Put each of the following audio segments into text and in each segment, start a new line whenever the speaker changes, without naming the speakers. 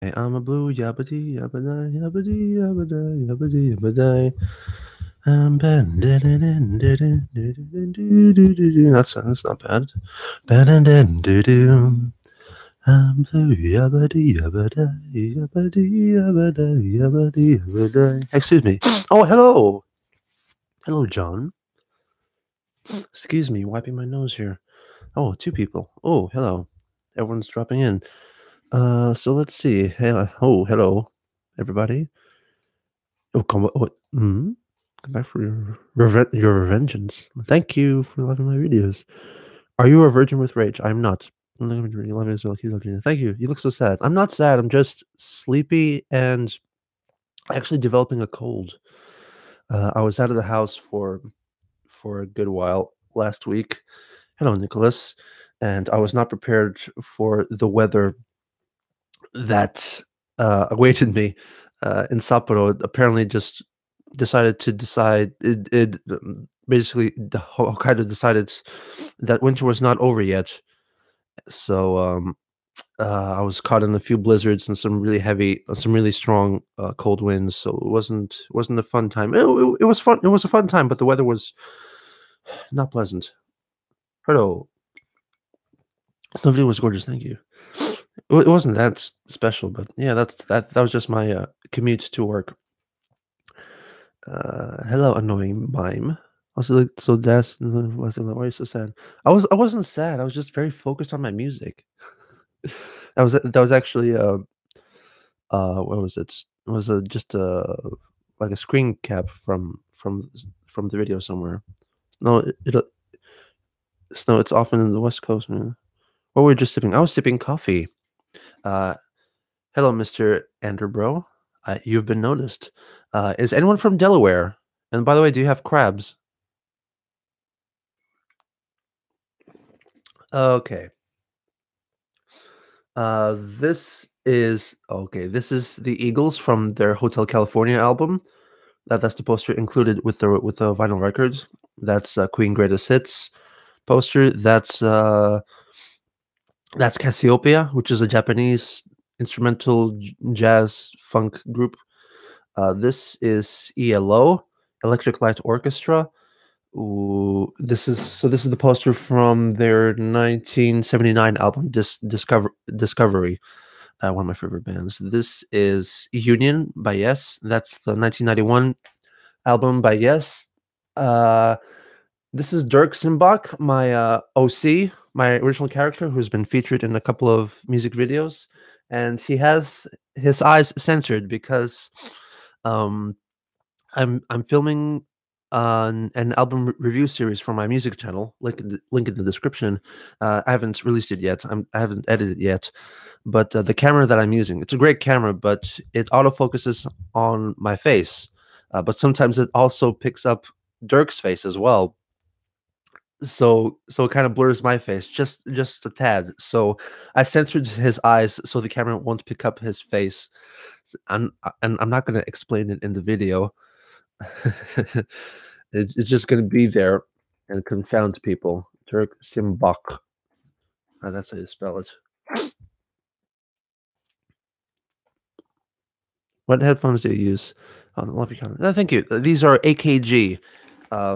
I'm a blue yabbity yabbity yabbity yabbity yabbity yabbity. That's not bad. I'm blue yabbity yabbity yabbity yabbity yabbity yabbity. Excuse me. Oh, hello. Hello, John. Excuse me, wiping my nose here. Oh, two people. Oh, hello. Everyone's dropping in. So let's see. Hello, everybody. Oh, come. What? Come back for your revengeance. Thank you for loving my videos. Are you a virgin with rage? I'm not. I'm not gonna be loving as well. Thank you. You look so sad. I'm not sad. I'm just sleepy and actually developing a cold. I was out of the house for a good while last week. Hello, Nicholas. And I was not prepared for the weather that awaited me in Sapporo. Apparently, just decided basically the Hokkaido decided that winter was not over yet. So I was caught in a few blizzards and some really strong cold winds. So it wasn't a fun time. It was fun. It was a fun time, but the weather was not pleasant. Hello, snow video was gorgeous. Thank you. It wasn't that special, but yeah, that was just my commute to work. Hello, annoying mime. Also, like, so that's why are you so sad? I wasn't sad. I was just very focused on my music. That was actually what was it? It was just like a screen cap from the video somewhere. No, it's often in the West Coast, man. What were we just sipping? I was sipping coffee. Uh, Hello, Mr. Anderbro. You've been noticed. Is anyone from Delaware? And by the way, do you have crabs? Okay. This is the Eagles from their Hotel California album. That's the poster included with the vinyl records. That's Queen Greatest Hits poster. That's Cassiopeia, which is a Japanese instrumental jazz funk group. This is ELO, Electric Light Orchestra. Ooh, this is the poster from their 1979 album Discovery, one of my favorite bands. This is Union by Yes. That's the 1991 album by Yes. Uh, this is Dirk Simbach, my OC, my original character, who's been featured in a couple of music videos, and he has his eyes censored because um, I'm filming an album review series for my music channel. Link in the description. I haven't released it yet. I haven't edited it yet, but the camera that I'm using, it's a great camera, but it autofocuses on my face. But sometimes it also picks up Dirk's face as well. So it kind of blurs my face just a tad. So I censored his eyes so the camera won't pick up his face. And I'm not going to explain it in the video. It's just going to be there and confound people. Dirk Simbach. That's how you spell it. What headphones do you use? Love your comment. Thank you. These are AKG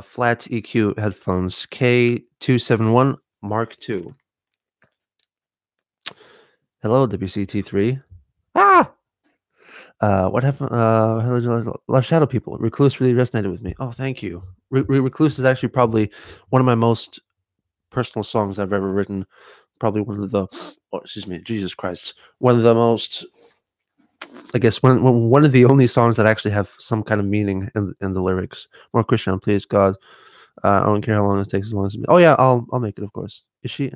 flat EQ headphones. K271 Mark II. Hello, WCT3. Ah! What happened? Love Shadow People. Recluse really resonated with me. Oh, thank you. Recluse is actually probably one of my most personal songs I've ever written. Probably one of the, oh, excuse me, Jesus Christ, one of the most, I guess, one of the only songs that actually have some kind of meaning in the lyrics. More Christian, please, God. I don't care how long it takes, as long as. Oh yeah, I'll make it, of course. Is she?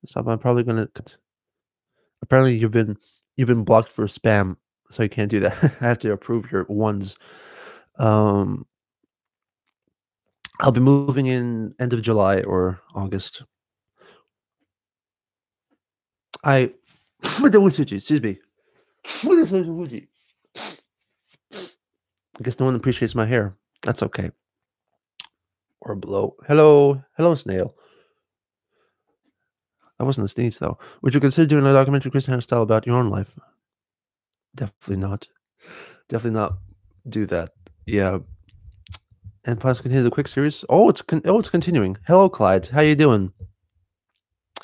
Stop. I'm probably gonna. Apparently, you've been blocked for spam, so you can't do that. I have to approve your ones. Um, I'll be moving in end of July or August. I excuse me. I guess no one appreciates my hair. That's okay. Or blow. Hello, snail. That wasn't a sneeze, though. Would you consider doing a documentary Christian style about your own life? Definitely not. Definitely not do that. Yeah. And plans to continue the quick series. It's continuing. Hello, Clyde. How you doing?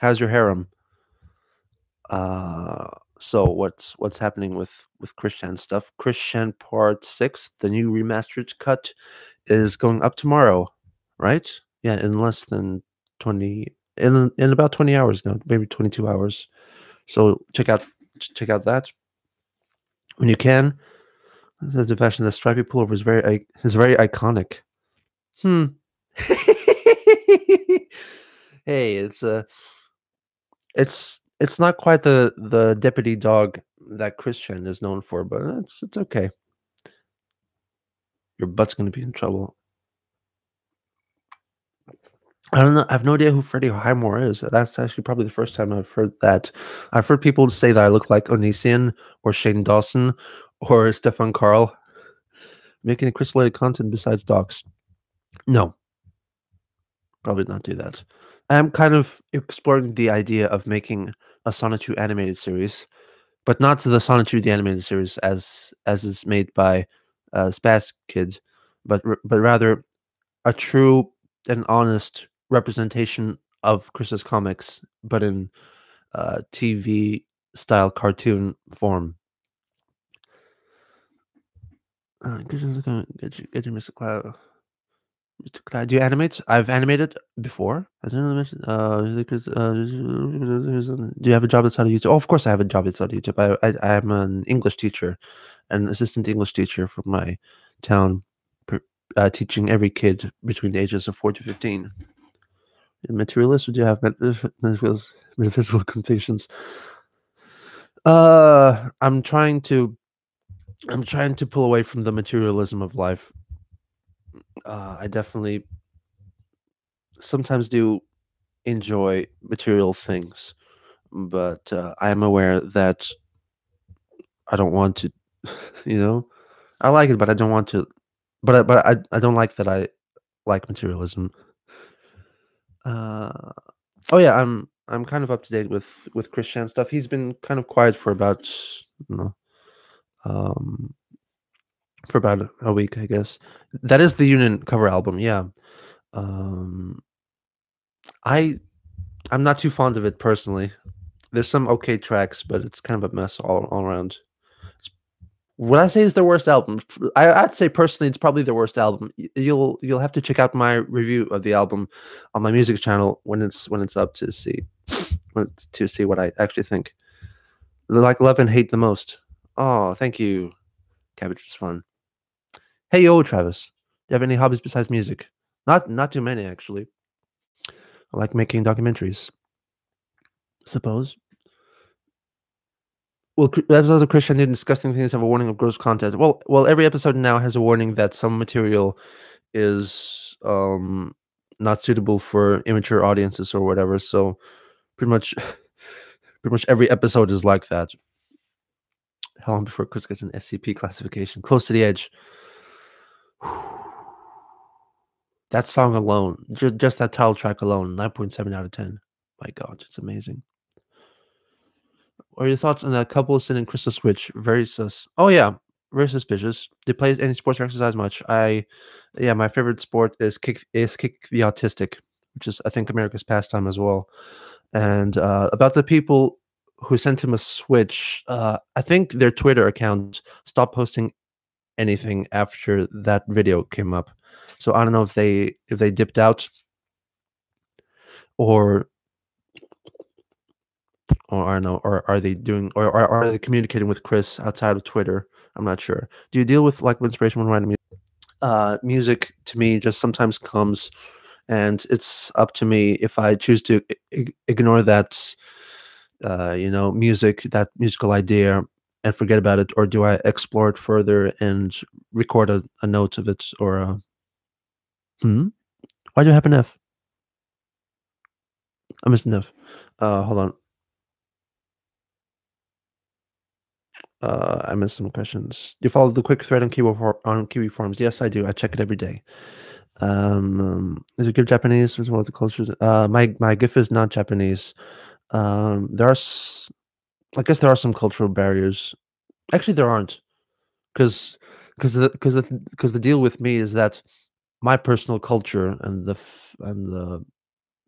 How's your harem? Uh, so what's happening with Christian stuff? Christian Part 6, the new remastered cut, is going up tomorrow, right? Yeah, in less than 20 in about 20 hours now, maybe 22 hours. So check out that when you can. The fashion the stripy pullover is very iconic. Hmm. Hey, it's not quite the deputy dog that Christian is known for, but it's okay. Your butt's gonna be in trouble. I don't know. I have no idea who Freddie Highmore is. That's actually probably the first time I've heard that. I've heard people say that I look like Onision or Shane Dawson or Stefan Carl. Making crystallic content besides docs. No, probably not do that. I'm kind of exploring the idea of making a Sonic 2 animated series, but not to the Sonic 2 the animated series as is made by Spaz Kid, but rather a true and honest representation of Chris's comics, but in TV style cartoon form. Christian's gonna get you, Mr. Cloud. Mr. Cloud, do you animate? I've animated before. I didn't mention. Do you have a job outside of YouTube? Oh, of course, I have a job outside of YouTube. I am an English teacher, an assistant English teacher from my town, teaching every kid between the ages of 4 to 15. Materialist? Or do you have metaphysical convictions? I'm trying to pull away from the materialism of life. I definitely sometimes do enjoy material things, but I am aware that I don't want to, you know, I like it, but I don't want to, but I don't like that I like materialism. Oh yeah, I'm kind of up to date with Christian stuff. He's been kind of quiet for about, you know, um, for about a week, I guess. That is the Union cover album, yeah. Um, I I'm not too fond of it personally. There's some okay tracks, but it's kind of a mess all around. Would I say it's their worst album? I'd say personally, it's probably their worst album. You'll have to check out my review of the album on my music channel when it's up to see what I actually think. Like love and hate the most. Oh, thank you. Cabbage is fun. Hey yo, Travis. Do you have any hobbies besides music? Not too many actually. I like making documentaries. Suppose. Well, episodes of Christian Newton disgusting things have a warning of gross content. Well, every episode now has a warning that some material is not suitable for immature audiences or whatever. So pretty much pretty much every episode is like that. How long before Chris gets an SCP classification? Close to the edge. That song alone, just that title track alone, 9.7 out of 10. My God, it's amazing. What are your thoughts on that couple sitting Crystal Switch? Very sus. Oh yeah, very suspicious. They play any sports or exercise much? Yeah, my favorite sport is kick the autistic, which is I think America's pastime as well. And about the people who sent him a Switch, I think their Twitter account stopped posting anything after that video came up. So I don't know if they dipped out or I don't know, or are they doing, or are they communicating with Chris outside of Twitter? I'm not sure. Do you deal with like inspiration when writing music? Music to me just sometimes comes, and it's up to me if I choose to ignore that, music, that musical idea, and forget about it, or do I explore it further and record a note of it, or why do you have an F? I missed an F. Hold on. I missed some questions. Do you follow the quick thread on Kiwi forums? Yes, I do. I check it every day. Is it good Japanese as well as the culture? My GIF is not Japanese. There are, I guess, there are some cultural barriers. Actually, there aren't, because because the deal with me is that my personal culture and the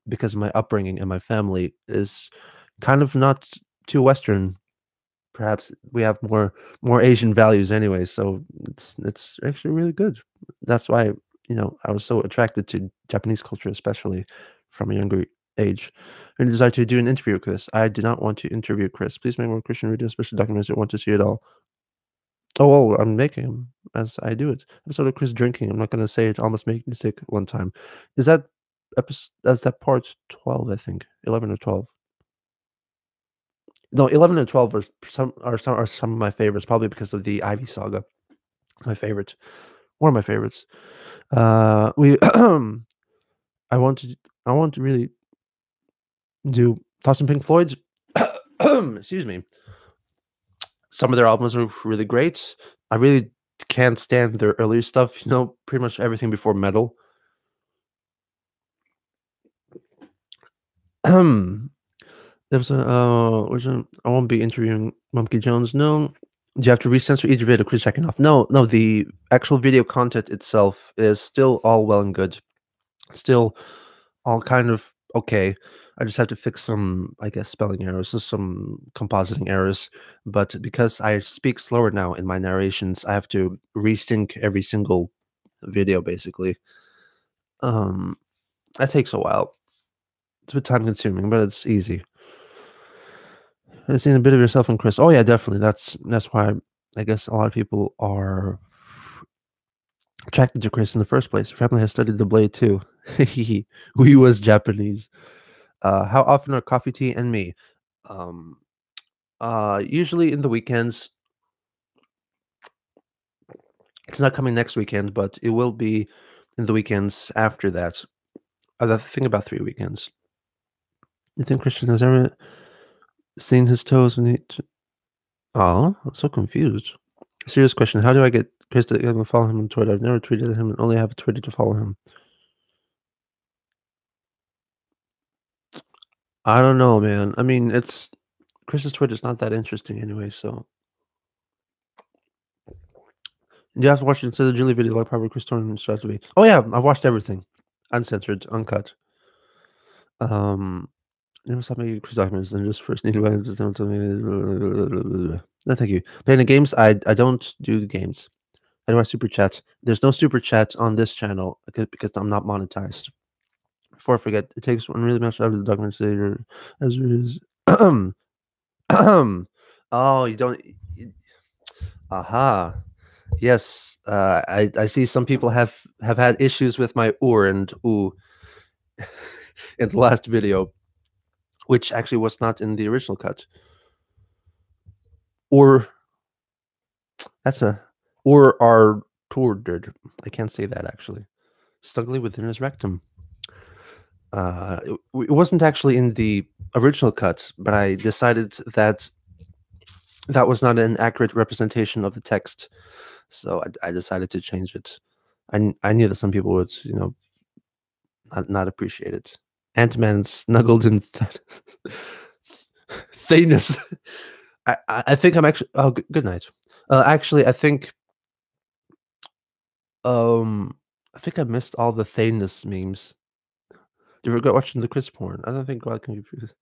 because of my upbringing and my family is kind of not too Western. Perhaps we have more Asian values anyway, so it's actually really good. That's why, I was so attracted to Japanese culture, especially from a younger age. And decided to do an interview with Chris. I do not want to interview Chris. Please make more Christian radio special documents. I want to see it all. Oh, I'm making them as I do it. Episode of Chris drinking. I'm not gonna say it almost made me sick one time. Is that that's that part 12, I think. 11 or 12. No, 11 and 12 are some of my favorites, probably because of the Ivy Saga. My favorite. One of my favorites. We I want to I want to really do toss some Pink Floyd's. Excuse me. Some of their albums are really great. I really can't stand their earlier stuff, pretty much everything before metal. There's I won't be interviewing Monkey Jones. No. Do you have to recensor each video? Chris checking off. No, no, the actual video content itself is still all well and good. Still all kind of okay. I just have to fix some, I guess, spelling errors, so some compositing errors. But because I speak slower now in my narrations, I have to resync every single video basically. That takes a while. It's a bit time consuming, but it's easy. I've seen a bit of yourself in Chris. Oh yeah, definitely. That's why I guess a lot of people are attracted to Chris in the first place. Her family has studied the blade too. We was Japanese. How often are coffee, tea, and me? Um, Usually in the weekends. It's not coming next weekend, but it will be in the weekends after that. I think about 3 weekends. You think Christian has ever seen his toes when he? Oh, I'm so confused. Serious question. How do I get Chris to follow him on Twitter? I've never tweeted him and only have a Twitter to follow him. I don't know, man. I mean, it's Chris's Twitter's not that interesting anyway, so you have to watch it instead of Julie video like probably Chris Torn starts to be. Oh yeah, I've watched everything. Uncensored, uncut. Never stop making Chris documents and just first need to just don't tell me. No, thank you. Playing the games, I don't do the games. I do my super chats. There's no super chat on this channel because I'm not monetized. Before I forget, it takes one really much out of the documents later as it is. Oh, you don't. Aha. Yes, I see some people have had issues with my and ooh in the last video, which actually was not in the original cut. Or that's a or are tortured. I can't say that actually. Snugly within his rectum. It wasn't actually in the original cut, but I decided that that was not an accurate representation of the text, so I decided to change it. I knew that some people would, not appreciate it. Ant-Man snuggled in Thanos. I think I'm actually. Oh, good night. Actually, I think I missed all the Thanos memes. Do you regret watching the Chris porn? I don't think God can confuse.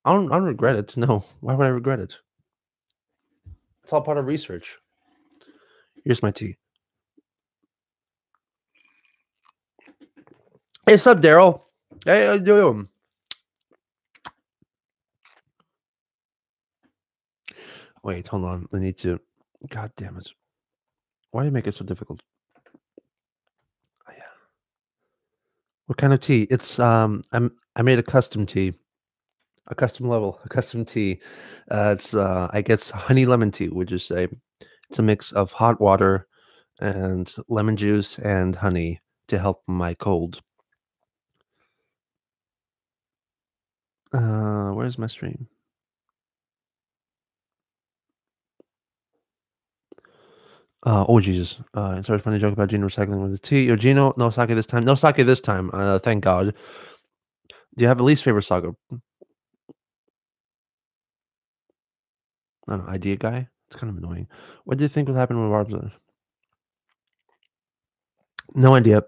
I don't regret it. No, why would I regret it? It's all part of research. Here's my tea. Hey, what's up, Daryl? Hey, how you doing? Wait, hold on. I need to. God damn it! Why do you make it so difficult? Oh, yeah. What kind of tea? It's I made a custom tea, a custom level, a custom tea. It's I guess honey lemon tea. Would you say? It's a mix of hot water and lemon juice and honey to help my cold. Where's my stream? Oh Jesus! Sorry, funny joke about Gino recycling with the tea. Or Gino, no sake this time. No sake this time. Thank God. Do you have a least favorite saga? I don't know, idea guy. It's kind of annoying. What do you think will happen when Barb? No idea.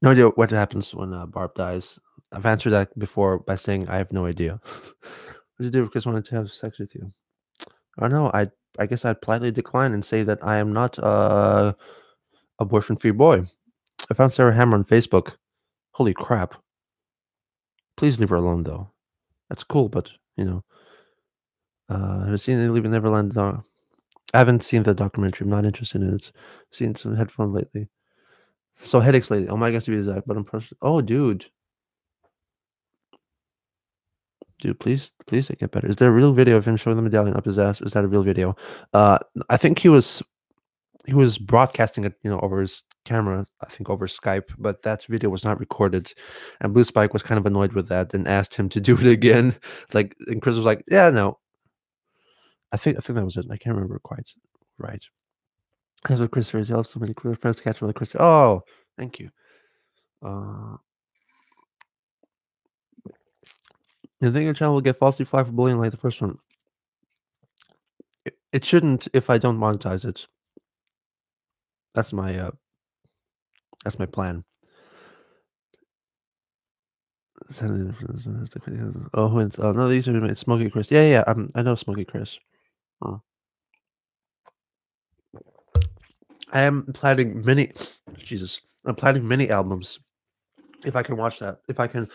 No idea what happens when Barb dies. I've answered that before by saying I have no idea. What do you do if Chris wanted to have sex with you? I don't know. I guess I'd politely decline and say that I am not a boyfriend-free boy. I found Sarah Hammer on Facebook. Holy crap! Please leave her alone, though. That's cool, but you know, have you seen Leaving Neverland? I haven't seen the documentary. I'm not interested in it. Seen some headphones lately. So headaches lately. Oh my gosh, to be exact, but I'm oh, dude. Dude, please get better. Is there a real video of him showing the medallion up his ass? Is that a real video? I think he was broadcasting it, over his camera, I think over Skype, but that video was not recorded. And Blue Spike was kind of annoyed with that and asked him to do it again. It's like, and Chris was like, "Yeah, no." I think that was it. I can't remember quite right. That's what Chris says. You have so many cool friends to catch with Chris. Oh, thank you. You think your channel will get falsely flagged for bullying like the first one? It shouldn't if I don't monetize it. That's my plan. Oh, who is no, these are Smokey Chris. Yeah, I know Smokey Chris. Oh. I am planning many Jesus. I'm planning many albums. If I can watch that. If I can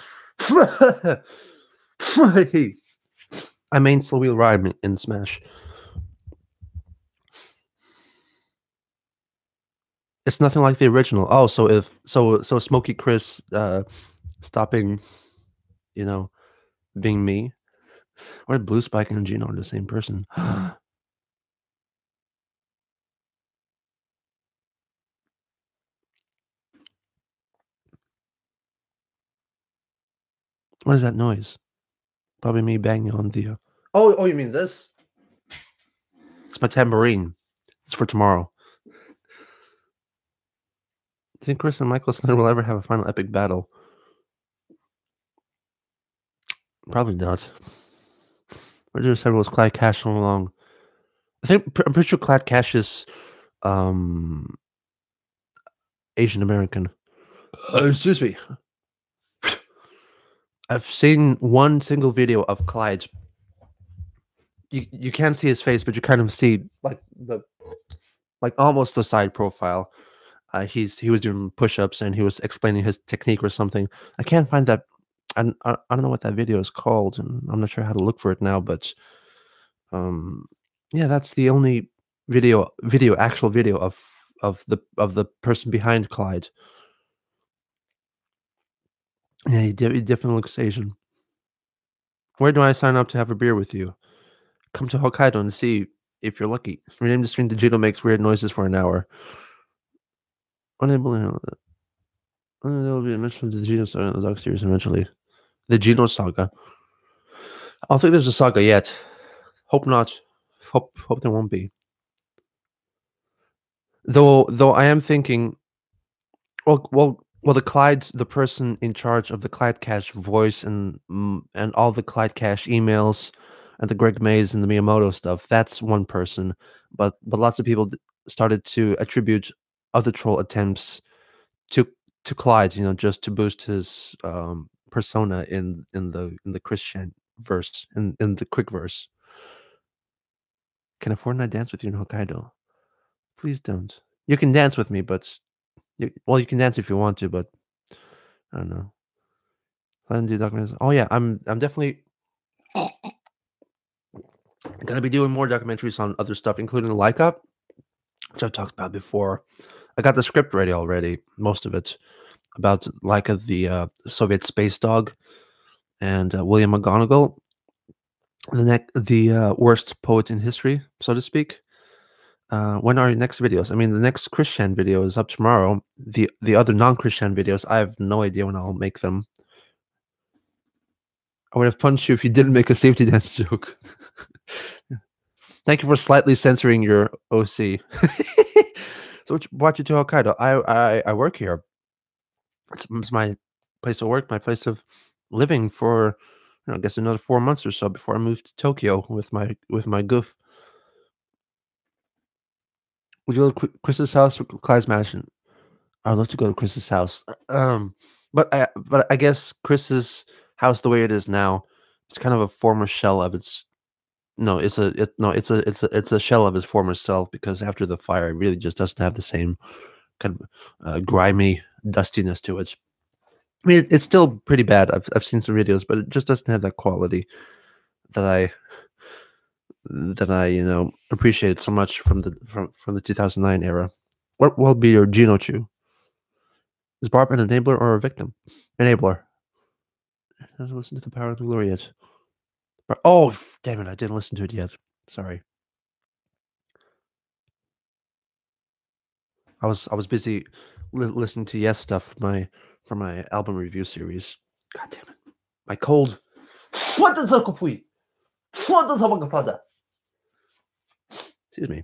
I main slow wheel rhyme in Smash. It's nothing like the original. Oh, so if Smokey Chris stopping, being me. Or Blue Spike and Gino are the same person. What is that noise? Probably me banging on the. Oh, you mean this? It's my tambourine. It's for tomorrow. Do you think Chris and Michael Snyder will ever have a final epic battle? Probably not. Roger said was Clyde Cash all along. I'm pretty sure Clyde Cash is Asian American. Excuse me. I've seen one single video of Clyde. You can't see his face, but you kind of see like almost the side profile. He was doing push-ups and he was explaining his technique or something. I can't find that. I don't know what that video is called, and I'm not sure how to look for it now. But yeah, that's the only actual video of the person behind Clyde. Yeah, he definitely looks Asian. Where do I sign up to have a beer with you? Come to Hokkaido and see if you're lucky. Rename the stream to Gino makes weird noises for an hour. Unable to there will be a mention of the Gino Saga in the Dark series eventually. The Gino Saga. I don't think there's a saga yet. Hope not. Hope there won't be. Though I am thinking. Well, the person in charge of the Clyde Cash voice and all the Clyde Cash emails and the Greg Mays and the Miyamoto stuff. That's one person, but lots of people started to attribute other troll attempts to Clyde, just to boost his persona in the Christian verse, in the quick verse. Can a Fortnite dance with you in Hokkaido? Please don't. You can dance with me, but you can dance if you want to, but I don't know. Plan to do documentaries. Oh yeah, I'm definitely gonna be doing more documentaries on other stuff, including Leica, which I've talked about before. I got the script ready already, most of it, about Leica, the Soviet space dog, and William McGonagall, the worst poet in history, so to speak. When are your next videos? I mean, the next Christian video is up tomorrow. The other non-Christian videos, I have no idea when I'll make them. I would have punched you if you didn't make a safety dance joke. Thank you for slightly censoring your OC. So what brought you to Hokkaido? I work here. It's my place of work, my place of living for I guess another 4 months or so before I move to Tokyo with my goof. Would you go to Chris's house or Clyde's mansion? I'd love to go to Chris's house. But I guess Chris's house, the way it is now, it's kind of a former shell of its. No, it's a shell of his former self because after the fire, it really just doesn't have the same kind of grimy dustiness to it. I mean, it's still pretty bad. I've seen some videos, but it just doesn't have that quality that I appreciated so much from the 2009 era. What will be your Geno Chew? Is Barb an enabler or a victim? Enabler. Doesn't listen to the Power of the Glory yet. Oh, damn it! I didn't listen to it yet. Sorry. I was busy listening to Yes stuff for my album review series. God damn it! My cold. What the fuck fui? What the fuck father? Excuse me.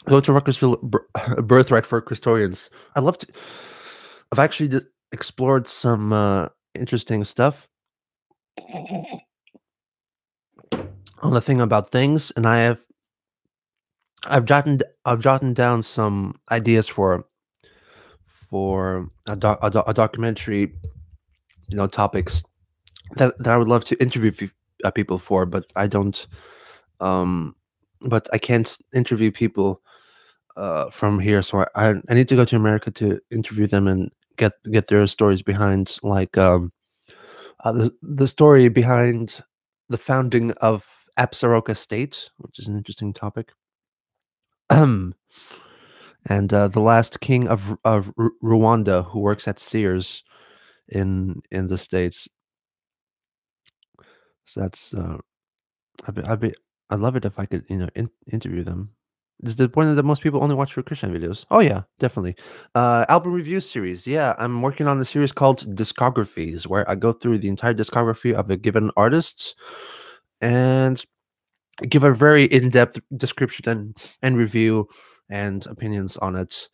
Go to Ruckersville Birthright for Christorians. I'd love to. I've actually explored some interesting stuff on the thing about things, and I've jotted down some ideas for a documentary, topics that I would love to interview people for, but I don't. But I can't interview people from here, so I need to go to America to interview them and get their stories behind, like the story behind the founding of Absaroka State, which is an interesting topic. And the last king of Rwanda, who works at Sears in the States. So that's I'd love it if I could interview them. Is the point that most people only watch for Christian videos? Oh yeah, definitely. Album review series. Yeah, I'm working on the series called Discographies, where I go through the entire discography of a given artist and give a very in-depth description and review and opinions on it.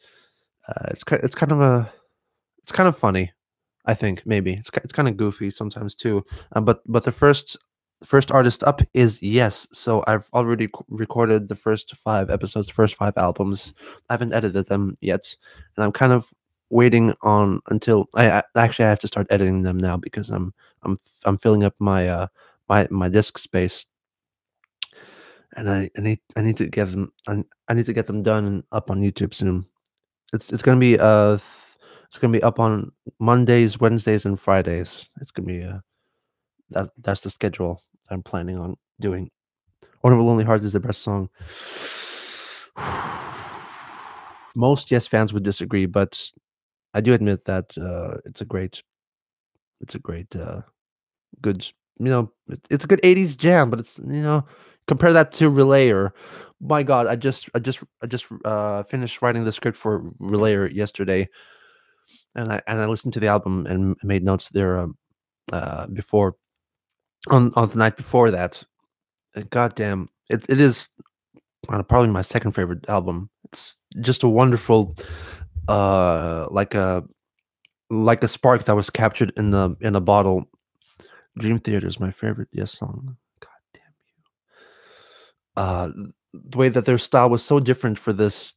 It's kind of funny. I think maybe it's kind of goofy sometimes too. But the first artist up is Yes. So I've already recorded the first 5 episodes, the first 5 albums. I haven't edited them yet, and I'm kind of waiting on until I actually I have to start editing them now because I'm filling up my disk space, and I need to get them I need to get them done and up on YouTube soon. It's gonna be it's gonna be up on Mondays, Wednesdays, and Fridays. It's gonna be that's the schedule I'm planning on doing. One of the Lonely Hearts is the best song. Most Yes fans would disagree, but I do admit that it's a great good it's a good 80s jam, but it's compare that to Relayer. My God, I just finished writing the script for Relayer yesterday, and I listened to the album and made notes there before on the night before that. Goddamn, it is probably my second favorite album. It's just a wonderful, like a spark that was captured in a bottle. Dream Theater is my favorite Yes song. God damn you. The way that their style was so different for this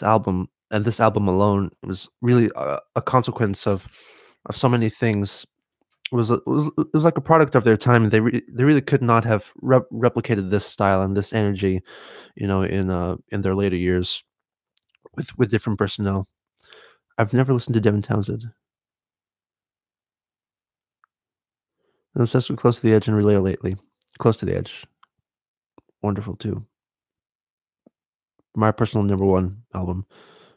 album and this album alone was really a consequence of so many things. It was like a product of their time. They really could not have replicated this style and this energy, in their later years with different personnel. I've never listened to Devin Townsend. And especially Close to the Edge and Relay lately. Close to the Edge. Wonderful too. My personal number one album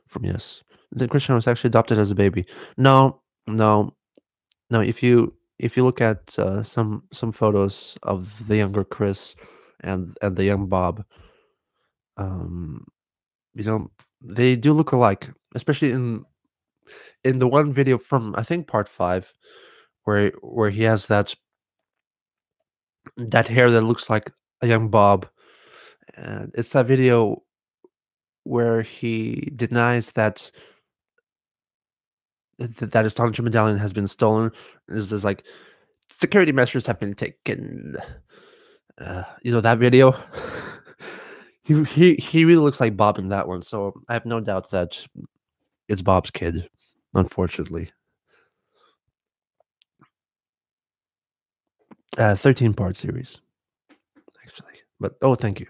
from Yes. The Christian was actually adopted as a baby. No, no, no. If you look at some photos of the younger Chris and the young Bob, um, you know, they do look alike, especially in the one video from I think part 5, where he has that hair that looks like a young Bob. And it's that video where he denies that his Astonishing medallion has been stolen. Is like security measures have been taken. You know that video? he really looks like Bob in that one, so I have no doubt that it's Bob's kid, unfortunately. 13-part series, actually. But oh, thank you.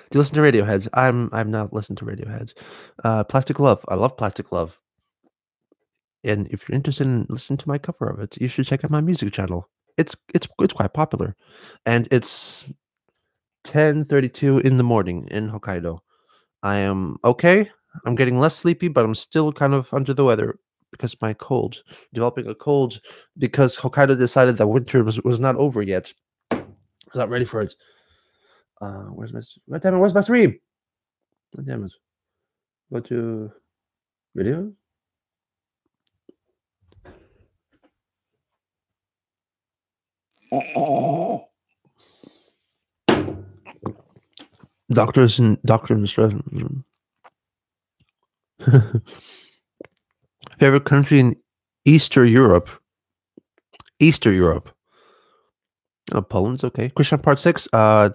Do you listen to Radiohead? I've not listened to Radiohead. Plastic Love. I love Plastic Love. And if you're interested in listening to my cover of it, you should check out my music channel. It's quite popular, and it's 10:32 in the morning in Hokkaido. I am okay. I'm getting less sleepy, but I'm still kind of under the weather because of my cold. Developing a cold because Hokkaido decided that winter was not over yet. I was not ready for it. Where's my God damn it, where's my stream? God damn it. Go to video. Doctors in stress. Favorite country in Eastern Europe. Eastern Europe. Poland's okay. Christian part 6,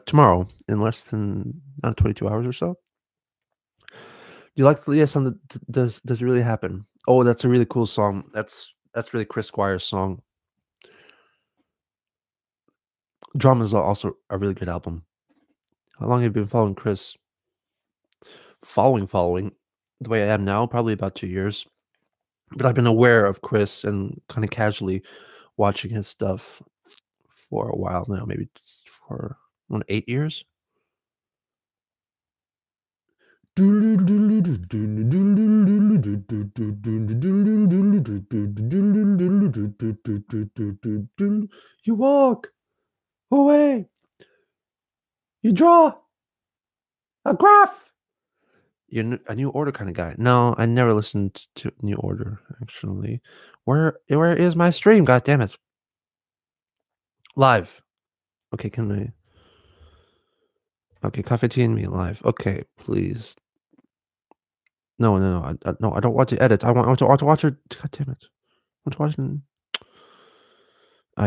tomorrow in less than 22 hours or so. Do you like the yes on the does it really happen? Oh, that's a really cool song. That's really Chris Squire's song. Drama is also a really good album. How long have you been following Chris? Following the way I am now, probably about 2 years. But I've been aware of Chris and kind of casually watching his stuff for a while now, maybe for 8 years. You walk away. You draw a graph. You're a New Order kind of guy. No, I never listened to New Order, actually. Where is my stream? God damn it. Live. Okay, can I? Okay, Coffee Tea and Me live. Okay, please. No, I don't want to edit. I want to watch it. God damn it. I want to watch it.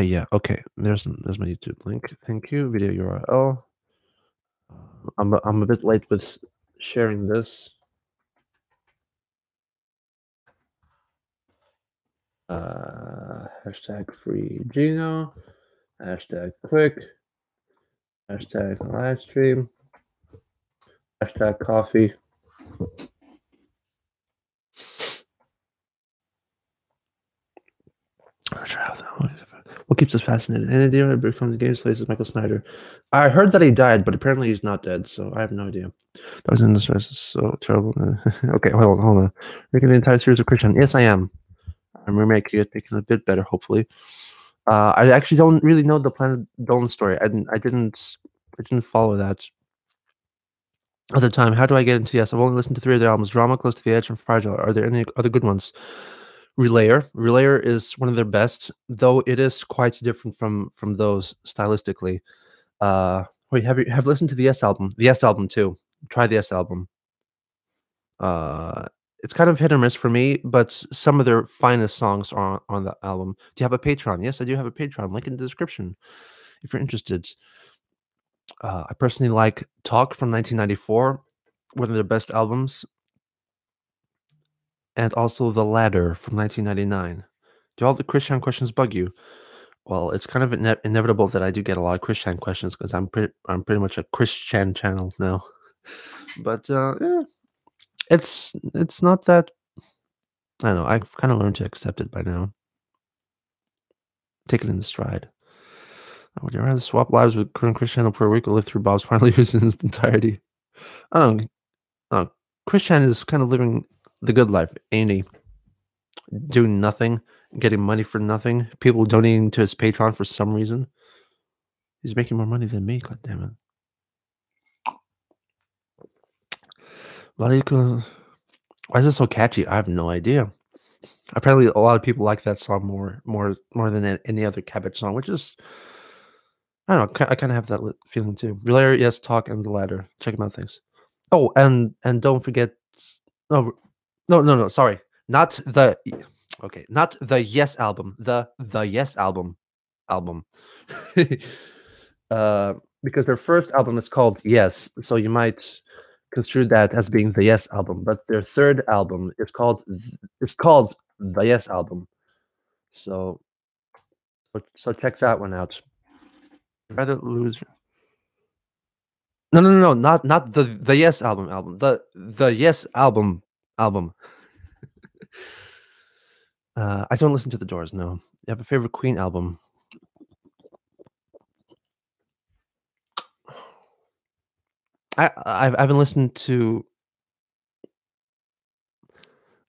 Yeah, okay. There's my YouTube link. Thank you. Video URL. I'm a bit late with sharing this. Hashtag free Gino. Hashtag quick. Hashtag live stream. Hashtag coffee. What keeps us fascinated? Any idea what becomes the games plays is Michael Snyder? I heard that he died, but apparently he's not dead, so I have no idea. That was in the stress is so terrible. Okay, hold on. Making the entire series of Christian. Yes, I am. I'm remaking it, making it a bit better, hopefully. I actually don't really know the Planet Dolan story. I didn't follow that at the time. How do I get into Yes? I've only listened to 3 of their albums: Drama, Close to the Edge, and Fragile. Are there any other good ones? Relayer is one of their best, though it is quite different from those stylistically. Wait, have listened to the Yes album? The Yes album too. Try the Yes album. It's kind of hit or miss for me, but some of their finest songs are on the album. Do you have a Patreon? Yes, I do have a Patreon. Link in the description if you're interested. I personally like Talk from 1994, one of their best albums, and also The Ladder from 1999. Do all the Christian questions bug you? Well, it's kind of inevitable that I do get a lot of Christian questions because I'm pretty much a Christian channel now. But it's not that. I don't know. I've kind of learned to accept it by now. Take it in the stride. Would you rather swap lives with current Christian for a week or live through Bob's final years in its entirety? I don't know. Christian is kind of living the good life, ain't he? Doing nothing, getting money for nothing. People donating to his Patreon for some reason. He's making more money than me. God damn it. Why is it so catchy? I have no idea. Apparently, a lot of people like that song more than any other Cabbage song, which is, I don't know. I kind of have that feeling too. Relayer, Yes, Talk, and The Ladder. Check them out. Thanks. Oh, and don't forget. No. Sorry, not the. Okay, not the Yes album. The Yes album. album. uh, because their first album is called Yes, so you might construe that as being the Yes album. But their third album is called the Yes album. So check that one out. Rather lose. No, not the Yes album. The Yes album. I don't listen to the Doors. No. You have a favorite Queen album? I haven't listened to.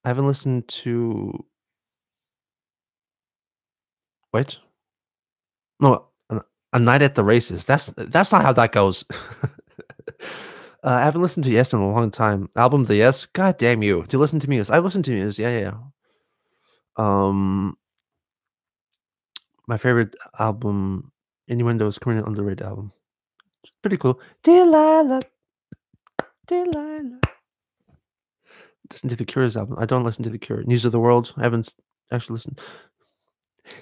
I haven't listened to. Wait. No, a Night at the Races. That's not how that goes. I haven't listened to Yes in a long time. Album The Yes. God damn you! Do you listen to Muse? I listen to Muse. Yeah. My favorite album, Innuendo's current underrated album. It's pretty cool. Delilah. Listen to the Cure's album. I don't listen to the Cure. News of the World. I haven't actually listened.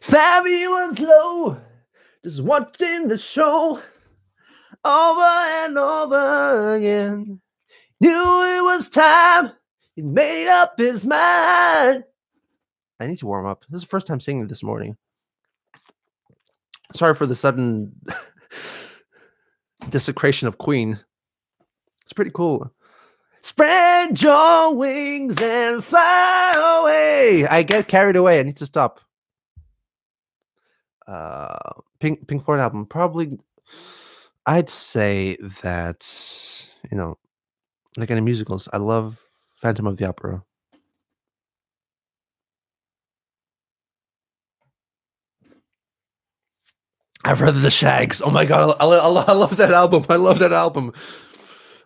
Sammy was low, just watching the show over and over again. Knew it was time. He made up his mind. I need to warm up. This is the first time singing this morning. Sorry for the sudden desecration of Queen. It's pretty cool. Spread your wings and fly away. I get carried away. I need to stop. Pink Floyd album. Probably, I'd say that, like any musicals, I love Phantom of the Opera. I've heard of the Shags. Oh my god, I love that album. I love that album.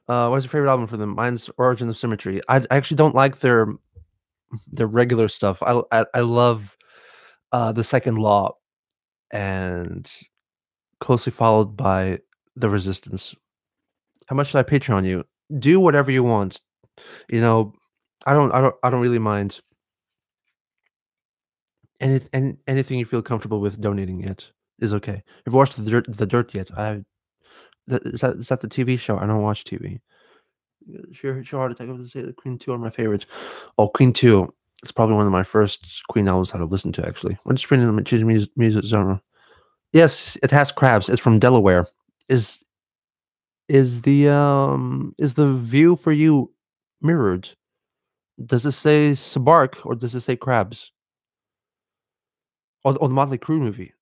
What's your favorite album for them? Mine's Origin of Symmetry. I actually don't like their regular stuff. I love The Second Law, and closely followed by The Resistance. How much should I Patreon you? Do whatever you want. I don't really mind. Anything you feel comfortable with donating it is okay. Have you watched the Dirt yet? Is that the TV show? I don't watch TV. Sure, Heart Attack. I was say the Queen 2 are my favorites. Oh, Queen 2. It's probably one of my first Queen albums that I've listened to, actually. What is Queen in the music genre? Yes, it has crabs. It's from Delaware. Is the view for you mirrored? Does it say Sabark or does it say crabs? Or the Motley Crue movie?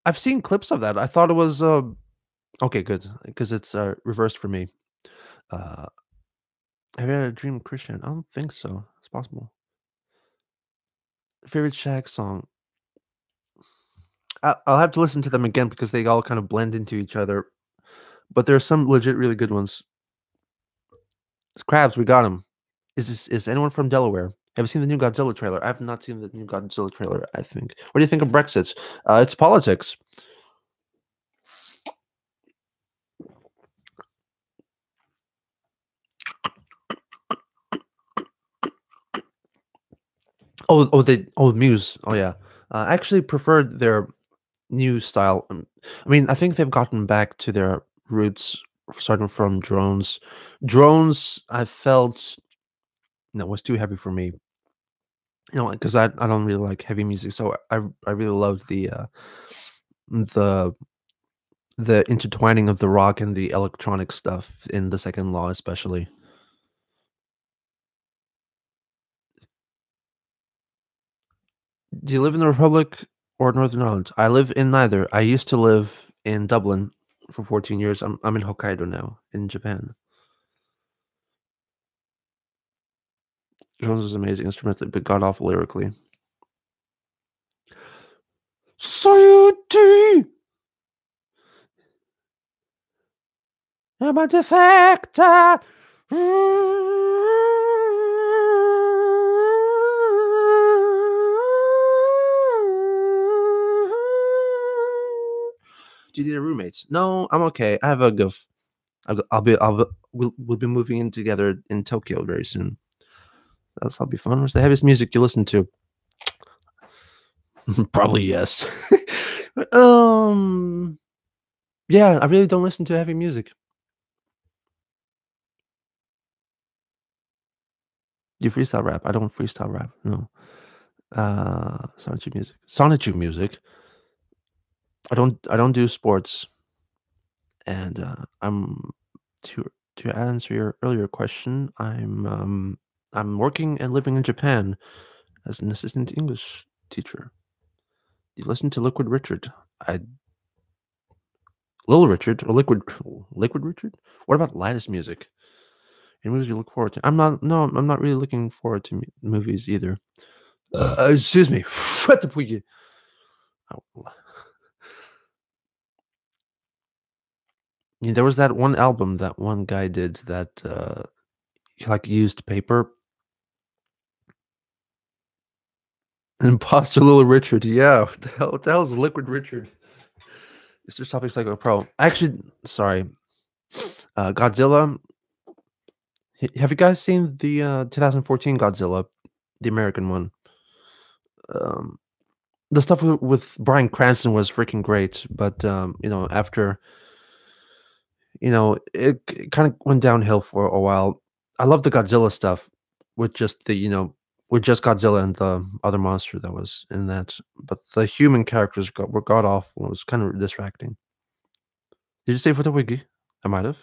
I've seen clips of that. I thought it was okay, good, because it's reversed for me. Have you had a dream, Christian? I don't think so. It's possible. Favorite Shag song? I'll have to listen to them again because they all kind of blend into each other. But there are some legit really good ones. It's crabs. We got him. Is anyone from Delaware? Have you seen the new Godzilla trailer? I have not seen the new Godzilla trailer, I think. What do you think of Brexit? It's politics. Muse. Oh yeah. I actually preferred their new style. I mean, I think they've gotten back to their roots, starting from Drones. Drones, I felt was too heavy for me. Because I don't really like heavy music, so I really loved the intertwining of the rock and the electronic stuff in The Second Law, especially. Do you live in the Republic or Northern Ireland? I live in neither. I used to live in Dublin for 14 years. I'm in Hokkaido now, in Japan. Jones is amazing instrumentally, but god awful lyrically. Society! I'm a defector! Do you need a roommate? No, I'm okay. I have a goof. We'll be moving in together in Tokyo very soon. That'll be fun. What's the heaviest music you listen to? Probably yes. Um, yeah, I really don't listen to heavy music. Do you freestyle rap? I don't freestyle rap, no. Sonichu music. Sonichu music. I don't do sports, and, to to answer your earlier question, I'm working and living in Japan as an assistant English teacher. You listen to Liquid Richard. I Little Richard or Liquid Richard? What about Linus music? Any movies you look forward to? I'm not really looking forward to movies either. Excuse me. What the fuck? Oh, yeah, there was that one album that one guy did that he, like, used paper. Imposter Little Richard. Yeah. What the hell is Liquid Richard? It's just topics like a pro. Actually, sorry. Godzilla. Have you guys seen the 2014 Godzilla, the American one? Um, the stuff with Bryan Cranston was freaking great, but after it kind of went downhill for a while. I love the Godzilla stuff with just with just Godzilla and the other monster that was in that, but the human characters were god awful. It was kind of distracting. Did you say for the wiki? I might have.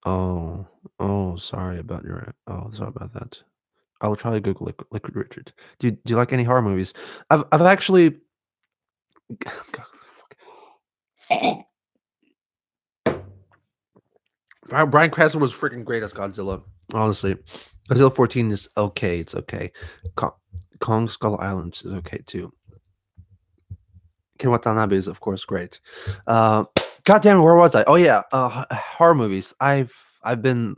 Oh, sorry about sorry about that. I will try to Google Liquid Richard. Do you like any horror movies? I've actually God, Bryan Cranston was freaking great as Godzilla. Honestly, Godzilla 14 is okay. It's okay. Ko- Kong Skull Island is okay too. Ken Watanabe is of course great. Uh, God damn it, where was I? Oh yeah, horror movies. I've been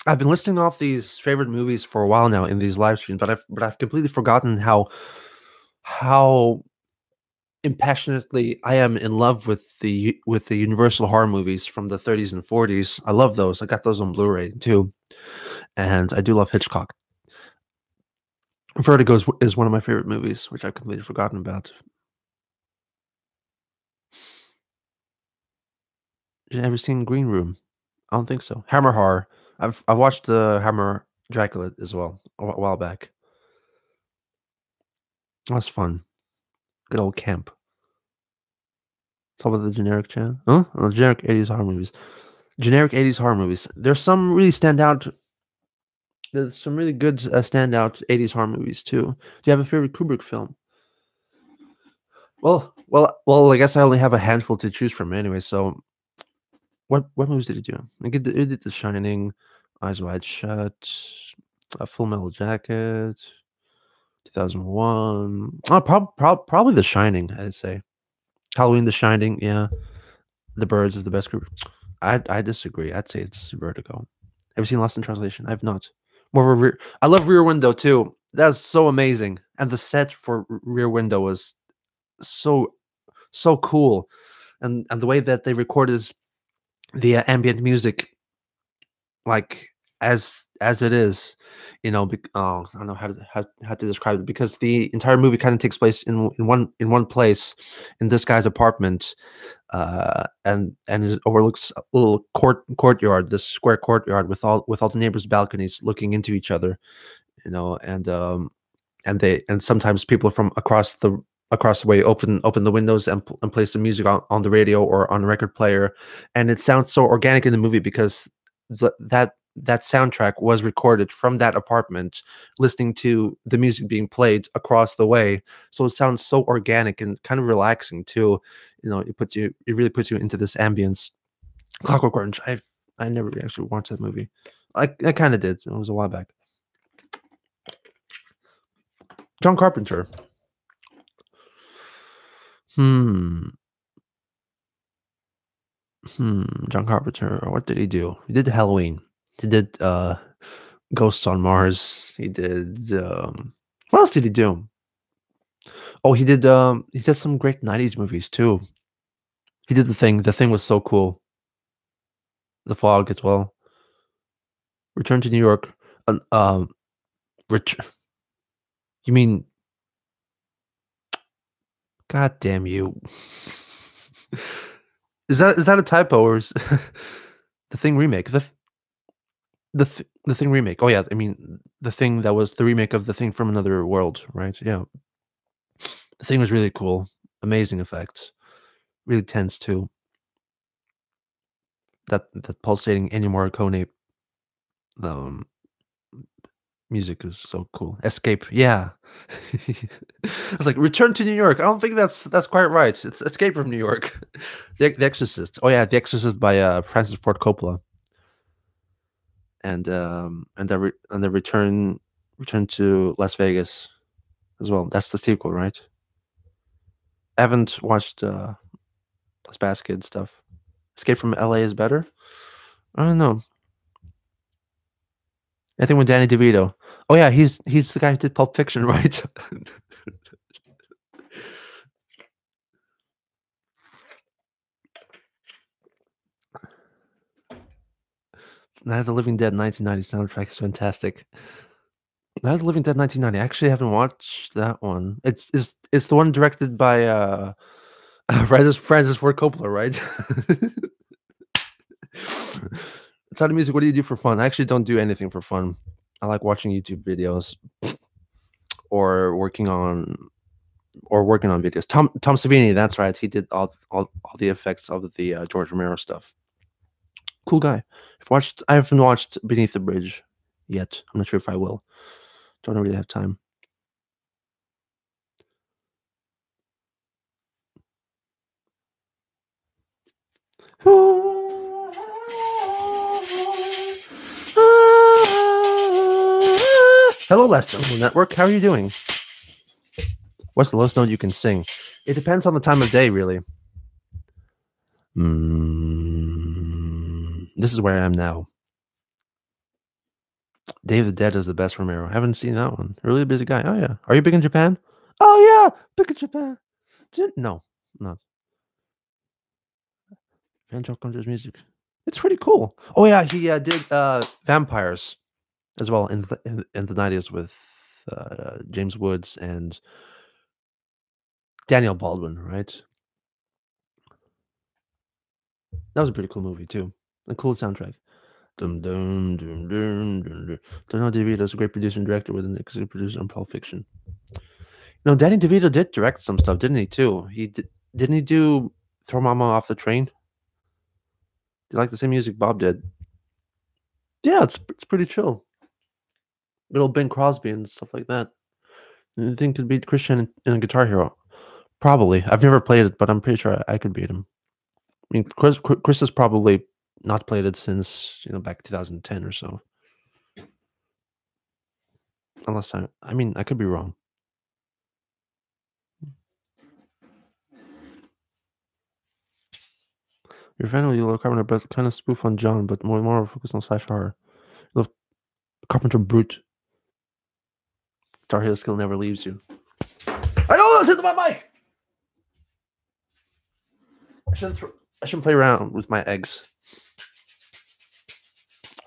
listing off these favorite movies for a while now in these live streams, but I've completely forgotten how impassionately I am in love with the Universal horror movies from the 30s and 40s. I love those. I got those on Blu-ray too, and I do love Hitchcock. Vertigo is one of my favorite movies, which I've completely forgotten about. You ever seen Green Room? I don't think so. Hammer Horror. I've watched the Hammer Dracula as well a while back. That was fun. Good old camp. It's all about the generic chan. Huh? Generic 80s horror movies. Generic 80s horror movies. There's some really good standout 80s horror movies too. Do you have a favorite Kubrick film? Well. I guess I only have a handful to choose from anyway. So, what movies did he do? He did The Shining, Eyes Wide Shut, Full Metal Jacket, 2001. Oh, probably The Shining. I'd say Halloween, The Shining. Yeah, The Birds is the best group. I disagree. I'd say it's Vertigo. Have you seen Lost in Translation? I've not. More of a I love Rear Window too. That's so amazing, and the set for Rear Window was so cool, and the way that they recorded the ambient music, like as it is, I don't know how to describe it, because the entire movie kind of takes place in one place in this guy's apartment, and it overlooks a little courtyard, this square courtyard with all the neighbors' balconies looking into each other, and sometimes people from across the way open the windows and play some music on the radio or on a record player, and it sounds so organic in the movie because that soundtrack was recorded from that apartment, listening to the music being played across the way, so it sounds so organic and kind of relaxing too. It really puts you into this ambience. Clockwork Orange. I never actually watched that movie. I kind of did. It was a while back. John Carpenter. Hmm. John Carpenter. What did he do? He did Halloween. He did Ghosts on Mars. He did what else did he do? Oh, he did some great 90s movies too. He did The Thing. The Thing was so cool. The Fog as well. Return to New York. Rich. You mean God damn you. Is that a typo or is the Thing remake? The Thing remake. Oh yeah, I mean the Thing that was the remake of The Thing from Another World, right? Yeah. The Thing was really cool. Amazing effects. Really tense too. That pulsating Ennio Morricone um music is so cool. Escape. Yeah. I was like, Return to New York. I don't think that's quite right. It's Escape from New York. The Exorcist. Oh yeah, The Exorcist by Francis Ford Coppola. And the return to Las Vegas as well. That's the sequel, right? I haven't watched Spaz Kid stuff. Escape from LA is better? I don't know. I think with Danny DeVito. Oh yeah, he's the guy who did Pulp Fiction, right? Night of the Living Dead 1990 soundtrack is fantastic. Night of the Living Dead 1990. I actually haven't watched that one. It's the one directed by Francis Ford Coppola, right? Outside of music, what do you do for fun? I actually don't do anything for fun. I like watching YouTube videos or working on videos. Tom Savini, that's right. He did all the effects of the George Romero stuff. Cool guy. I haven't watched Beneath the Bridge yet. I'm not sure if I will. Don't really have time. Hello, Last Jungle Network. How are you doing? What's the lowest note you can sing? It depends on the time of day, really. This is where I am now. Day of the Dead is the best Romero. I haven't seen that one. Really busy guy. Oh yeah. Are you big in Japan? Oh yeah, big in Japan. No, not. Van Conjures music. It's pretty cool. Oh yeah, he did Vampires as well in the 90s with James Woods and Daniel Baldwin, right? That was a pretty cool movie too. A cool soundtrack. Dum dum dum dum dum dum. Daniel DeVito is a great producer and director with an executive producer on Pulp Fiction. No, Danny DeVito did direct some stuff, didn't he? Too. Didn't he do Throw Mama Off the Train? Do you like the same music Bob did? Yeah, it's pretty chill. Little Ben Crosby and stuff like that. You think could beat Christian in a Guitar Hero? Probably. I've never played it, but I'm pretty sure I could beat him. I mean, Chris has probably not played it since back 2010 or so. Unless I mean, I could be wrong. You're a fan of Yellow Carpenter, but kind of spoof on John, but more focused on slash horror. You love Carpenter Brute. Guitar Hero skill never leaves you. I know that's hit my mic. I shouldn't play around with my eggs.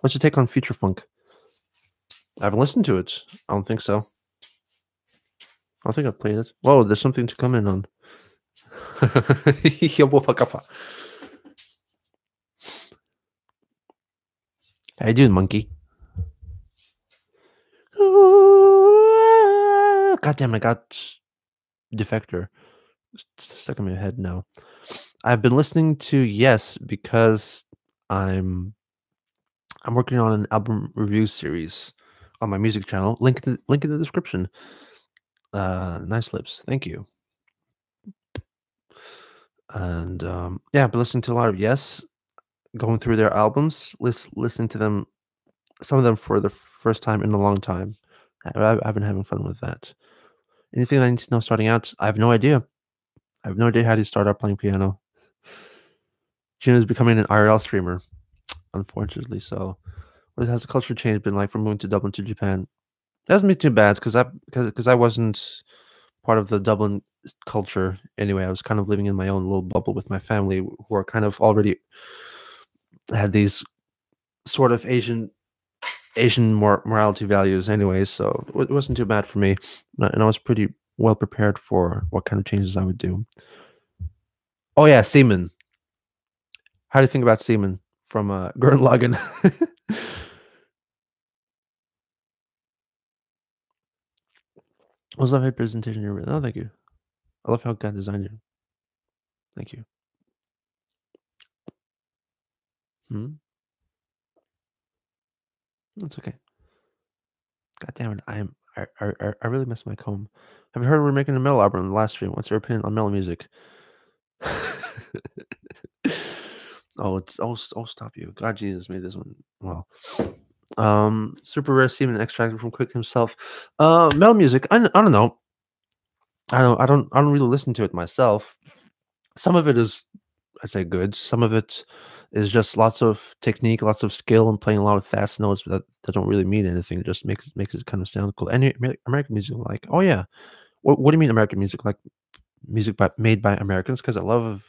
What's your take on Future Funk? I haven't listened to it. I don't think so. I don't think I've played it. Whoa, there's something to come in on. How you doing, monkey? God damn, I got Defector stuck in my head now. I've been listening to Yes because I'm working on an album review series on my music channel. Link in the description. Nice lips, thank you. And yeah, I've been listening to a lot of Yes, going through their albums, listening to them, some of them for the first time in a long time. I've been having fun with that. Anything I need to know starting out? I have no idea. I have no idea how to start out playing piano. Gina is becoming an IRL streamer, unfortunately. So, what has the culture change been like from moving to Dublin to Japan? It hasn't been too bad because I wasn't part of the Dublin culture anyway. I was kind of living in my own little bubble with my family, who are kind of already had these sort of Asian morality values anyway. So it wasn't too bad for me, and I was pretty well prepared for what kind of changes I would do. Oh yeah, Seaman. How do you think about Seaman from Gurren Lagann? What's that presentation you read? Oh, thank you. I love how God designed you. Thank you. Hmm? That's okay. God damn it! I really miss my comb. Have you heard we're making a metal album in the last stream? What's your opinion on metal music? I'll stop you. God Jesus made this one. Well, super rare semen extracted from Quick himself. Metal music. I don't know. I don't really listen to it myself. Some of it is, I'd say, good. Some of it is just lots of technique, lots of skill, and playing a lot of fast notes that don't really mean anything. It just makes it kind of sound cool. Any American music, like, oh yeah, what do you mean American music? Like music made by Americans? Because I love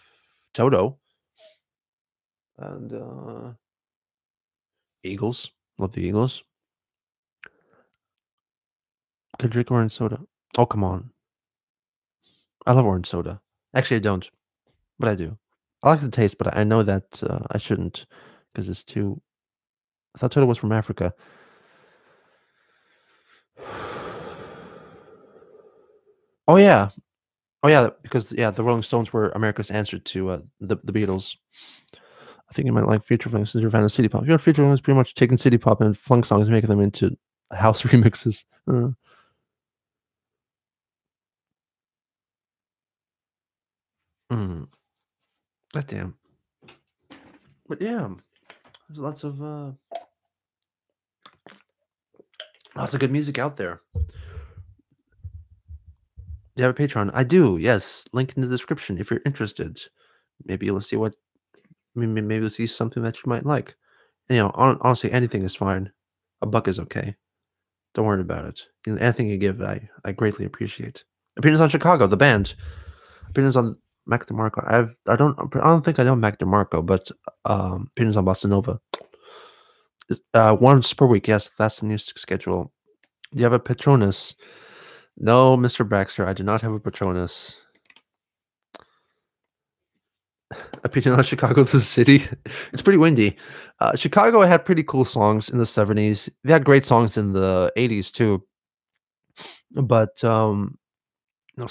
Toto and Eagles. Love the Eagles. Could drink orange soda. Oh come on, I love orange soda. Actually, I don't, but I do. I like the taste, but I know that I shouldn't because it's too. I thought Toto was from Africa. Oh yeah, oh yeah, because yeah, the Rolling Stones were America's answer to the Beatles. I think you might like Future Funk since you're a fan of City Pop. Your Future Funk is pretty much taking City Pop and funk songs and making them into house remixes. Mm, God damn. But yeah, there's lots of good music out there. You have a Patreon? I do. Yes, link in the description if you're interested. Maybe you'll see what. Maybe you'll see something that you might like. You know, honestly, anything is fine. A buck is okay. Don't worry about it. Anything you give, I greatly appreciate. Opinions on Chicago, the band. Opinions on Mac DeMarco. I don't think I know Mac DeMarco, but opinions on Bossa Nova. Once per week. Yes, that's the new schedule. Do you have a Patronus? No, Mr. Baxter, I do not have a Patronus. Opinion on Chicago, the city. It's pretty windy. Chicago had pretty cool songs in the 70s. They had great songs in the 80s too. But you know,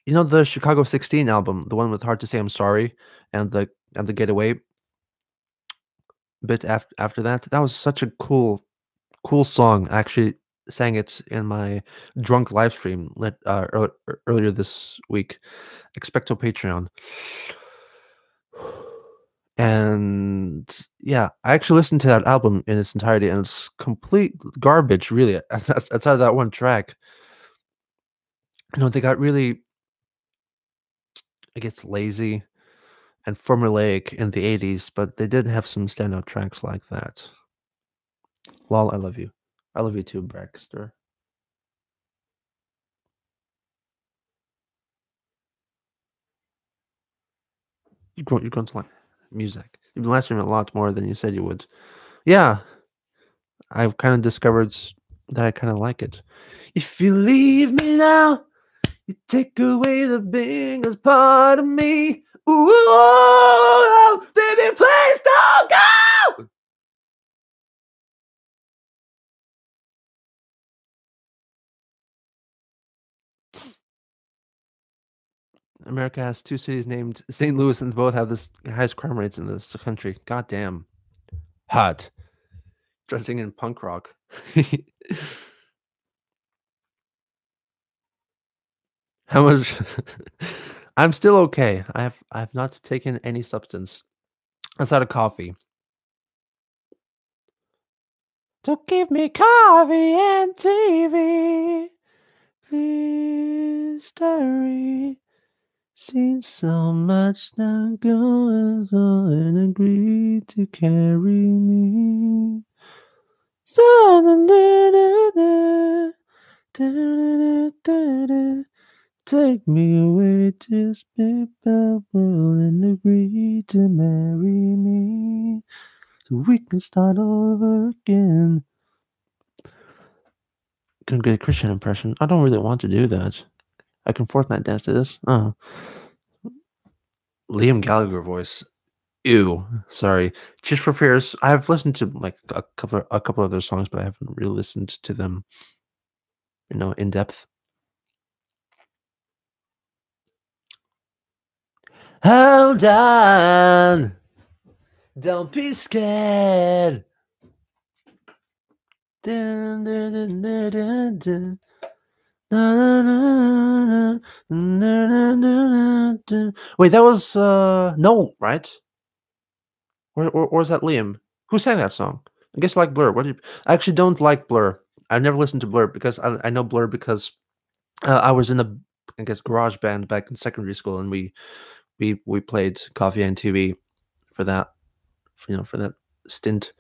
you know, the Chicago 16 album, the one with Hard to Say I'm Sorry and the Getaway bit after that. That was such a cool song. I actually sang it in my drunk live stream earlier this week. Expecto Patreon. And yeah, I actually listened to that album in its entirety, and it's complete garbage, really. Outside of that one track, they got really, I guess, lazy and formulaic in the 80s, but they did have some standout tracks like that. Lol, I love you. I love you too, Baxter. You're going to like music. You've been live streaming a lot more than you said you would. Yeah, I've kind of discovered that I kind of like it. If you leave me now, you take away the biggest part of me. Ooh, baby, please don't go. America has two cities named St. Louis, and both have the highest crime rates in this country. God damn. Hot. Dressing in punk rock. How much? I'm still okay. I have not taken any substance outside of coffee. Don't give me coffee and TV. History. Seen so much now going on and agreed to carry me. Take me away to spit the world and agree to marry me so we can start over again. Can get a Christian impression. I don't really want to do that. I can Fortnite dance to this. Oh, Liam Gallagher voice. Ew. Sorry. Tears for Fears. I've listened to like a couple of their songs, but I haven't really listened to them, in depth. Hold on. Don't be scared. Dun, dun, dun, dun, dun, dun. Wait, that was Noel, right? Or was that Liam? Who sang that song? I guess I like Blur. I actually don't like Blur. I've never listened to Blur because I know Blur because I was in a, I guess, garage band back in secondary school, and we played Coffee and TV for that, for that stint.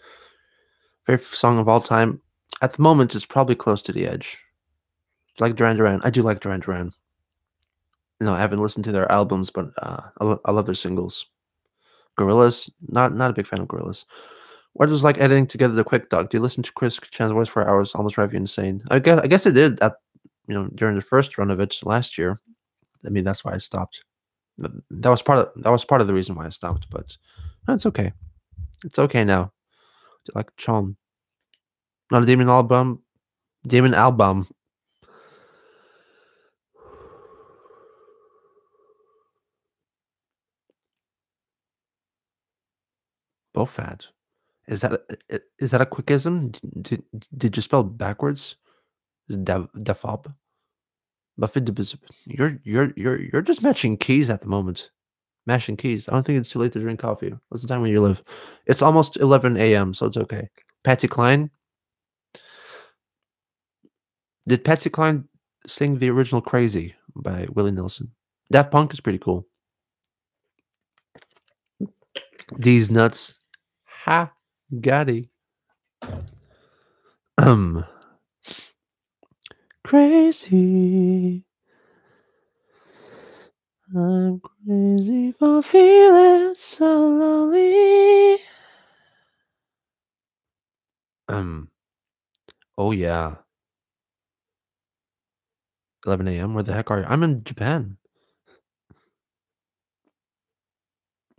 Favorite song of all time. At the moment, it's probably Close to the Edge. It's like Duran Duran. I do like Duran Duran. I haven't listened to their albums, but I love their singles. Gorillaz, not a big fan of Gorillaz. What was like editing together the Quick Dog? Do you listen to Chris Chan's voice for hours? Almost drive you insane. I guess I did at during the first run of it last year. I mean, that's why I stopped. That was part of the reason why I stopped. But it's okay. It's okay now. Do you like Chom? Not a Demon album. Demon album. Bofat. Is that a quickism? Did you spell it backwards? Is defob? Buffet you're just matching keys at the moment. Mashing keys. I don't think it's too late to drink coffee. What's the time where you live? It's almost 11 a.m., so it's okay. Patsy Cline. Did Patsy Cline sing the original "Crazy" by Willie Nelson? Daft Punk is pretty cool. These nuts. Ha. Gotti. Crazy. I'm crazy for feeling so lonely. Oh yeah. 11 a.m. Where the heck are you? I'm in Japan.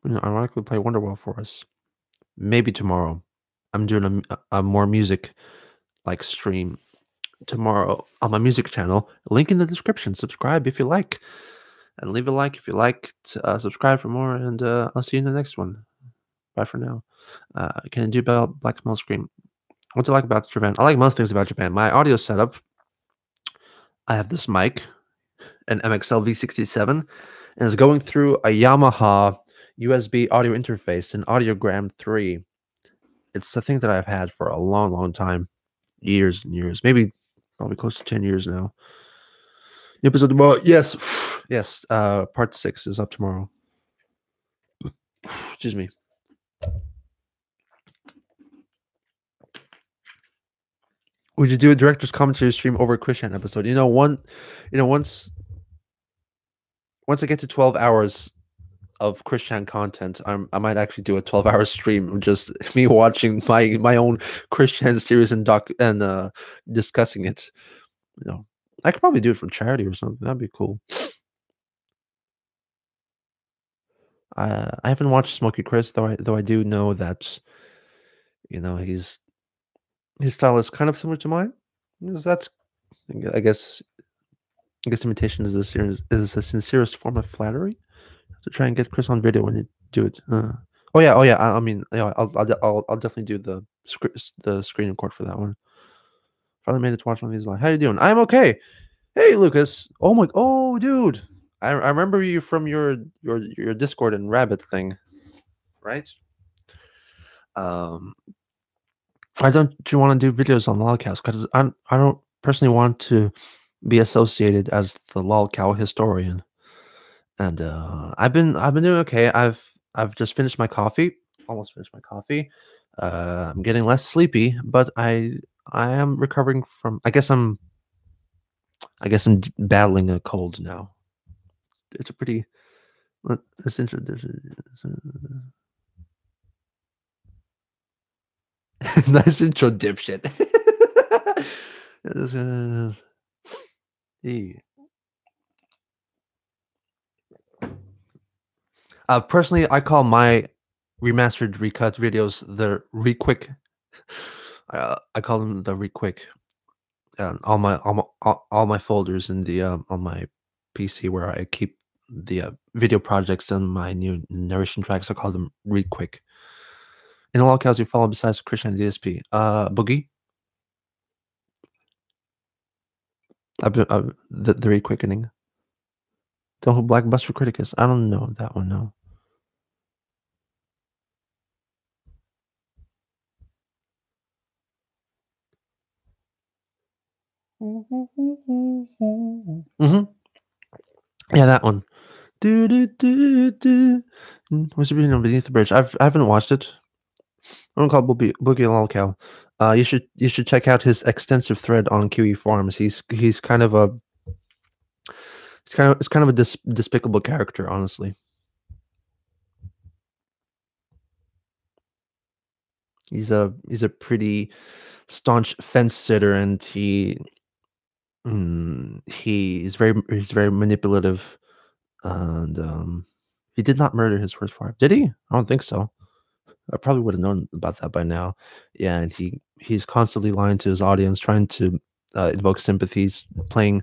Ironically, play Wonderwall for us. Maybe tomorrow. I'm doing a more music like stream tomorrow on my music channel. Link in the description. Subscribe if you like, and leave a like if you like. Subscribe for more, and I'll see you in the next one. Bye for now. Can I do about Black Small Screen? What do you like about Japan? I like most things about Japan. My audio setup. I have this mic, an MXL V67, and it's going through a Yamaha USB audio interface, an Audiogram 3. It's the thing that I've had for a long, long time. Years and years. Maybe probably close to 10 years now. The episode tomorrow. Yes. Yes. Part 6 is up tomorrow. Excuse me. Would you do a director's commentary stream over a Christian episode? Once I get to 12 hours of Christian content, I might actually do a 12-hour stream of just me watching my own Christian series and discussing it. I could probably do it for charity or something. That'd be cool. I haven't watched Smokey Chris, though I do know that his style is kind of similar to mine. That's I guess imitation is the sincerest form of flattery. To try and get Chris on video when you do it. Oh yeah. I mean, I'll definitely do the screen record for that one. Finally made it to watch one of these live. How you doing? I'm okay. Hey Lucas. Oh dude. I remember you from your Discord and Rabbit thing, right? Why don't you want to do videos on Lolcast? Because I don't personally want to be associated as the Lolcow historian. And I've been doing okay. I've just finished my coffee. Almost finished my coffee. I'm getting less sleepy, but I am recovering from. I guess I'm battling a cold now. It's a pretty. Nice intro, dipshit. Yeah. Personally, I call my remastered recut videos the requick. I call them the requick. All my folders in the on my PC where I keep the video projects and my new narration tracks. I call them requick. In all accounts you follow besides Christian DSP, Boogie, the requickening. Don't know who Blackbuster Critic is. I don't know that one. No. Mm-hmm. Yeah, that one. Do do do do. What's it being beneath the bridge? I haven't watched it. I don't call Boogie Lolcow. You should check out his extensive thread on QE forums. He's kind of a it's kind of a despicable character, honestly. He's a pretty staunch fence sitter, and he's very manipulative, and he did not murder his first wife, did he? I don't think so. I probably would have known about that by now. Yeah, and he's constantly lying to his audience, trying to invoke sympathies, playing.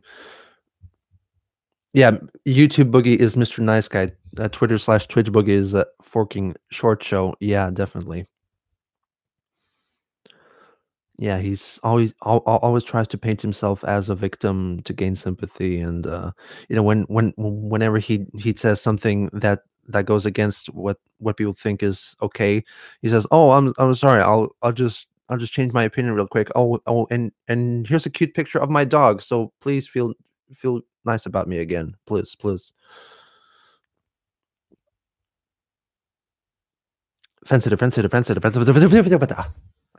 Yeah, YouTube Boogie is Mr. Nice Guy. Twitter/Twitch Boogie is a forking short show. Yeah, definitely. Yeah, he's always tries to paint himself as a victim to gain sympathy, and whenever he says something that goes against what people think is okay, he says, "Oh, I'm sorry. I'll just change my opinion real quick. Oh, and here's a cute picture of my dog. So please feel nice about me again, please." Offensive. I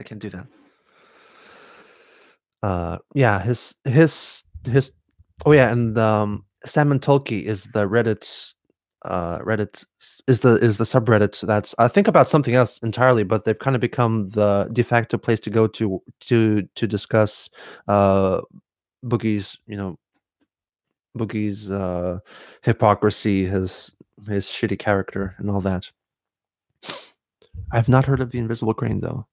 can't do that. Yeah, his oh yeah, and Salmon Tolkien is the Reddit is the subreddit that's I think about something else entirely, but they've kind of become the de facto place to go to discuss uh Boogie's, Boogie's hypocrisy, his shitty character and all that. I've not heard of the Invisible Crane though.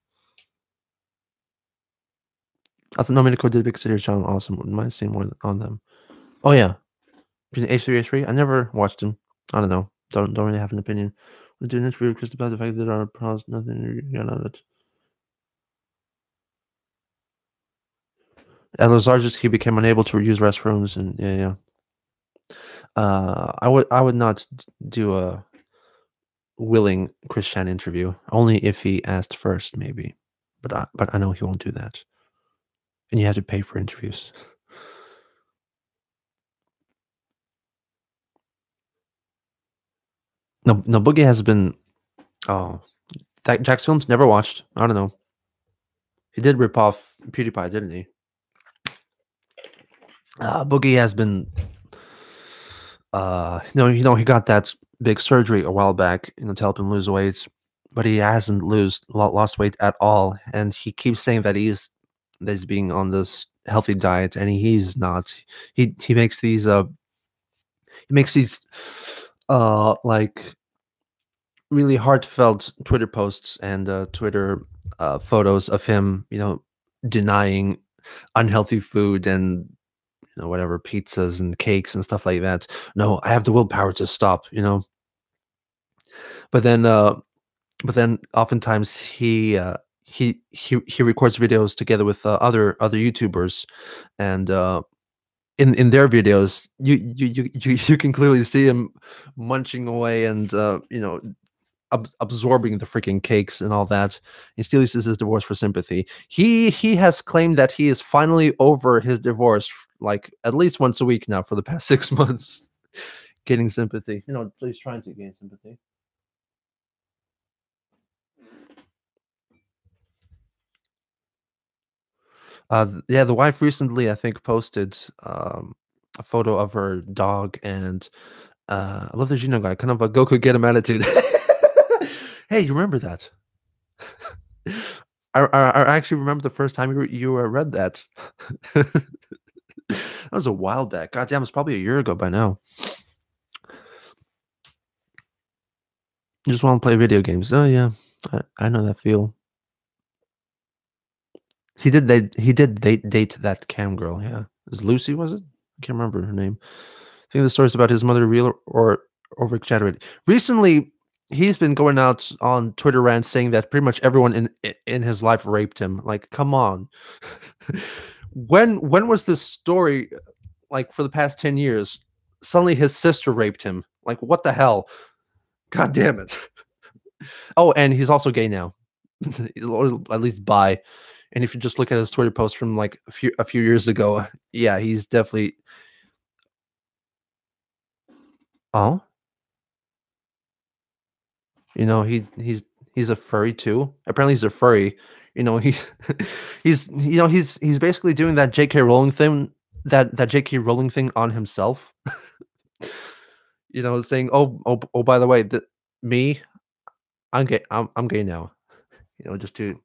I thought Domenico did Big City Channel awesome. Wouldn't mind seeing more on them. Oh yeah. H3, H3. I never watched him. I don't know. Don't really have an opinion. We're doing this for Chris about the fact that our pronouns nothing you know that. At Los Angeles, he became unable to use restrooms, and yeah. I would not do a willing Christian interview. Only if he asked first, maybe. But I know he won't do that. And you have to pay for interviews. No, Boogie has been. Oh, Jack's films never watched. I don't know. He did rip off PewDiePie, didn't he? Boogie has been. He got that big surgery a while back, to help him lose weight, but he hasn't lost weight at all, and he keeps saying that he's being on this healthy diet, and he's not. He makes these like really heartfelt Twitter posts and Twitter photos of him, denying unhealthy food and whatever pizzas and cakes and stuff like that. No, I have the willpower to stop. But then oftentimes he records videos together with other YouTubers, and in their videos you can clearly see him munching away and absorbing the freaking cakes and all that. He still uses his divorce for sympathy. He has claimed that he is finally over his divorce, like at least once a week now for the past 6 months, getting sympathy. He's trying to gain sympathy. Yeah, the wife recently, I think, posted a photo of her dog, and I love the Gino guy, kind of a Goku get him attitude. Hey, you remember that? I actually remember the first time you read that. That was a while back. God damn, it's probably a year ago by now. You just want to play video games. Oh yeah, I know that feel. He did date that cam girl. Yeah, is Lucy, was it? I can't remember her name. I think the story's about his mother real or over exaggerated. Recently, he's been going out on Twitter rants saying that pretty much everyone in his life raped him. Like, come on. When was this story, like, for the past 10 years? Suddenly his sister raped him. Like, what the hell? God damn it. Oh, and he's also gay now. Or at least bi. And if you just look at his Twitter post from like a few years ago, yeah, he's definitely. Oh, he's a furry too. Apparently, he's a furry. He he's basically doing that J.K. Rowling thing, that J.K. Rowling thing on himself. Saying, oh, by the way, me, I'm gay. I'm gay now. Just to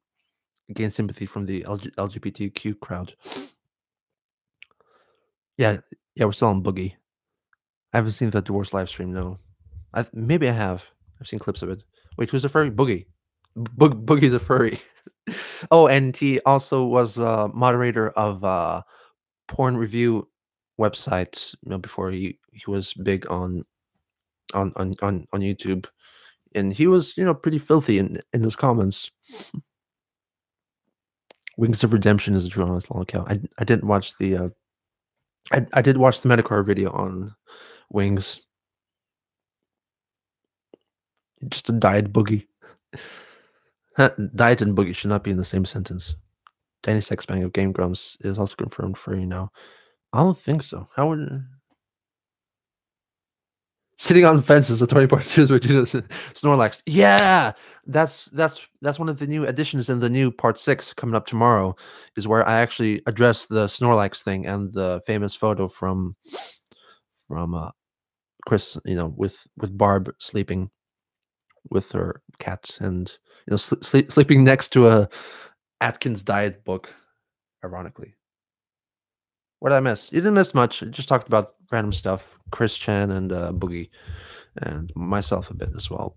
gain sympathy from the LGBTQ crowd. Yeah, yeah, we're still on Boogie. I haven't seen the Divorce live stream. No, maybe I have. I've seen clips of it. Wait, who's a furry? Boogie. Boogie's a furry. Oh, and he also was a moderator of porn review websites. Before he was big on YouTube, and he was pretty filthy in his comments. Wings of Redemption is a true honest long account. I didn't watch the I did watch the Metacore video on Wings. Just a diet boogie. Diet and boogie should not be in the same sentence. Danny Sexbang of Game Grumps is also confirmed for now. I don't think so. How would sitting on fences a 20-part series with Snorlax? Yeah, that's one of the new additions in the new part 6 coming up tomorrow. Is where I actually address the Snorlax thing and the famous photo from Chris, with Barb sleeping with her cat and sleeping next to a Atkins diet book, ironically. What did I miss? You didn't miss much. I just talked about random stuff. Chris Chan and Boogie, and myself a bit as well.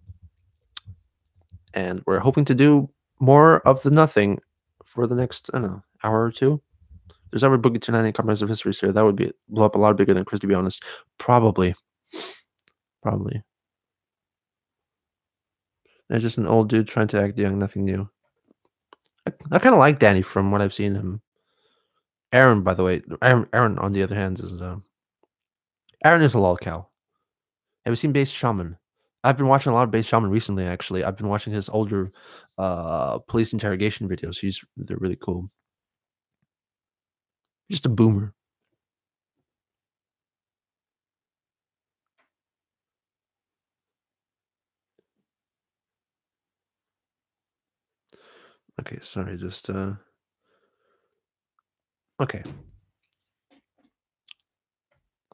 And we're hoping to do more of the nothing for the next, I don't know, hour or two. There's ever Boogie 290 comprehensive history here. That would blow up a lot bigger than Chris, to be honest. Probably. They're just an old dude trying to act young, nothing new. I kind of like Danny from what I've seen him. Aaron, by the way, Aaron on the other hand is Aaron is a lolcow. Have you seen Base Shaman? I've been watching a lot of Base Shaman recently. Actually, I've been watching his older police interrogation videos. They're really cool. Just a boomer. Okay, sorry, just okay.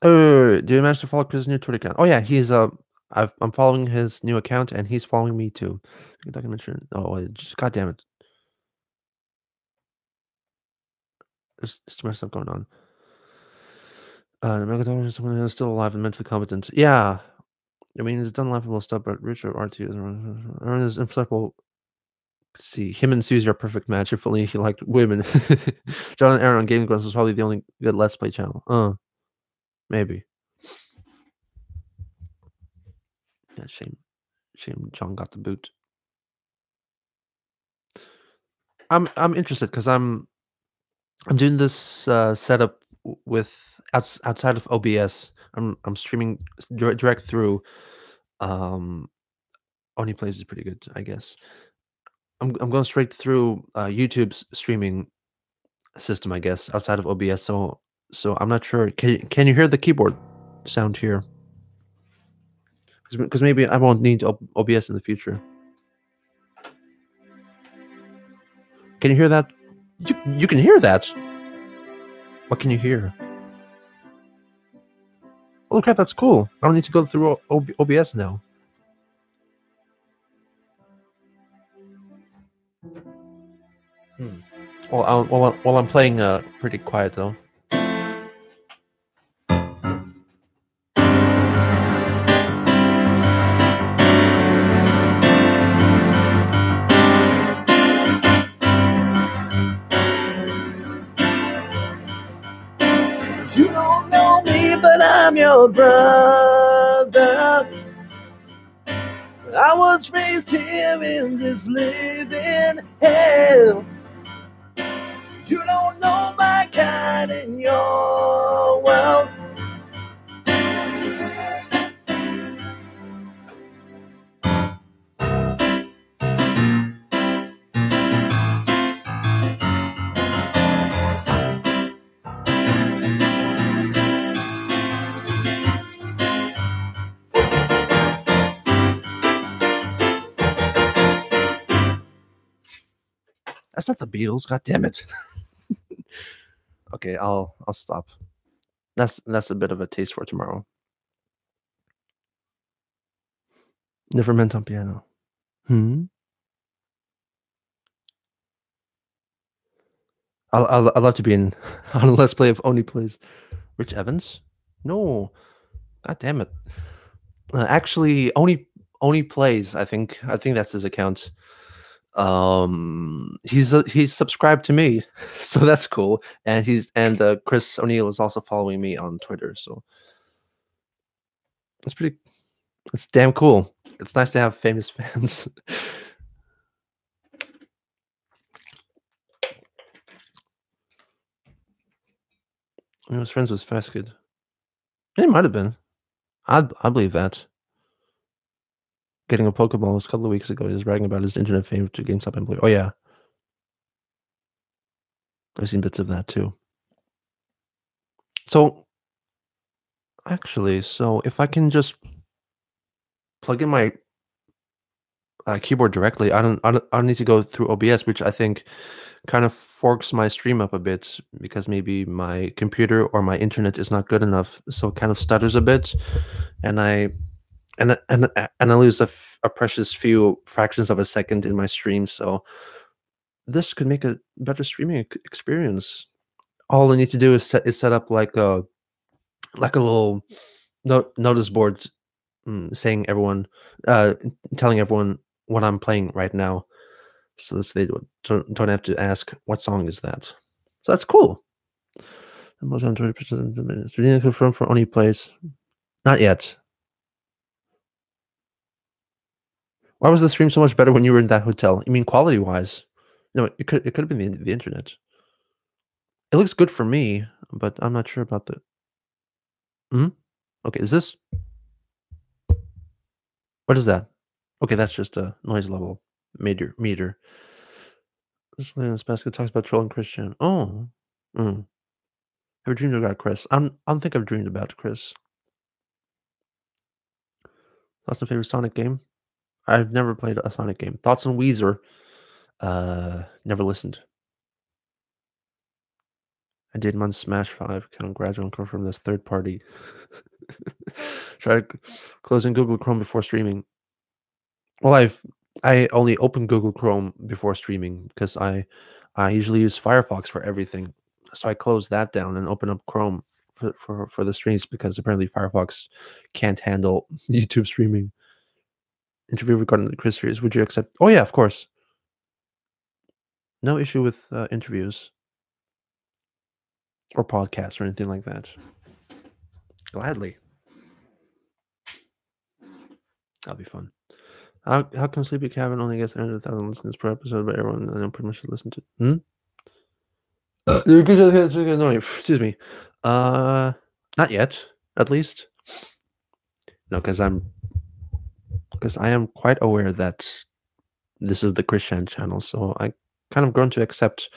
Oh, do you manage to follow Chris' new Twitter account? Oh yeah, he's I'm following his new account and he's following me too. Documentary. Oh, just god damn it. There's too much stuff going on. The Megadon is someone who's still alive and mentally competent. Yeah. I mean, he's done laughable stuff, but Richard RT is inflexible. See, him and Susie are a perfect match. If only he liked women. John and Aaron on Game Grumps was probably the only good Let's Play channel. Maybe. Yeah, shame John got the boot. I'm interested because I'm doing this setup with outside of OBS. I'm streaming direct through. Only Plays is pretty good, I guess. I'm going straight through YouTube's streaming system, I guess, outside of OBS. So I'm not sure. Can you hear the keyboard sound here? Because maybe I won't need OBS in the future. Can you hear that? You can hear that. What can you hear? Oh crap, that's cool. I don't need to go through OBS now. Well, I'm playing pretty quiet though. You don't know me, but I'm your brother. I was raised here in this living hell. You don't know my kind in your world. That's not the Beatles. God damn it. Okay, I'll stop. That's a bit of a taste for tomorrow. Never meant on piano. I'd love to be in on a Let's Play of Oni Plays. Rich Evans? No. God damn it. Actually, Oni Plays. I think that's his account. He's subscribed to me, so that's cool. And Chris O'Neill is also following me on Twitter. So it's damn cool. It's nice to have famous fans. He was friends with Feskid. It might have been. I believe that. Getting a Pokeball was a couple of weeks ago. He was bragging about his internet fame to GameStop employee. Oh yeah, I've seen bits of that too. So actually, if I can just plug in my keyboard directly, I don't need to go through OBS, which I think kind of forks my stream up a bit because maybe my computer or my internet is not good enough, so it kind of stutters a bit, and I lose a precious few fractions of a second in my stream. So this could make a better streaming experience. All I need to do is set up like a little notice board saying telling everyone what I'm playing right now, so that they don't have to ask what song is that. So that's cool. The most on 20% of the minutes. Didn't confirm for Oni Plays. Not yet. Why was the stream so much better when you were in that hotel? You mean quality wise? No, it could have been the internet. It looks good for me, but I'm not sure about the. Okay, is this? What is that? Okay, that's just a noise level meter. This basket talks about trolling Christian. Oh, have you dreamed about Chris? I don't think I've dreamed about Chris. That's my favorite Sonic game. I've never played a Sonic game. Thoughts on Weezer? Never listened. I did on Smash 5. Congrats on confirm this third party. Try closing Google Chrome before streaming. Well, I only open Google Chrome before streaming because I usually use Firefox for everything. So I close that down and open up Chrome for the streams because apparently Firefox can't handle YouTube streaming. Interview regarding the Chris series. Would you accept? Oh yeah, of course. No issue with interviews or podcasts or anything like that. Gladly. That'll be fun. How come Sleepy Cabin only gets 100,000 listens per episode, but everyone I know pretty much should listen to? Excuse me. Not yet, at least. No, because I am quite aware that this is the Christian channel, so I kind of grown to accept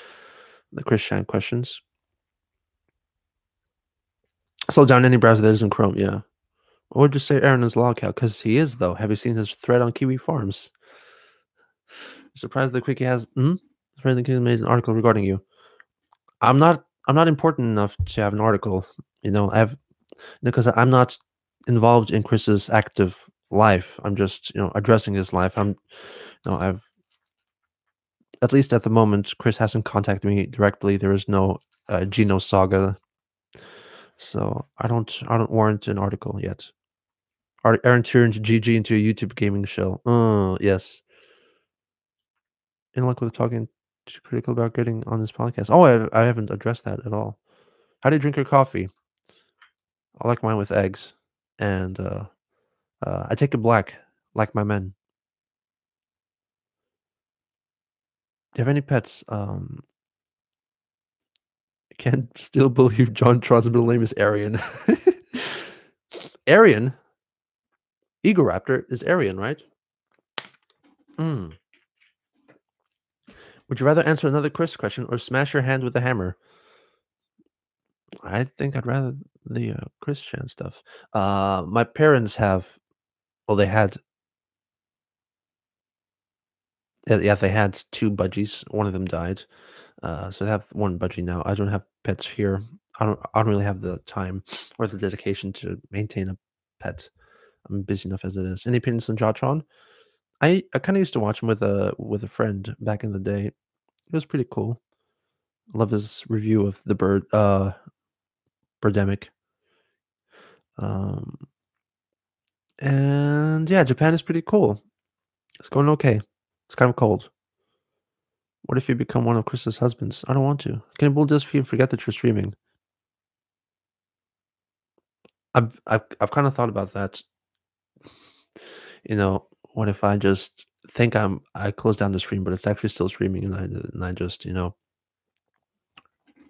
the Christian questions. Slow down any browser that isn't Chrome, yeah. Or just say Aaron is logcow, because he is though. Have you seen his thread on Kiwi Farms? Surprised the Quickie has surprised the Quickie made an article regarding you. I'm not important enough to have an article, because I'm not involved in Chris's active life. I'm just, addressing his life. At least at the moment, Chris hasn't contacted me directly. There is no Geno saga, so I don't warrant an article yet. Aaron turned GG into a YouTube gaming show. Yes. In luck with talking too critical about getting on this podcast. Oh, I haven't addressed that at all. How do you drink your coffee? I like mine with eggs, and I take it black, like my men. Do you have any pets? I can't still believe John Tron's middle name is Arian. Arian? Egoraptor is Arian, right? Mm. Would you rather answer another Chris question or smash your hand with a hammer? I think I'd rather the Chris Chan stuff. My parents have, well, they had, yeah, they had two budgies. One of them died. So I have one budgie now. I don't have pets here. I don't really have the time or the dedication to maintain a pet. I'm busy enough as it is. Any opinions on Jotron? I kind of used to watch him with a friend back in the day. It was pretty cool. Love his review of the Birdemic. Um, and yeah, Japan is pretty cool. It's going okay. It's kind of cold. What if you become one of Chris's husbands? I don't want to. Can you just forget that you're streaming? I've kind of thought about that. What if I just think I close down the stream, but it's actually still streaming, and I just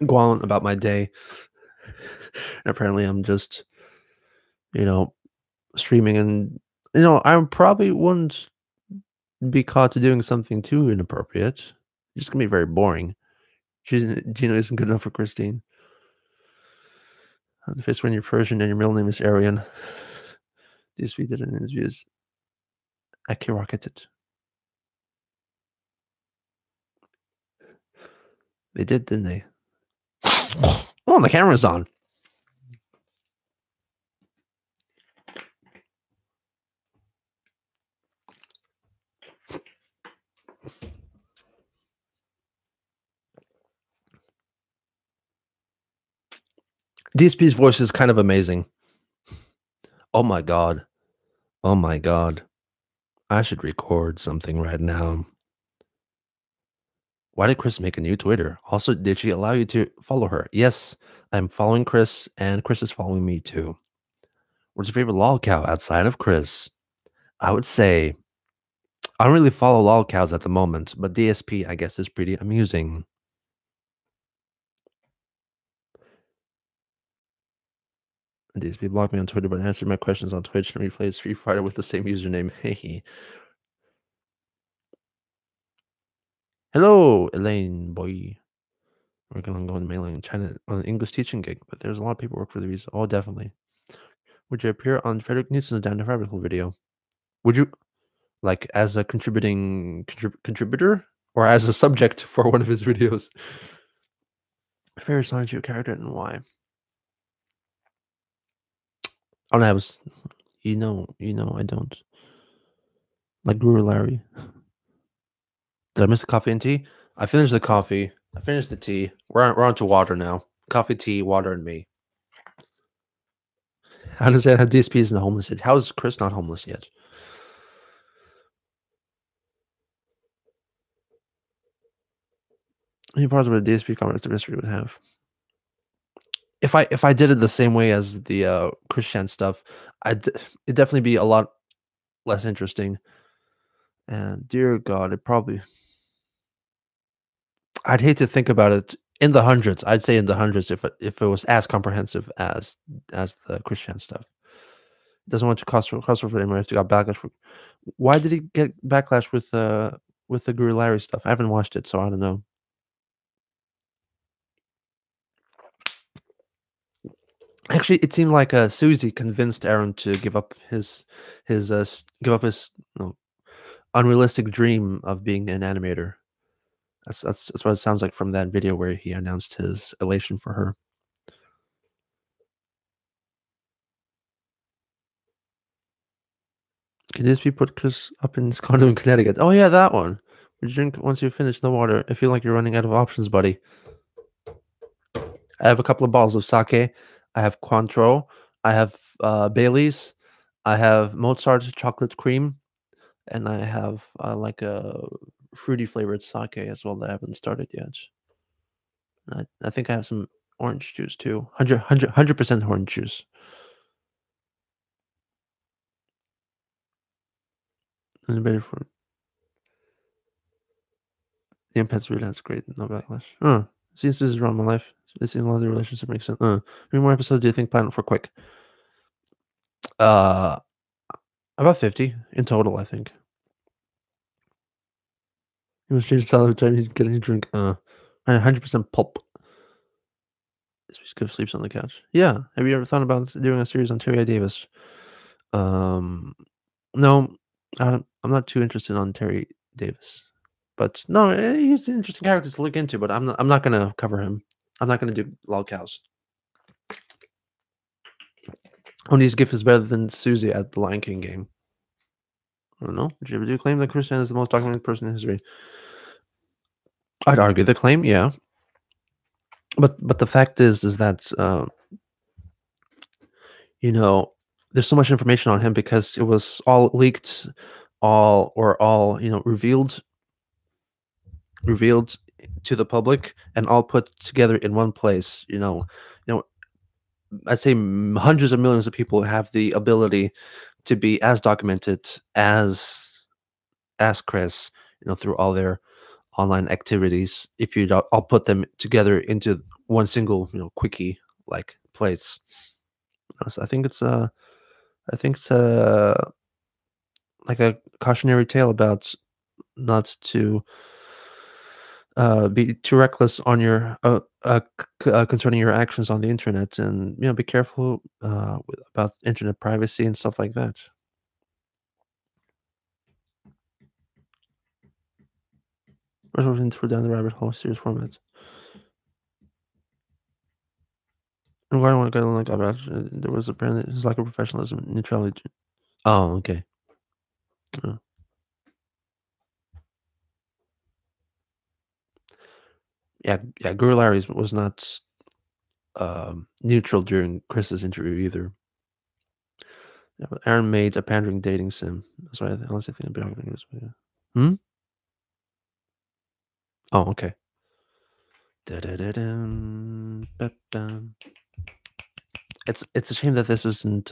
go on about my day. And apparently, I'm just streaming, and I probably wouldn't be caught doing something too inappropriate. It's just gonna be very boring. Gino isn't good enough for Christine. The face when you're Persian and your middle name is Arian. These we did in interviews. I rocketed. They did, didn't they? Oh, the camera's on. DSP's voice is kind of amazing. Oh my god. Oh my god. I should record something right now. Why did Chris make a new Twitter? Also, did she allow you to follow her? Yes, I'm following Chris, and Chris is following me too. What's your favorite lolcow outside of Chris? I would say I don't really follow lolcows at the moment, but DSP, I guess, is pretty amusing. DSP blocked me on Twitter, but answered my questions on Twitch and replays Street Fighter with the same username. Hey. Hello, Elaine, boy. We're gonna go in mainland China on an English teaching gig, but there's a lot of paperwork for the visa. Oh, definitely. Would you appear on Frederick Newton's Down the Rabbit Hole video? Would you, like, as a contributor or as a subject for one of his videos? Favorite Sonic your character and why? Oh, no, I was, I don't. Like Guru Larry. Did I miss the coffee and tea? I finished the coffee. I finished the tea. We're on to water now. Coffee, tea, water, and me. I understand how DSP isn't homeless yet. How is Chris not homeless yet? Any parts of a DSP comments the mystery would have. If I did it the same way as the Christian stuff, it'd definitely be a lot less interesting. And dear God, I'd hate to think about it in the hundreds. I'd say in the hundreds if it was as comprehensive as the Christian stuff. Doesn't want to cost for anymore. If you got backlash for, why did he get backlash with the Guru Larry stuff? I haven't watched it, so I don't know. Actually, it seemed like Susie convinced Aaron to give up his unrealistic dream of being an animator. That's what it sounds like from that video where he announced his elation for her. Can this be put Chris up in his condo in Connecticut? Oh yeah, that one. You drink once you finish the water. I feel like you're running out of options, buddy. I have a couple of bottles of sake. I have Cointreau. I have Bailey's. I have Mozart chocolate cream, and I have like a fruity flavored sake as well that I haven't started yet. I think I have some orange juice too. 100% orange juice. It's better for the impact's really that's great. No backlash. Since this is around my life, it's in a lot of the relationship makes sense. How many more episodes do you think plan for quick? Uh, about 50 in total, I think. You must change the style every time you get a drink. 100% pulp. This good sleeps on the couch. Yeah. Have you ever thought about doing a series on Terry Davis? No, I'm not too interested on Terry Davis, but no, he's an interesting character to look into. But I'm not gonna cover him. I'm not gonna do log cows. Only's gift is better than Susie at the Lion King game. I don't know. Did you ever do claim that Christian is the most documented person in history? I'd argue the claim, yeah. But the fact is that you know, there's so much information on him because it was all leaked, all revealed to the public and all put together in one place. I'd say hundreds of millions of people have the ability to be as documented as Chris, through all their online activities. If you all put them together into one single, quickie like place. So I think it's like a cautionary tale about not to be too reckless on your concerning your actions on the internet, and be careful about internet privacy and stuff like that. We're into down the rabbit hole series formats. And why do I want to go like about? There was apparently it's like a professionalism neutrality. Oh, okay. Oh. Yeah. Guru Larry was not neutral during Chris's interview either. Yeah, but Aaron made a pandering dating sim. That's what I honestly think about this. Yeah. Hmm. Oh, okay. Da-da-da-dum, ba-bum. It's a shame that this isn't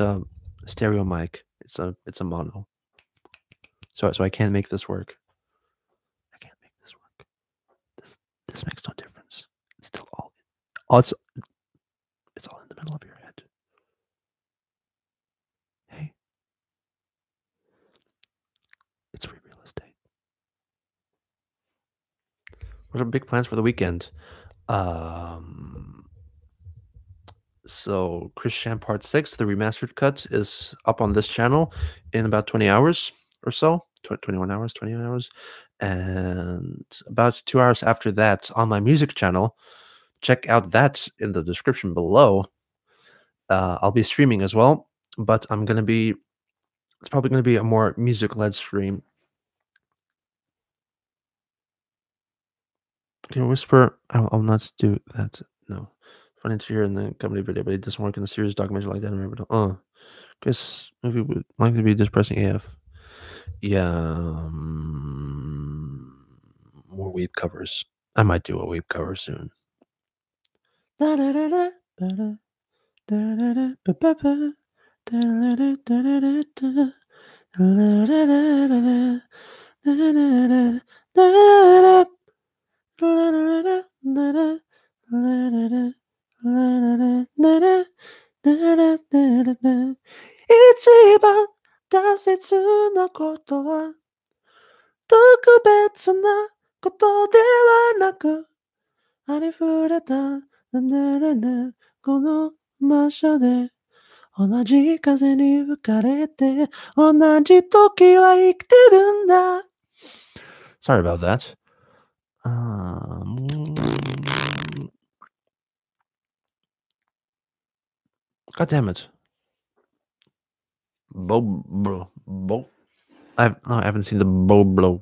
stereo mic. It's a mono. So I can't make this work. I can't make this work. This makes no difference. It's still all it's all in the middle of your head. Hey, it's free real estate. What are big plans for the weekend? So Chris Sham Part 6, the remastered cut, is up on this channel in about 20 hours or so. 21 hours, 20 hours. And about 2 hours after that on my music channel. Check out that in the description below. I'll be streaming as well, but it's probably going to be a more music-led stream. Can you whisper? I'll not do that. No. Funny to hear in the comedy video, but it doesn't work in the serious documentary like that. Chris movie would like to be depressing AF. Yeah. More weeb covers. I might do a weeb cover soon. 이치방 다시なことは特別なことではなくありふれたこの場所で同じ風に吹かれて同じ時は生きてるんだ Sorry about that. God damn it. Bo. I haven't seen the Boblo.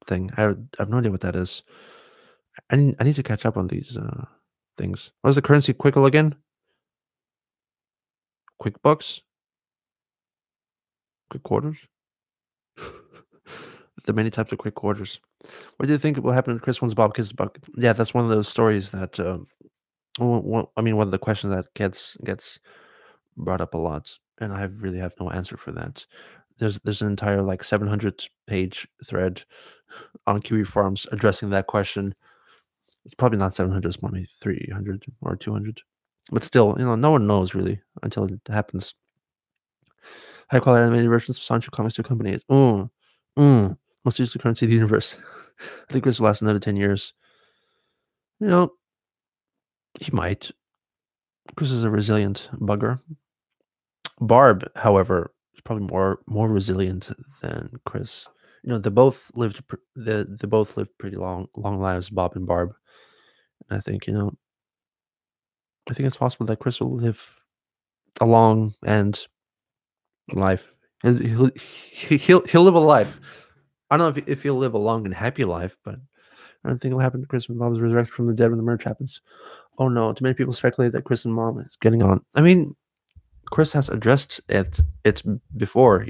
thing. I have no idea what that is. I need to catch up on these things. What is the currency Quickle again? QuickBooks? Quick quarters? The many types of quick quarters. What do you think will happen to Chris One's Bob Kids Bucket? Yeah, that's one of those stories that I mean, one of the questions that gets brought up a lot, and I really have no answer for that. There's an entire like 700-page thread on Kiwi Farms addressing that question. It's probably not 700, it's probably 300 or 200. But still, no one knows really until it happens. High quality animated versions of Sancho Comics 2 companies. Most used currency in the universe. I think Chris will last another 10 years. You know, he might. Chris is a resilient bugger. Barb, however, is probably more resilient than Chris. They both they both lived pretty long lives, Bob and Barb. And I think I think it's possible that Chris will live a long and life. And he'll live a life. I don't know if he'll live a long and happy life, but I don't think it'll happen to Chris when Bob's resurrected from the dead when the merge happens. Oh no, too many people speculate that Chris and Mom is getting on. I mean, Chris has addressed it before.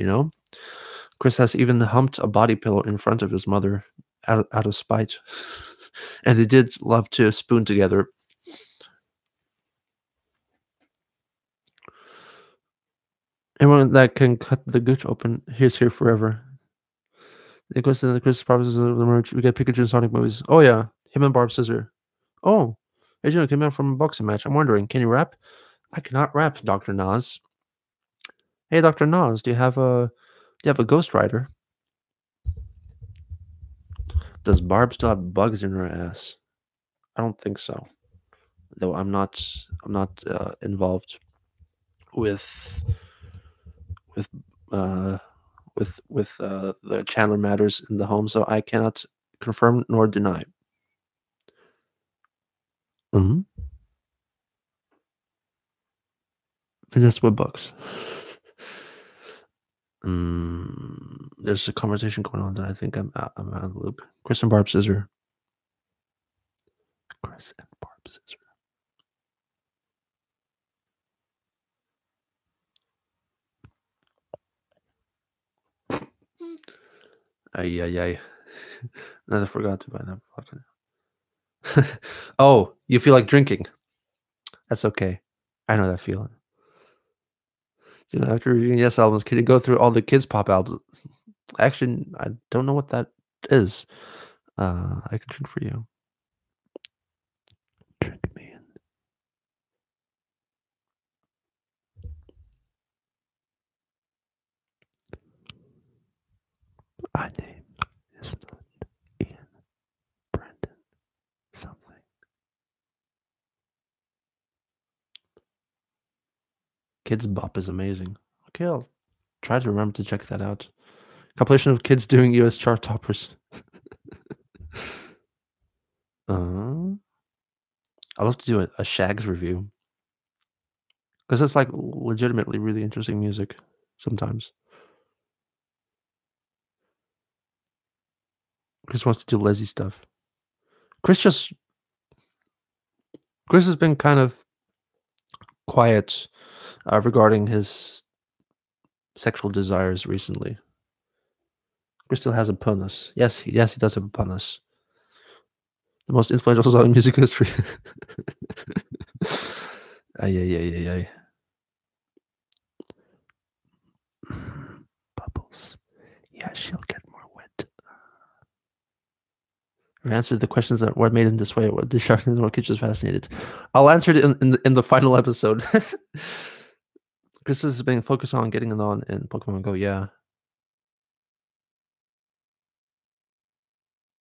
Chris has even humped a body pillow in front of his mother out of spite. And they did love to spoon together. Anyone that can cut the gooch open, he's here forever. Nicholas and the Chris promises of the merge. We get Pikachu and Sonic movies. Oh yeah, him and Barb Scissor. Oh, Agent came out from a boxing match. I'm wondering, can you rap? I cannot rap, Dr. Nas. Hey, Dr. Nas, do you have a Ghost Rider? Does Barb still have bugs in her ass? I don't think so. Though I'm not involved with with uh the Chandler matters in the home, so I cannot confirm nor deny. Mm-hmm. Just with books. There's a conversation going on that I think I'm out of the loop. Chris and Barb Scissor. Chris and Barb Scissor. Ay, ay, ay. Another forgot to buy that fucking. Oh, you feel like drinking. That's okay. I know that feeling. After reviewing Yes albums, can you go through all the Kids Pop albums? Actually, I don't know what that is. I can drink for you. Drink me in. My name is not Ian Brandon something. Kids Bop is amazing. Okay, I'll try to remember to check that out. Compilation of kids doing US chart toppers. I'll have to do a Shags review. Because it's like legitimately really interesting music sometimes. Chris wants to do lazy stuff. Chris has been kind of quiet regarding his sexual desires recently. Chris still has a penis. Yes, he does have a penis. The most influential song in music history. Ay, ay, ay, ay, ay. Bubbles. Yeah, she'll get more wet. I've answered the questions that what made him this way, what distracted him, what keeps us fascinated. I'll answer it in the final episode. Chris has been focused on getting it on in Pokemon Go, yeah.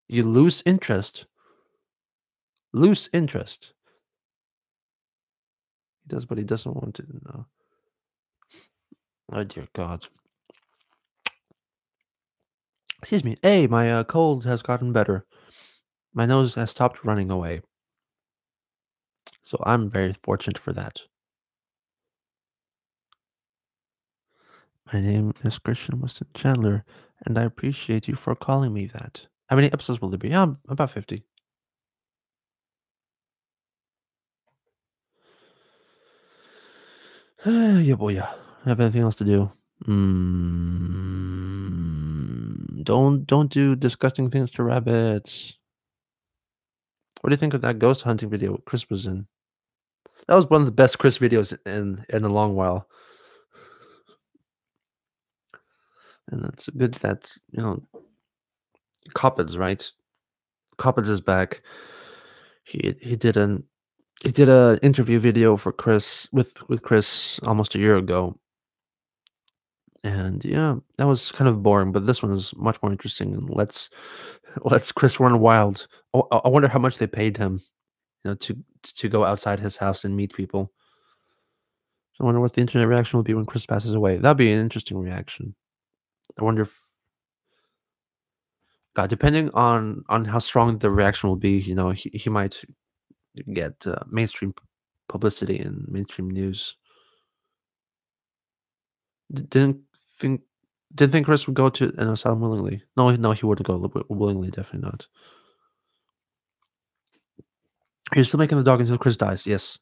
You lose interest. Lose interest. He does, but he doesn't want to know. Oh dear God. Excuse me. Hey, my cold has gotten better. My nose has stopped running away. So I'm very fortunate for that. My name is Christian Weston Chandler, and I appreciate you for calling me that. How many episodes will there be? Yeah, about 50. Yeah, boy, yeah. Have anything else to do? Don't do disgusting things to rabbits. What do you think of that ghost hunting video Chris was in? That was one of the best Chris videos in a long while, and it's good that Coppins, right? Coppins is back. He did an he did a interview video for Chris with Chris almost a year ago, and yeah, that was kind of boring. But this one is much more interesting, and lets Chris run wild. I wonder how much they paid him, to go outside his house and meet people. I wonder what the internet reaction will be when Chris passes away. That'd be an interesting reaction. I wonder if God, depending on how strong the reaction will be, he might get mainstream publicity and mainstream news. D- didn't think didn't think Chris would go to an asylum willingly. No, no, he wouldn't go willingly. Definitely not. You're still making the dog until Chris dies. Yes,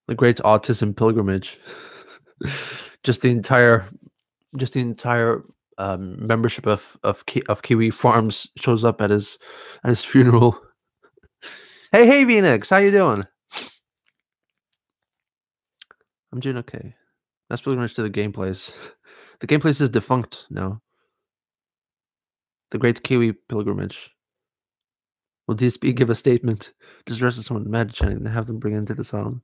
the Great Autism Pilgrimage. just the entire, just the entire membership of Kiwi Farms shows up at his funeral. Hey, Phoenix, how you doing? I'm doing okay. That's pretty much to the game place. The game place is defunct now. The Great Kiwi Pilgrimage. Will DSP give a statement? Just dress as someone mad chanting and have them bring into the song.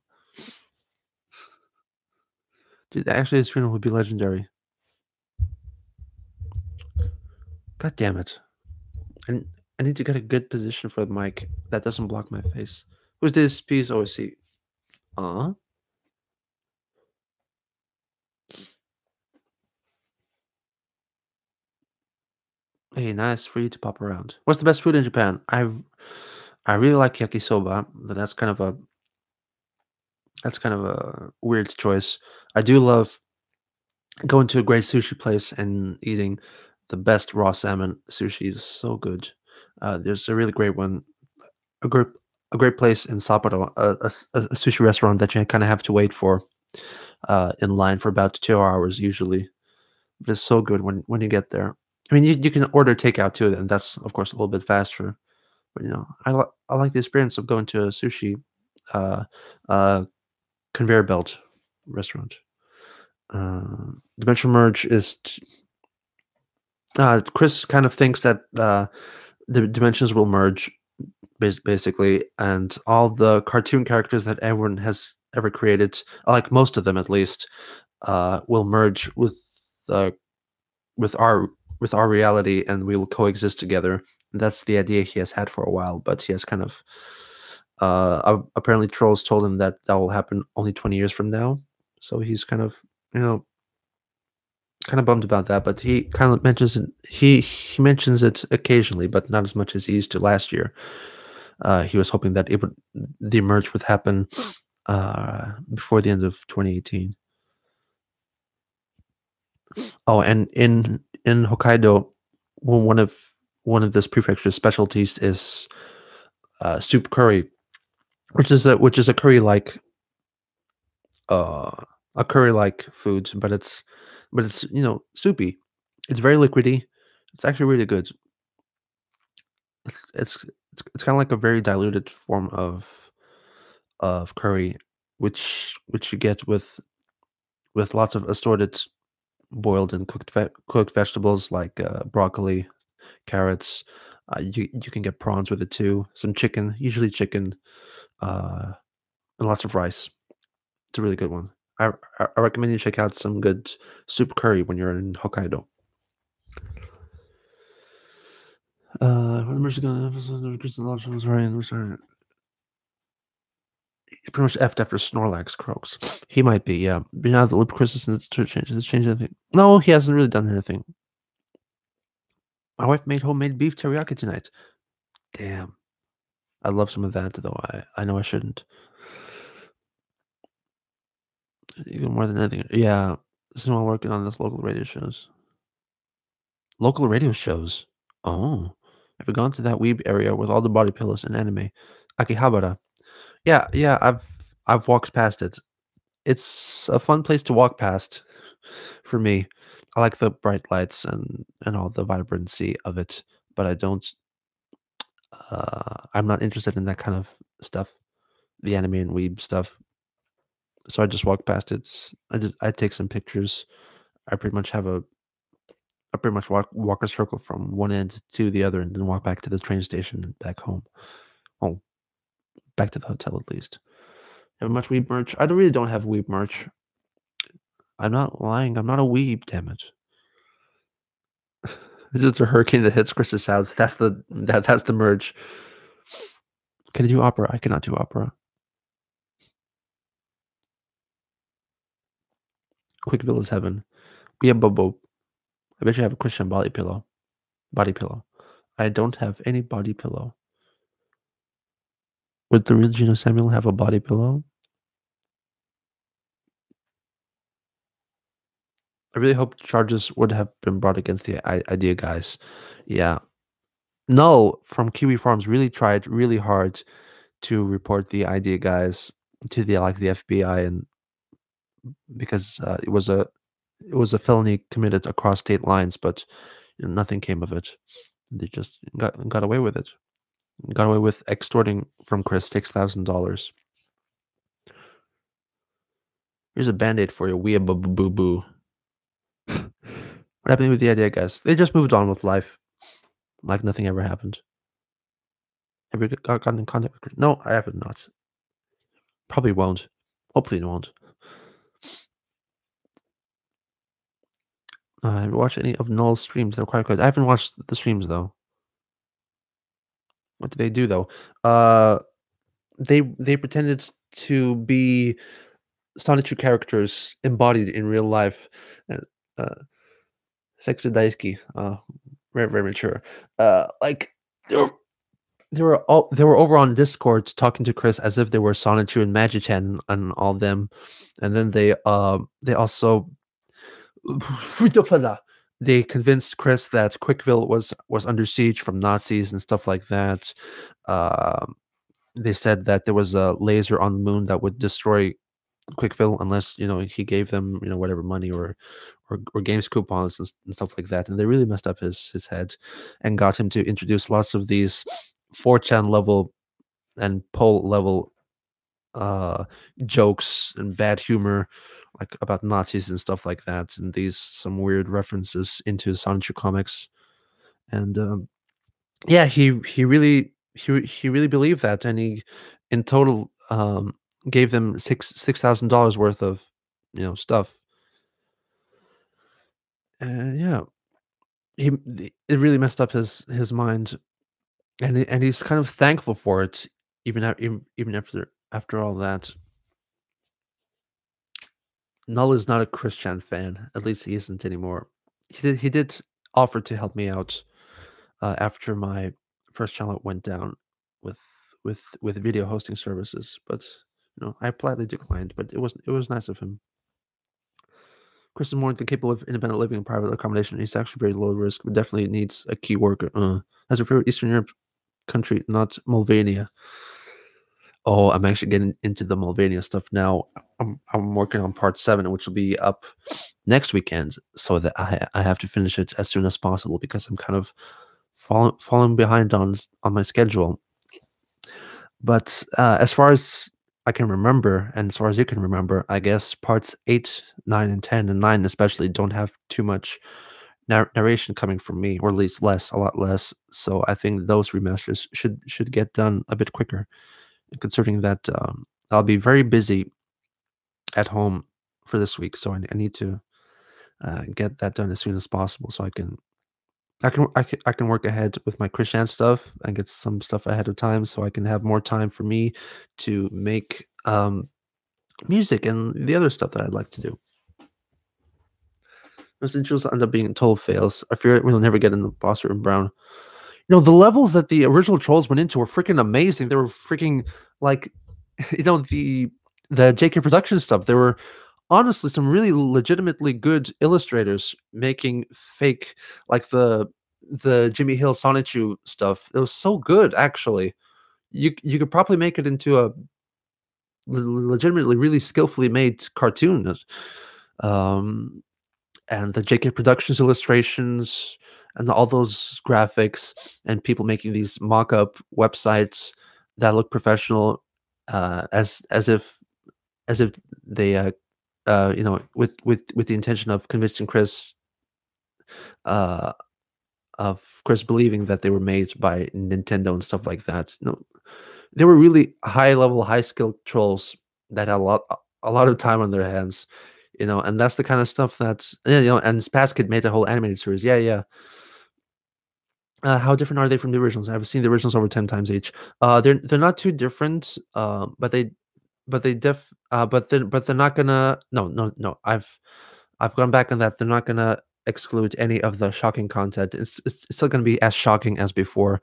Dude, actually, his funeral would be legendary. God damn it. And I need to get a good position for the mic that doesn't block my face. Who's this piece OSC? Hey, nice for you to pop around. What's the best food in Japan? I really like yakisoba, but that's kind of a weird choice. I do love going to a great sushi place and eating the best raw salmon. Sushi is so good. There's a really great one, a great a great place in Sapporo, a sushi restaurant that you kind of have to wait for in line for about 2 hours usually. But it's so good when you get there. I mean, you can order takeout too, and that's of course a little bit faster. But I like the experience of going to a sushi uh, uh, conveyor belt restaurant. Dimensional merge is Chris kind of thinks that the dimensions will merge basically, and all the cartoon characters that everyone has ever created, like most of them at least, will merge uh, with our with our reality, and we will coexist together. That's the idea he has had for a while, but he has kind of apparently trolls told him that that will happen only 20 years from now. So he's kind of kind of bummed about that, but he kind of mentions it. He mentions it occasionally, but not as much as he used to last year. He was hoping that the merge would happen before the end of 2018. Oh, and in Hokkaido, one of this prefecture's specialties is soup curry, which is uh, a curry like food, but it's soupy. It's very liquidy. It's actually really good. It's it's kind of like a very diluted form of curry, which you get with lots of assorted boiled and cooked vegetables like broccoli, carrots. You can get prawns with it too. Some chicken, usually chicken, uh, and lots of rice. It's a really good one. I recommend you check out some good soup curry when you're in Hokkaido. When the Michigan episode of Kristen Lodge was right. He's pretty much effed after Snorlax croaks. He might be, yeah. But now the Lip Chris is to change. Has changed anything? No, he hasn't really done anything. My wife made homemade beef teriyaki tonight. Damn. I'd love some of that, though. I know I shouldn't. Even more than anything. Yeah. This is while working on this local radio shows. Local radio shows? Oh, have you gone to that weeb area with all the body pillows in anime? Akihabara. Yeah, yeah, I've walked past it. It's a fun place to walk past for me. I like the bright lights and all the vibrancy of it, but I'm not interested in that kind of stuff, the anime and weeb stuff. So I just walk past it. I take some pictures. I pretty much have a I pretty much walk a circle from one end to the other and then walk back to the train station and back home. Well, back to the hotel at least. Have much weeb merch? I really don't have weeb merch. I'm not lying. I'm not a weeb, damn it. It's just a hurricane that hits Chris's house. That's the merge. Can I do opera? I cannot do opera. Quickville is heaven. We have Bobo. I bet you have a Christian body pillow. Body pillow. I don't have any body pillow. Would the real Gino Samuel have a body pillow? I really hope charges would have been brought against the idea guys. Yeah. No, from Kiwi Farms really tried really hard to report the idea guys to the FBI, and because it was a felony committed across state lines, but nothing came of it. They just got away with it. Got away with extorting from Chris $6,000. Here's a band-aid for you. We a boo boo boo. What happened with the idea guys? They just moved on with life, like nothing ever happened. Have you gotten in contact with Chris? No, I have not. Probably won't. Hopefully it won't. Have you watched any of Noel's streams? They're quite good. I haven't watched the streams though. What do they do though? They pretended to be Sonic 2 characters embodied in real life. Uh, Sexy Daisuke, very very mature. Like they were they were over on Discord talking to Chris as if they were Sonic 2 and Magichan and all of them, and then they also they convinced Chris that Quickville was under siege from Nazis and stuff like that. They said that there was a laser on the moon that would destroy Quickville unless he gave them whatever money or games coupons and stuff like that. And they really messed up his head and got him to introduce lots of these 4chan level and poll level jokes and bad humor, like about Nazis and stuff like that, and these some weird references into Sonic comics. And yeah, he really believed that, and he in total gave them $6,000 worth of stuff. And yeah, it really messed up his mind, and he's kind of thankful for it, even after all that. Null is not a Christian fan. At least he isn't anymore. He did offer to help me out after my first channel went down with with video hosting services, but I politely declined. But it was nice of him. Chris is more than capable of independent living in private accommodation. He's actually very low risk, but definitely needs a key worker. Has a favorite Eastern Europe country, not Mulvania. Oh, I'm actually getting into the Mulvania stuff now. I'm working on part 7, which will be up next weekend, so that I have to finish it as soon as possible because I'm kind of falling behind on my schedule. But as far as I can remember, and as far as you can remember, I guess parts 8, 9, and 10, and 9 especially don't have too much narration coming from me, or at least a lot less. So I think those remasters should get done a bit quicker, considering that I'll be very busy at home for this week. So I need to get that done as soon as possible, so I can work ahead with my Christian stuff and get some stuff ahead of time, so I can have more time for me to make music and the other stuff that I'd like to do. Most intros end up being total fails. I fear we'll never get in the Boss and Brown. The levels that the original Trolls went into were freaking amazing. They were freaking like, the JK production stuff. There were honestly some really legitimately good illustrators making fake, like the the Jimmy Hill Sonichu stuff. It was so good, actually. You could probably make it into a legitimately really skillfully made cartoon. Um, and the JK Productions illustrations and all those graphics and people making these mock-up websites that look professional, as if they with the intention of convincing Chris, uh believing that they were made by Nintendo and stuff like that. They were really high level, high skilled trolls that had a lot of time on their hands, and that's the kind of stuff that's, yeah, and Spaz made a whole animated series. Yeah, yeah. How different are they from the originals? I've seen the originals over 10 times each. They're not too different, but they're not gonna. No, no, no. I've gone back on that. They're not gonna exclude any of the shocking content. It's still gonna be as shocking as before,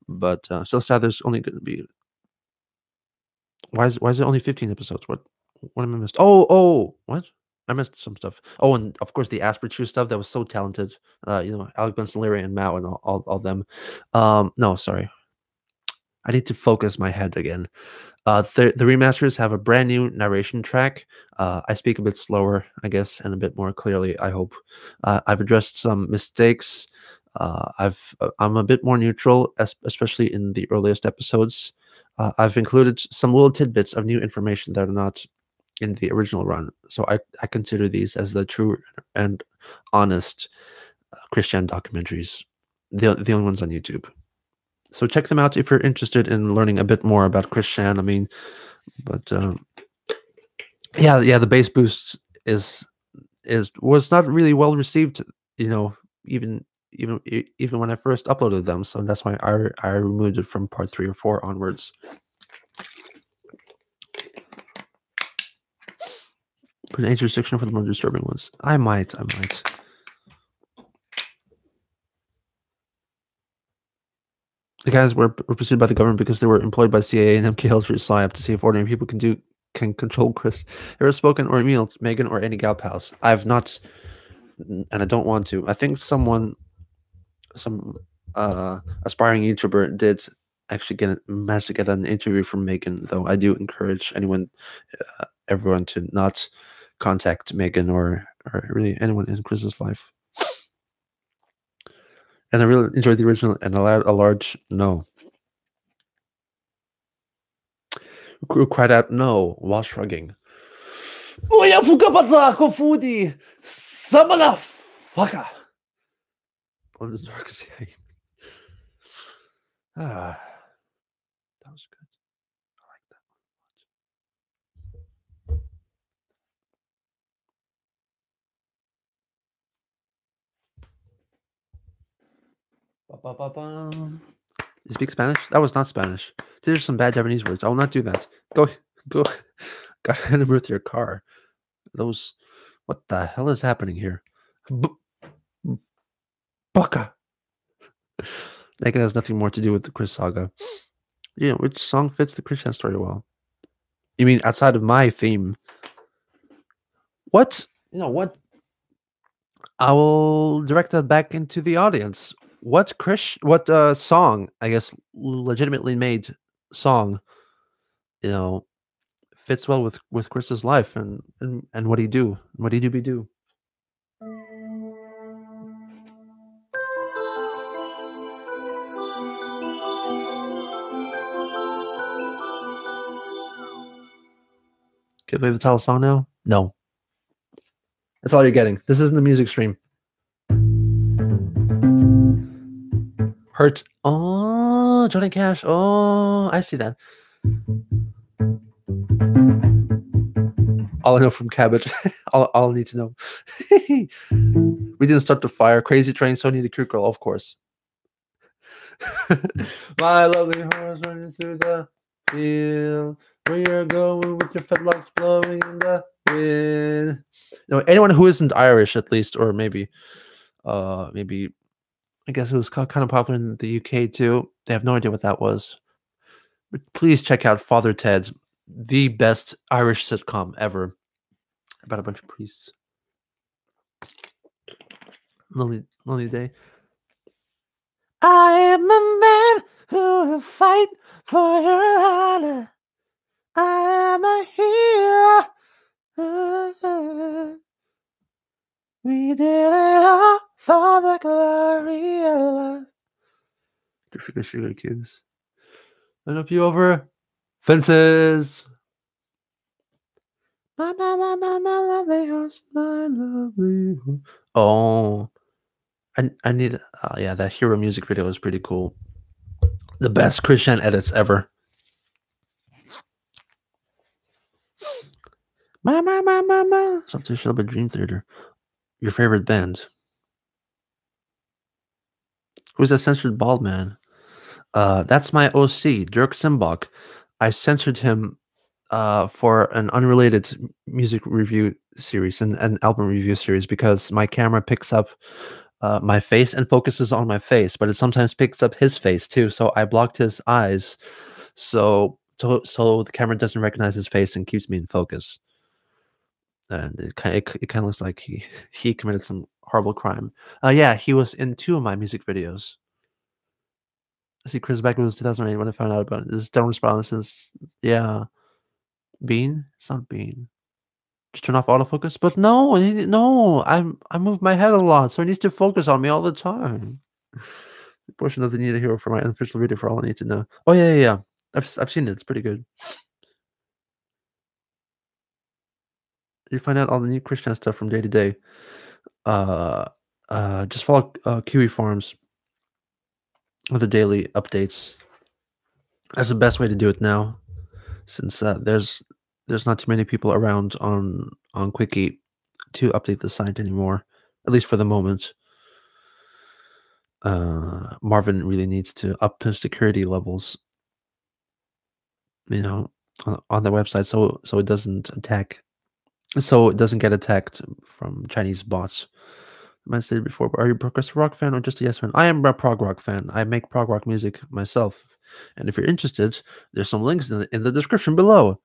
but still sad. There's only gonna be. Why is it only 15 episodes? What am I missed? Oh, what? I missed some stuff. Oh, and of course the Asperture stuff that was so talented. Alec Benson, Larry, and Mao, and all them. No, sorry. I need to focus my head again. The remasters have a brand new narration track. I speak a bit slower, I guess, and a bit more clearly, I hope. I've addressed some mistakes. I'm a bit more neutral, especially in the earliest episodes. I've included some little tidbits of new information that are not in the original run, so I consider these as the true and honest Christian documentaries, the only ones on YouTube. So check them out if you're interested in learning a bit more about Christian. I mean, but yeah, the bass boost was not really well received. Even even when I first uploaded them. So that's why I removed it from part 3 or 4 onwards. Put an age restriction for the more disturbing ones. I might. The guys were pursued by the government because they were employed by CIA and MKUltra through PSYOP to see if ordinary people can control Chris. Ever spoken or emailed Megan or any gal pals? I've not, and I don't want to. I think some aspiring YouTuber did actually manage to get an interview from Megan, though. I do encourage everyone to not contact Megan or really anyone in Chris's life. And I really enjoyed the original and allowed a large no. Crew cried out no while shrugging. Oh yeah, fuka kofudi, samana fucker. On the dark side. That was good. I like that one. You speak Spanish? That was not Spanish. There's some bad Japanese words. I will not do that. Go. Got hit him with your car. Those. What the hell is happening here? Baka. That has nothing more to do with the Chris saga. Which song fits the Christian story well? You mean outside of my theme? What? What? I will direct that back into the audience. What song, I guess, legitimately made song, fits well with Chris's life and what he do, be do. Can I play the title song now? No. That's all you're getting. This isn't the music stream. Hurts. Oh, Johnny Cash. Oh, I see that. All I know from Cabbage. all I need to know. We didn't start the fire. Crazy Train, Sonny the Cute Girl, of course. My lovely horse running through the field. Where you're going with your fetlocks blowing in the wind. Anyone who isn't Irish, at least, or maybe I guess it was kind of popular in the UK too. They have no idea what that was. But please check out Father Ted's, the best Irish sitcom ever, about a bunch of priests. Lonely Day. I am a man who will fight for your honor. I am a hero. We did it all for the glory of love. Sugar, sugar cubes. And up you over fences. My lovely horse, my lovely horse. Oh, I need. Yeah, that hero music video is pretty cool. The best Christian edits ever. Something should be Dream Theater. Your favorite band? Who's that censored bald man? That's my OC, Dirk Simbach. I censored him for an unrelated music review series and an album review series because my camera picks up my face and focuses on my face, but it sometimes picks up his face too. So I blocked his eyes, so the camera doesn't recognize his face and keeps me in focus. And it kind of looks like he committed some horrible crime. Yeah, he was in 2 of my music videos. I see Chris Becker was 2008 when I found out about it. This is don't respond since yeah. Bean? It's not Bean. Just turn off autofocus? But no, no, I move my head a lot, so it needs to focus on me all the time. Portion of the Need a Hero for my unofficial video for all I need to know. Oh yeah. I've seen it. It's pretty good. You find out all the new Christian stuff from day to day. Just follow Kiwi Farms with the daily updates. That's the best way to do it now, since there's not too many people around on Quickie to update the site anymore, at least for the moment. Marvin really needs to up his security levels, you know, on the website, so it doesn't get attacked from Chinese bots. I said before, but are you a progressive rock fan or just a yes fan? I am a prog rock fan. I make prog rock music myself, and if you're interested, there's some links in the description below.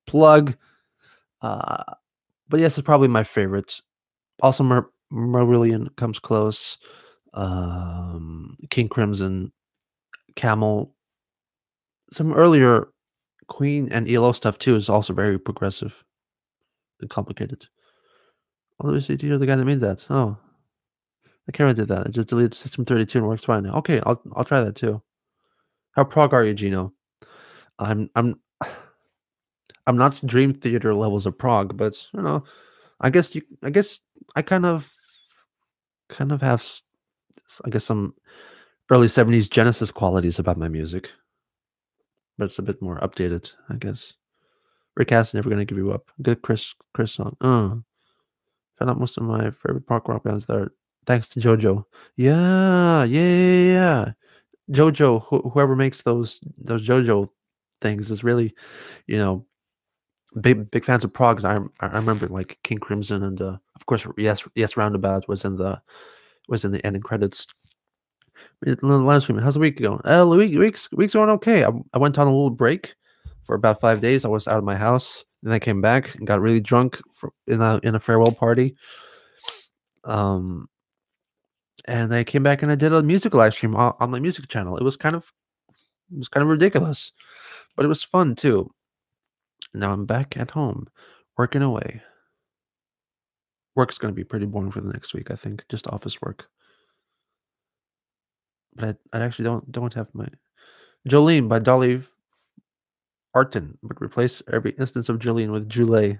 Plug. But yes, it's probably my favorite. Also, Marillion comes close. King Crimson, Camel. Some earlier Queen and ELO stuff too is also very progressive and complicated. Although see, you're the guy that made that. Oh, the camera did that. I just deleted System 32 and works fine now. Okay, I'll try that too. How prog are you, Gino? I'm not Dream Theater levels of prog, but you know, I guess I kind of have I guess some early 70s Genesis qualities about my music, but it's a bit more updated, I guess. Rick Astley, Never Gonna Give You Up. Good Chris song. Found out most of my favorite prog rock bands there. Thanks to JoJo. Yeah. JoJo, whoever makes those JoJo things is really, you know, big fans of prog. I remember like King Crimson and of course yes Roundabout was in the ending credits. Live stream. How's the week going? Week's going okay. I went on a little break for about 5 days. I was out of my house, then I came back and got really drunk in a farewell party. And I came back and I did a music live stream on my music channel. It was kind of ridiculous, but it was fun too. Now I'm back at home, working away. Work's going to be pretty boring for the next week, I think, just office work. But I actually don't have my Jolene by Dolly Parton would replace every instance of Jolene with Julie.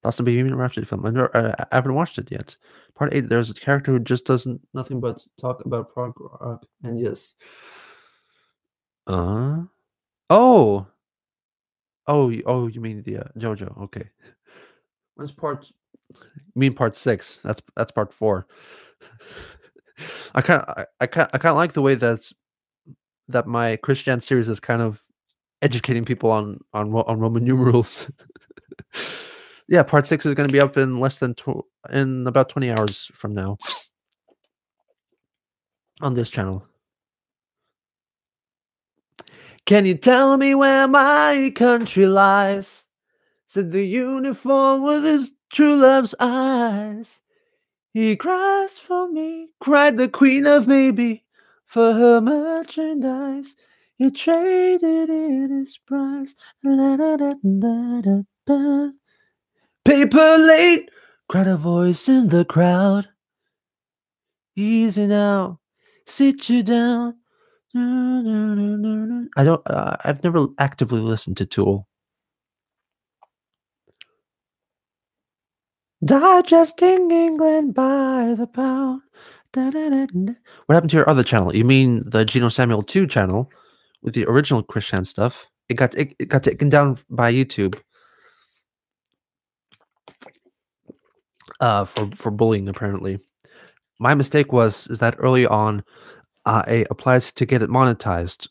That's a Bohemian Rhapsody film. I haven't watched it yet. Part 8, there's a character who just doesn't nothing but talk about prog rock. And yes. Oh. You mean the JoJo? Okay. When's part? You mean part 6? That's part 4. I kind of like the way that my Christian series is kind of educating people on Roman numerals. Yeah, part 6 is going to be up in in about 20 hours from now on this channel. Can you tell me where my country lies? Said the uniform with his true love's eyes. He cries for me, cried the queen of maybe. for her merchandise. He traded in his price. La-da-da-da-da-da. Paper late, cried a voice in the crowd. Easy now, sit you down. I don't. I've never actively listened to Tool. Digesting England by the pound. Da-da-da-da. What happened to your other channel? You mean the Geno Samuel 2 channel with the original Christian stuff? It got taken down by YouTube for bullying apparently. My mistake is that early on I applied to get it monetized,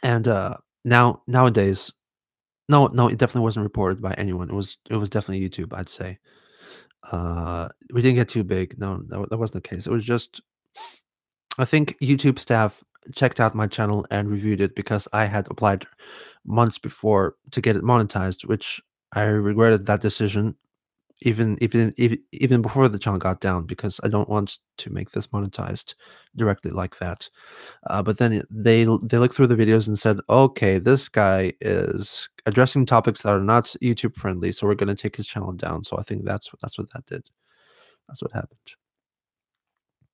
and nowadays no, it definitely wasn't reported by anyone. It was definitely YouTube, I'd say. We didn't get too big. No, that wasn't the case. It was just I think YouTube staff checked out my channel and reviewed it because I had applied months before to get it monetized, which I regretted that decision even before the channel got down because I don't want to make this monetized directly like that. But then they looked through the videos and said, okay, this guy is addressing topics that are not YouTube friendly, so we're going to take his channel down. So I think that's what that did. That's what happened.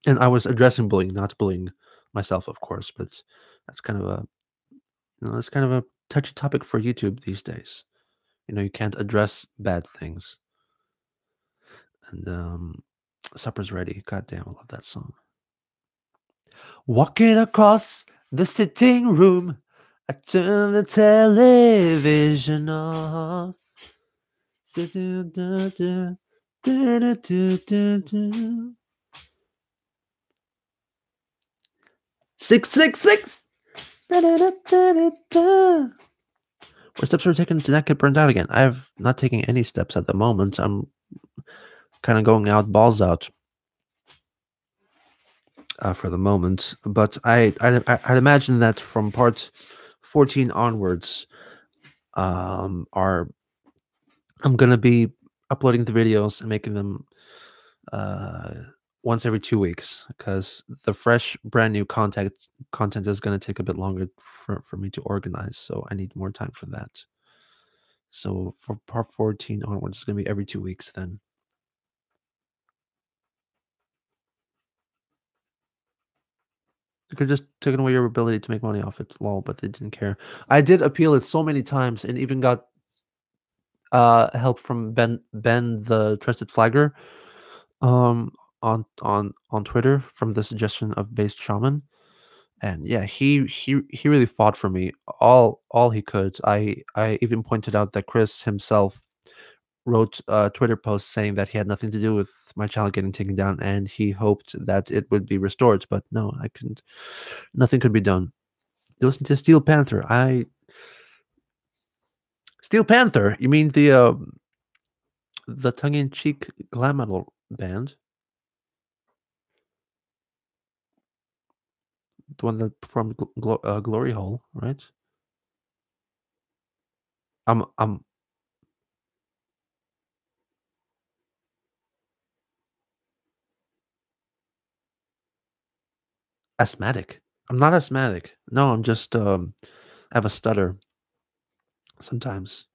And I was addressing bullying, not bullying myself, of course, but that's kind of a that's kind of a touchy topic for YouTube these days. You can't address bad things. And supper's ready. God damn, I love that song. Walking across the sitting room, I turn the television off. 666. What steps are taken to not get burned out again? I've not taken any steps at the moment. I'm kind of going out balls out for the moment. But I'd imagine that from part 14 onwards, I'm gonna be uploading the videos and making them once every 2 weeks because the fresh, brand new content is gonna take a bit longer for me to organize. So I need more time for that. So for part 14 onwards, it's gonna be every 2 weeks then. They could just taken away your ability to make money off it, lol, but they didn't care. I did appeal it so many times and even got help from Ben the Trusted Flagger um on Twitter from the suggestion of Based Shaman. And yeah, he really fought for me all he could. I even pointed out that Chris himself wrote a Twitter post saying that he had nothing to do with my channel getting taken down and he hoped that it would be restored. But no, I couldn't. Nothing could be done. You listen to Steel Panther. Steel Panther. You mean the tongue-in-cheek glam metal band, the one that performed Glory Hole, right? I'm asthmatic. I'm not asthmatic. No, I'm just I have a stutter sometimes.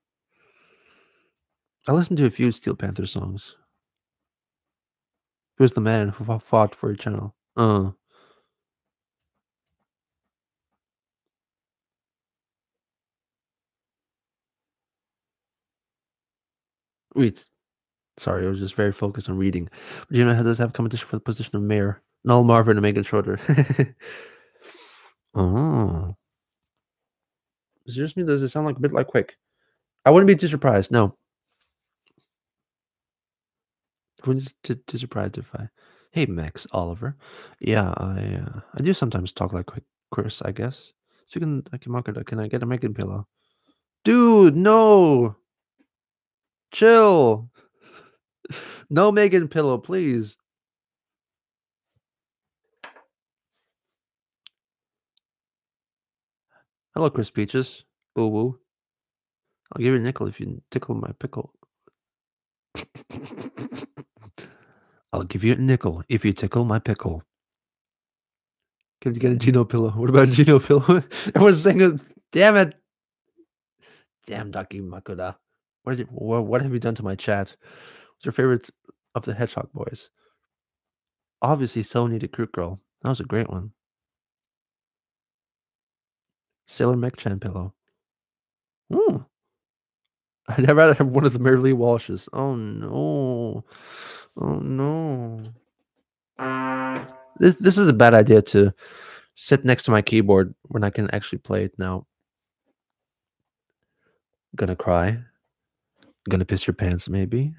I listen to a few Steel Panther songs. Who's the man who fought for your channel? Wait. Sorry, I was just very focused on reading. But how does have competition for the position of mayor? Noel Marvin and Megan Schroeder. Oh. Seriously, does it sound like a bit like Quick? I wouldn't be too surprised. No. I wouldn't be too surprised if I. Hey, Max Oliver. Yeah, I do sometimes talk like Quick Chris, I guess. So I can mark it. Can I get a Megan pillow? Dude, no. Chill. No Megan pillow, please. Hello, Chris Peaches. Ooh woo. I'll give you a nickel if you tickle my pickle. I'll give you a nickel if you tickle my pickle. Can you get a Gino pillow? What about Gino pillow? Everyone's saying it. Damn it. Damn Ducky Makuda. What have you done to my chat? What's your favorite of the Hedgehog boys? Obviously, Sony the Crew Girl. That was a great one. Sailor Mech-chan pillow. Hmm. I'd rather have one of the Merrily Walshes. Oh no. Oh no. This is a bad idea to sit next to my keyboard when I can actually play it now. Gonna cry. Gonna piss your pants, maybe.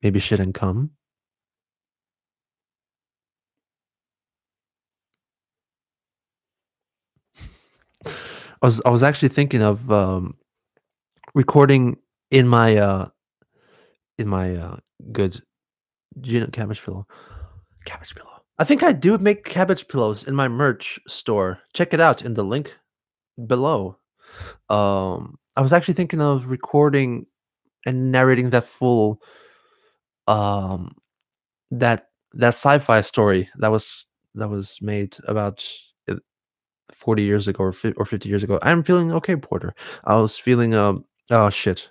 Maybe shit and come. I was actually thinking of recording in my good cabbage pillow. Cabbage pillow. I think I do make cabbage pillows in my merch store. Check it out in the link below. I was actually thinking of recording and narrating that full um that sci-fi story that was made about 40 years ago or 50 years ago. I'm feeling okay, Porter. I was feeling oh shit.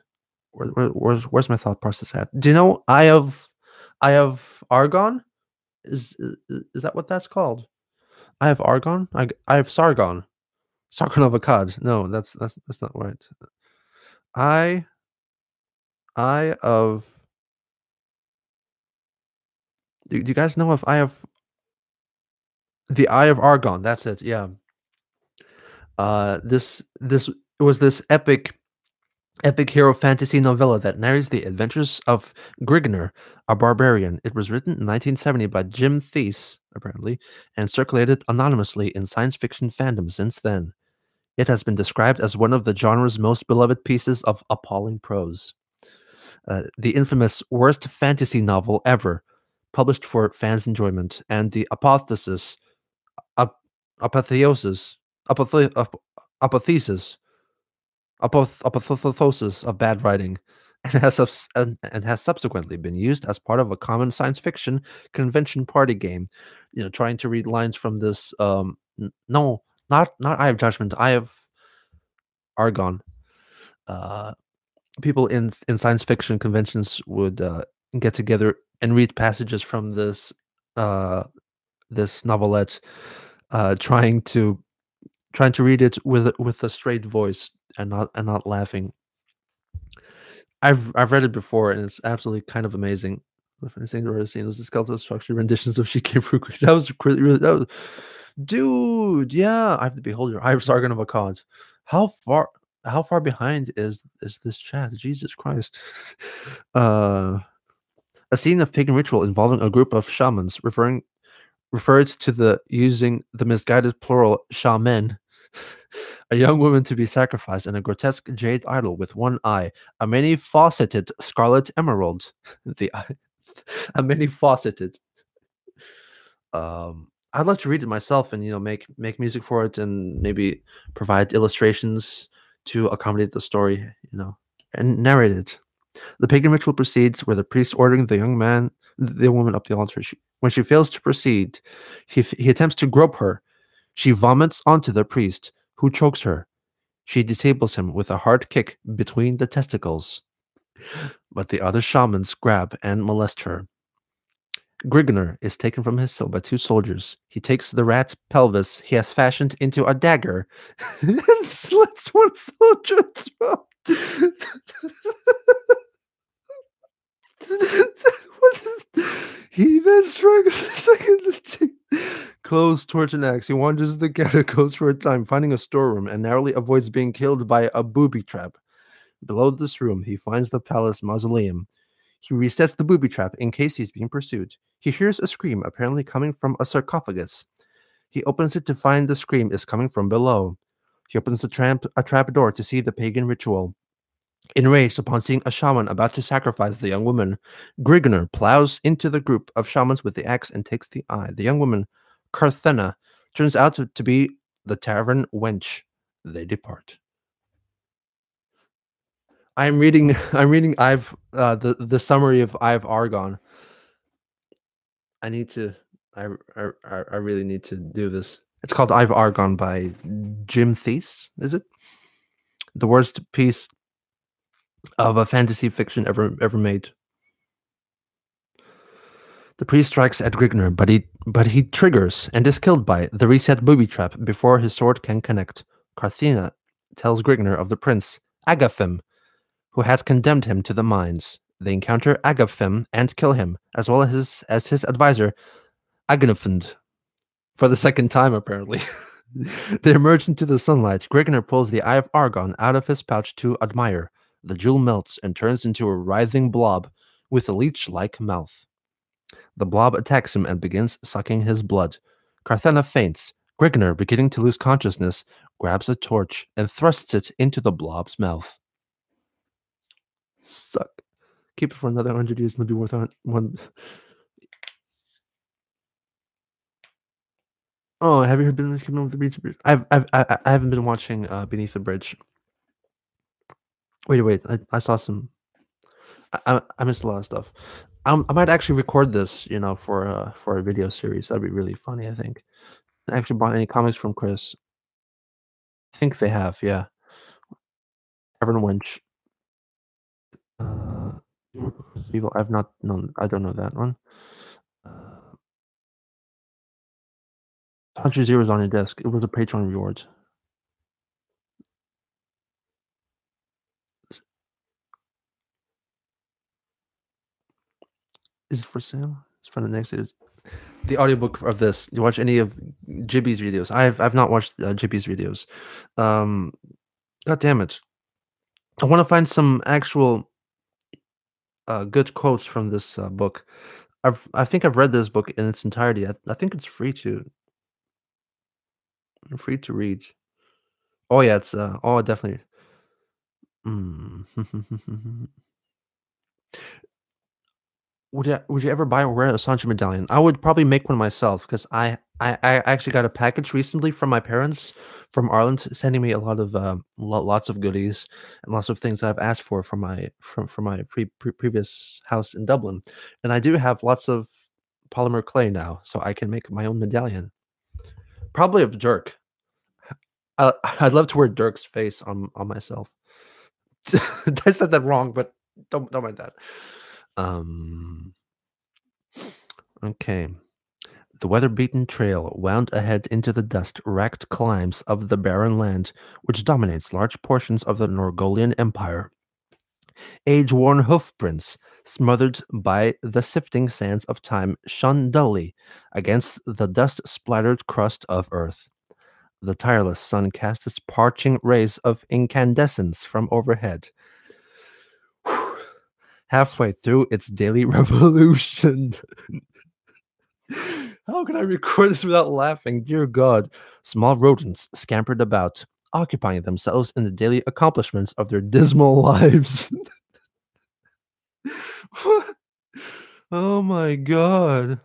Where's my thought process at? Do you know I have argon? Is that what that's called? I have argon? I have sargon. Sargon of Akkad. No, that's not right. I I of do you guys know if I have the Eye of Argon? That's it. Yeah. This was this epic hero fantasy novella that narrates the adventures of Grigner, a barbarian. It was written in 1970 by Jim Thies, apparently, and circulated anonymously in science fiction fandom since then. It has been described as one of the genre's most beloved pieces of appalling prose. The infamous worst fantasy novel ever, published for fans' enjoyment, and the ap- apotheosis, apothesis apotheosis of bad writing, and has subsequently been used as part of a common science fiction convention party game. You know, trying to read lines from this. No, not Eye of Judgment. Eye of Argon. Uh, People in science fiction conventions would get together and read passages from uh, this novelette, trying to read it with a straight voice and not laughing. I've read it before, and it's absolutely kind of amazing. The funniest thing I've ever seen was the skeletal structure renditions of Shikiburu. That was really that was, dude. Yeah, I have to behold your eye of Sargon of Akkad. How far how far behind is this chat? Jesus Christ. Uh, a scene of pagan ritual involving a group of shamans, referred to the using the misguided plural shaman, a young woman to be sacrificed, and a grotesque jade idol with one eye, a many-faceted scarlet emerald. The eye, a many-faceted. I'd like to read it myself and make music for it and maybe provide illustrations to accommodate the story, and narrate it. The pagan ritual proceeds where the priest ordering the woman up the altar. When she fails to proceed, he attempts to grope her. She vomits onto the priest, who chokes her. She disables him with a hard kick between the testicles. But the other shamans grab and molest her. Grigner is taken from his cell by two soldiers. He takes the rat pelvis he has fashioned into a dagger and slits one soldier's throat. He then strikes a second closed torch and axe. He wanders the catacombs for a time, finding a storeroom, and narrowly avoids being killed by a booby trap. Below this room, he finds the palace mausoleum. He resets the booby trap in case he's being pursued. He hears a scream, apparently coming from a sarcophagus. He opens it to find the scream is coming from below. He opens a trap door to see the pagan ritual. Enraged upon seeing a shaman about to sacrifice the young woman, Grigner plows into the group of shamans with the axe and takes the eye. The young woman, Carthena, turns out to be the tavern wench. They depart. I'm reading. I'm reading. The summary of Eye of Argon. I need to. I really need to do this. It's called I've Argon by Jim Thies, is it? The worst piece of a fantasy fiction ever made. The priest strikes at Grigner, but he triggers and is killed by the reset booby trap before his sword can connect. Carthena tells Grigner of the prince, Agaphim, who had condemned him to the mines. They encounter Agaphim and kill him, as well as his advisor, Agnifund, for the second time, apparently. They emerge into the sunlight. Grigner pulls the Eye of Argon out of his pouch to admire. The jewel melts and turns into a writhing blob with a leech-like mouth. The blob attacks him and begins sucking his blood. Carthena faints. Grigner, beginning to lose consciousness, grabs a torch and thrusts it into the blob's mouth. Suck. Keep it for another 100 years and it'll be worth one. Oh, have you been keeping up with the Beneath the Bridge? I haven't been watching Beneath the Bridge. Wait. I saw some. I missed a lot of stuff. I might actually record this, for a video series. That'd be really funny. I think. I actually bought any comics from Chris. I think they have, yeah. Evan Winch. Evil. I've not known. I don't know that one. 100 zeros on your desk. It was a Patreon reward. Is it for sale? It's for the next year's. The audiobook of this. You watch any of Jibby's videos? I've not watched Jibby's videos. God damn it! I want to find some actual good quotes from this book. I think I've read this book in its entirety. I think it's free to read. Oh yeah, it's definitely. Would you ever buy or wear a Sancho medallion? I would probably make one myself because I actually got a package recently from my parents from Ireland, sending me a lot of lots of goodies and lots of things that I've asked for from my previous house in Dublin, and I do have lots of polymer clay now, so I can make my own medallion. Probably of Dirk. I'd love to wear Dirk's face on myself. I said that wrong, but don't mind that. Okay. The weather-beaten trail wound ahead into the dust-racked climbs of the barren land, which dominates large portions of the Norgolian Empire. Age-worn hoofprints, smothered by the sifting sands of time, shone dully against the dust-splattered crust of earth. The tireless sun cast its parching rays of incandescence from overhead. Halfway through its daily revolution. How can I record this without laughing? Dear God. Small rodents scampered about, occupying themselves in the daily accomplishments of their dismal lives. Oh my God.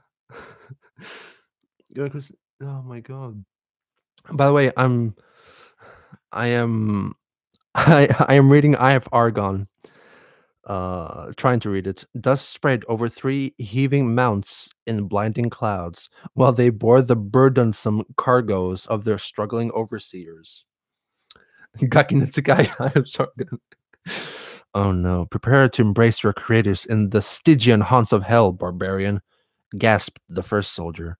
Oh my God. By the way, I am reading Eye of Argon. Trying to read it. Dust spread over 3 heaving mounts in blinding clouds, while they bore the burdensome cargoes of their struggling overseers. I'm sorry. Oh no, prepare to embrace your creators in the Stygian haunts of hell, barbarian, gasped the first soldier.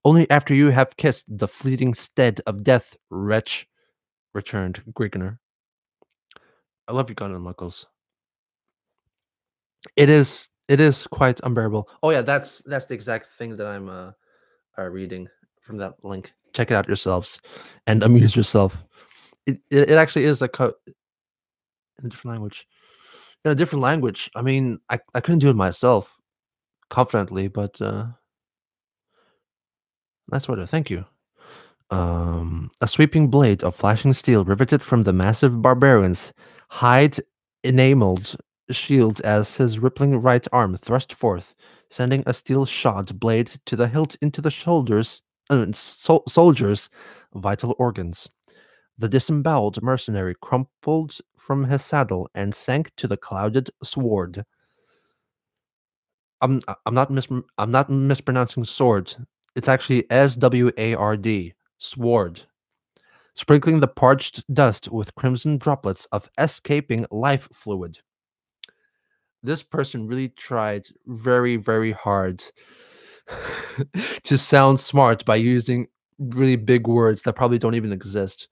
Only after you have kissed the fleeting stead of death, wretch, returned Grigner. I love you, Gun and Knuckles. It is quite unbearable. Oh yeah, that's the exact thing that I'm reading from that link. Check it out yourselves and amuse yourself. It actually is in a different language. In a different language. I mean, I couldn't do it myself confidently, but nice order. Thank you. A sweeping blade of flashing steel riveted from the massive barbarian's hide enameled shield as his rippling right arm thrust forth, sending a steel-shod blade to the hilt into the soldier's vital organs. The disemboweled mercenary crumpled from his saddle and sank to the clouded sword. I'm not mispronouncing sword. It's actually SWARD, sword. Sprinkling the parched dust with crimson droplets of escaping life fluid. This person really tried very, very hard to sound smart by using really big words that probably don't even exist.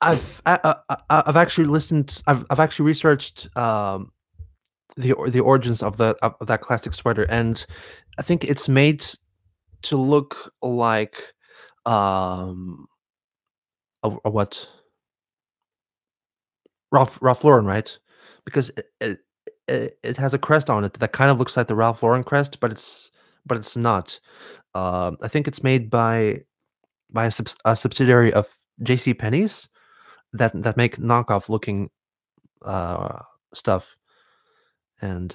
I've actually listened. I've actually researched the origins of that classic sweater, and I think it's made to look like um a what Ralph Lauren, right? Because it has a crest on it that kind of looks like the Ralph Lauren crest, but it's not. I think it's made by a subsidiary of J.C. Penney's that make knockoff looking uh, stuff, and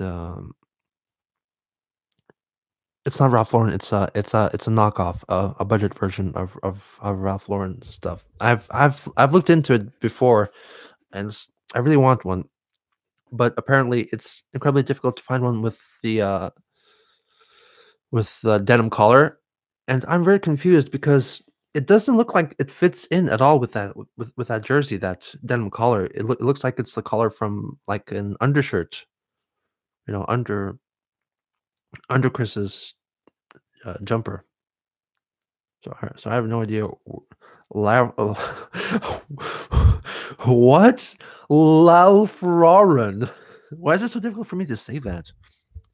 it's not Ralph Lauren. It's a knockoff, a budget version of Ralph Lauren stuff. I've looked into it before, and I really want one, but apparently it's incredibly difficult to find one with the denim collar, and I'm very confused because it doesn't look like it fits in at all with with that jersey, that denim collar. It looks like it's the collar from like an undershirt, under Chris's jumper. So I have no idea. La- what? Ralph Lauren. Why is it so difficult for me to say that?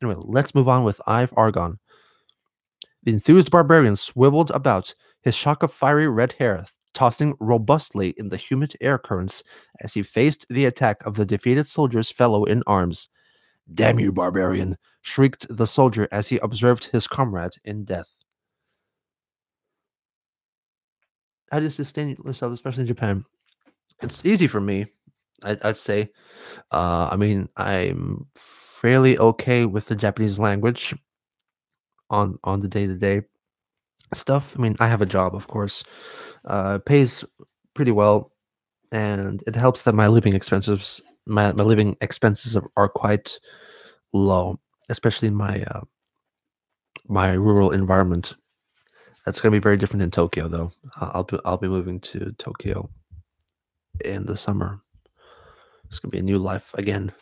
Anyway, let's move on with Ive Argon. The enthused barbarian swiveled about, his shock of fiery red hair tossing robustly in the humid air currents as he faced the attack of the defeated soldier's fellow in arms. "Damn you, barbarian!" shrieked the soldier as he observed his comrade in death. How do you sustain yourself, especially in Japan? It's easy for me, I'd say. I mean, I'm fairly okay with the Japanese language on the day to day stuff. I mean, I have a job, of course. It pays pretty well, and it helps that my living expenses are quite low, especially in my rural environment. That's gonna be very different in Tokyo, though. I'll be moving to Tokyo in the summer. It's gonna be a new life again.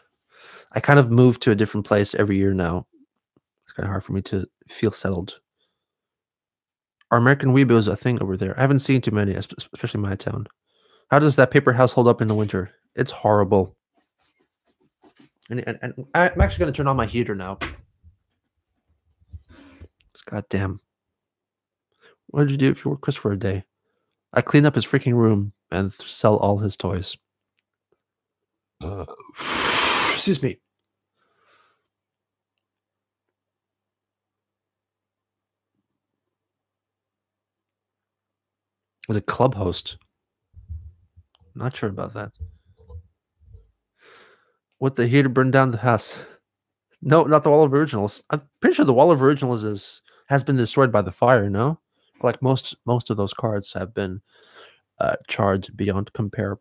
I kind of move to a different place every year now. It's kind of hard for me to feel settled. Are American Weebos a thing over there? I haven't seen too many, especially in my town. How does that paper house hold up in the winter? It's horrible. And I'm actually going to turn on my heater now. Goddamn. What did you do if you were Chris for a day? I clean up his freaking room and sell all his toys. Excuse me. Was a club host. Not sure about that. What, the heater burned down the house? No, not the Wall of Originals. I'm pretty sure the Wall of Originals has been destroyed by the fire. No, like most of those cards have been charred beyond compare.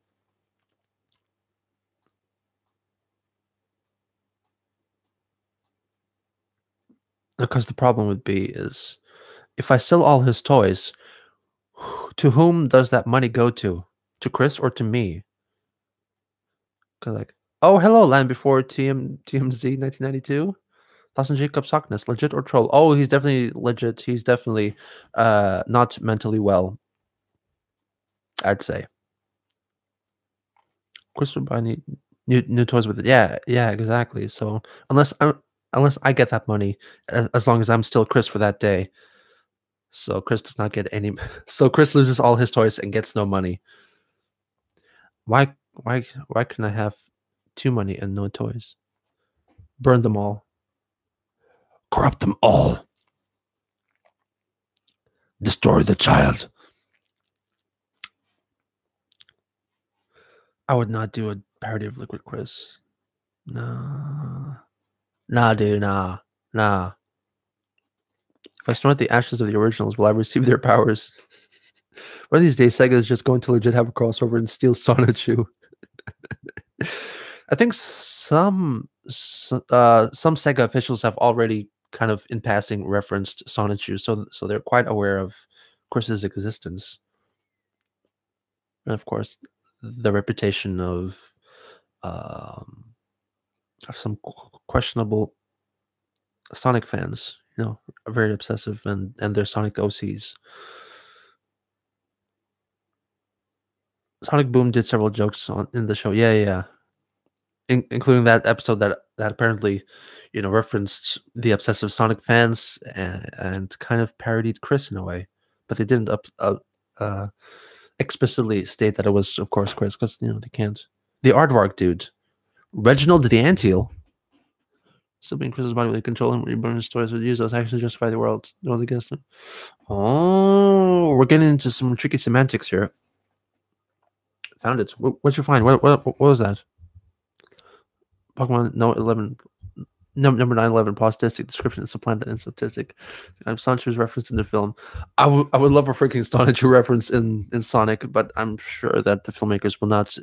Because the problem would be is if I sell all his toys, to whom does that money go to? To Chris or to me? Because like, oh, hello, Land Before TMZ 1992. Dawson Jacob Sockness, legit or troll? Oh, he's definitely legit. He's definitely not mentally well, I'd say. Chris would buy new toys with it. Yeah, yeah, exactly. So unless I get that money, as long as I'm still Chris for that day. So Chris does not get any. So Chris loses all his toys and gets no money. Why can I have too money and no toys? Burn them all. Corrupt them all. Destroy the child. I would not do a parody of Liquid Chris. Nah. Nah, dude, nah. Nah. If I snort the ashes of the originals, will I receive their powers? One of these days, Sega is just going to legit have a crossover and steal Sonichu. I think some Sega officials have already kind of in passing referenced Sonichu, so they're quite aware of Chris's existence, and of course, the reputation um, of some questionable Sonic fans. Are very obsessive, and they're Sonic OCs. Sonic Boom did several jokes in the show. Yeah, yeah, yeah. Including that episode that apparently, referenced the obsessive Sonic fans and kind of parodied Chris in a way, but they didn't explicitly state that it was, of course, Chris, because they can't. The Aardvark dude, Reginald the Anteel, still being Chris's body with control him, reborn his stories would use those actually justify the world. No one against him. Oh, we're getting into some tricky semantics here. Found it. What'd you find? What was that? Pokemon Note 11, number 911, postistic description is supplanted in statistic. Sonichu's reference in the film. I would love a freaking Sonichu reference in Sonic, but I'm sure that the filmmakers will not.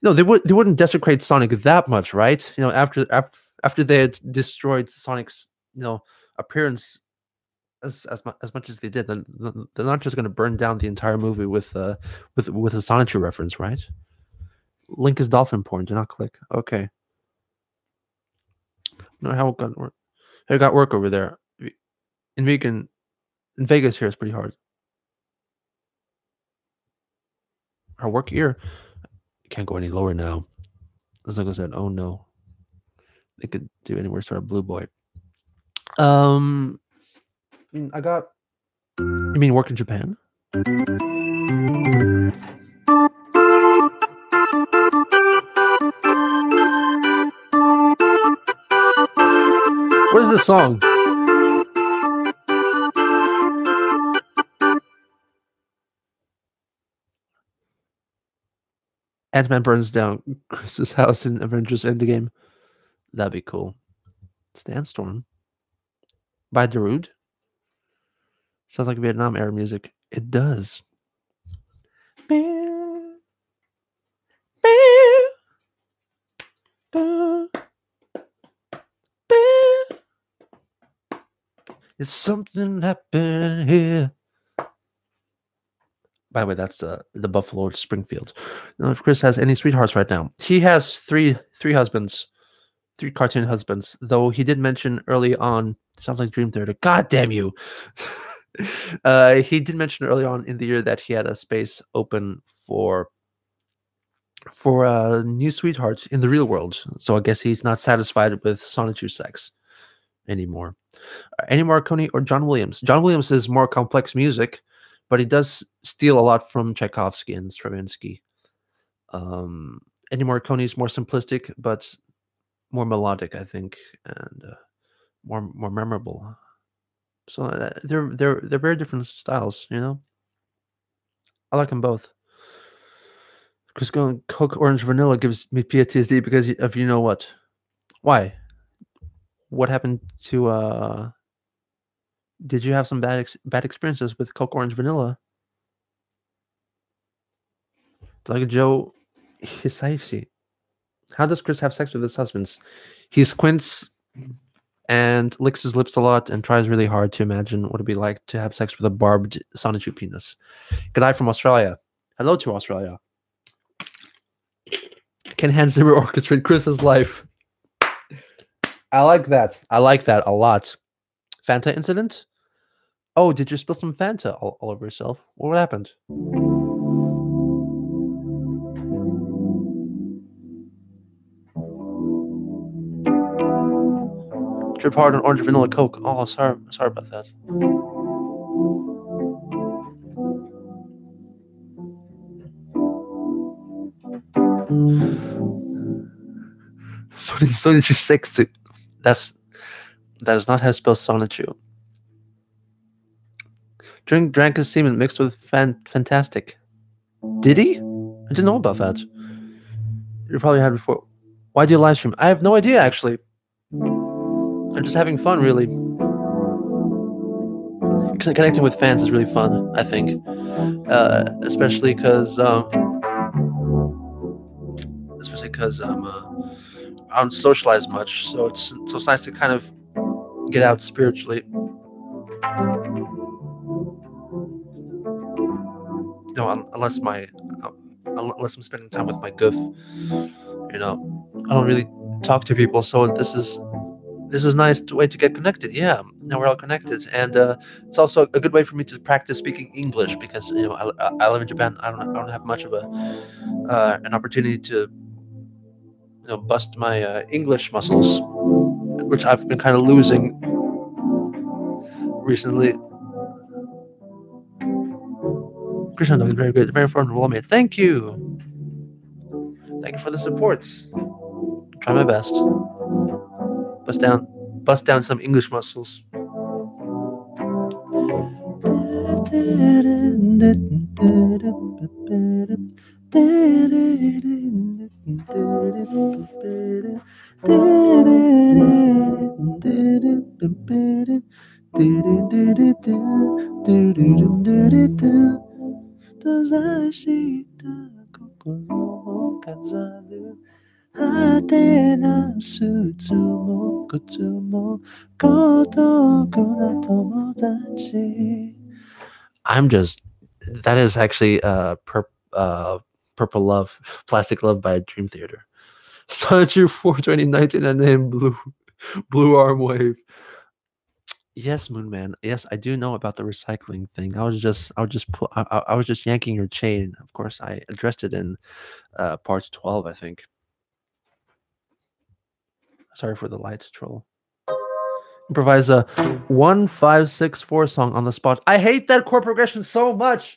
They wouldn't desecrate Sonic that much, right? After they had destroyed Sonic's appearance as much as they did, then they're not just going to burn down the entire movie with a Sonichu reference, right? Link is dolphin porn. Do not click. Okay. No, how it got work. How it got work over there. In Vegas here is pretty hard. Our work here can't go any lower now. As like I said, oh no. They could do anywhere start a blue boy. I got. You mean work in Japan? What is this song? Ant-Man burns down Chris's house in Avengers Endgame. That'd be cool. Sandstorm by Darude. Sounds like Vietnam era music. It does. It's something happened here. By the way, that's the Buffalo Springfield. Now, if Chris has any sweethearts right now, he has three husbands, 3 cartoon husbands. Though he did mention early on, sounds like Dream Theater. God damn you! He did mention early on in the year that he had a space open for new sweethearts in the real world. So I guess he's not satisfied with Sonichu sex anymore. Ennio Morricone or John Williams? John Williams is more complex music, but he does steal a lot from Tchaikovsky and Stravinsky. Ennio Morricone is more simplistic, but more melodic, I think, and more memorable. So they're very different styles, I like them both. Chris going Coke Orange Vanilla gives me PTSD because of what? Why? What happened to did you have some bad experiences with Coke Orange Vanilla? Like Joe Hisaishi. How does Chris have sex with his husbands? He squints and licks his lips a lot and tries really hard to imagine what it'd be like to have sex with a barbed Sonichu penis. Good night from Australia. Hello to Australia. Can Hans Zimmer orchestrate Chris's life? I like that. I like that a lot. Fanta incident? Oh, did you spill some Fanta all over yourself? What happened? Drip hard on orange vanilla Coke. Oh, sorry about that. Sonichu sexy. That is not how to spell Sonichu. Drank his semen mixed with fantastic. Did he? I didn't know about that. You probably had before. Why do you live stream? I have no idea, actually. I'm just having fun, really. Connecting with fans is really fun, I think. Especially because because I don't socialize much, so it's nice to kind of get out spiritually. No, unless I'm spending time with my goof, I don't really talk to people, so this is nice way to get connected. Yeah, now we're all connected, and it's also a good way for me to practice speaking English because I live in Japan. I don't have much of an opportunity to bust my English muscles, which I've been kind of losing recently. Krishna is very good, very affordable. Mate. Thank you. Thank you for the support. Try my best. Bust down some English muscles. I'm just that is actually Purple Love, Plastic Love by Dream Theater. Sonichu 4 2019 and then Blue Arm Wave. Yes, Moonman. Yes, I do know about the recycling thing. I was just yanking your chain. Of course, I addressed it in part 12, I think. Sorry for the lights, troll. Improvise a 1-5-6-4 song on the spot. I hate that chord progression so much.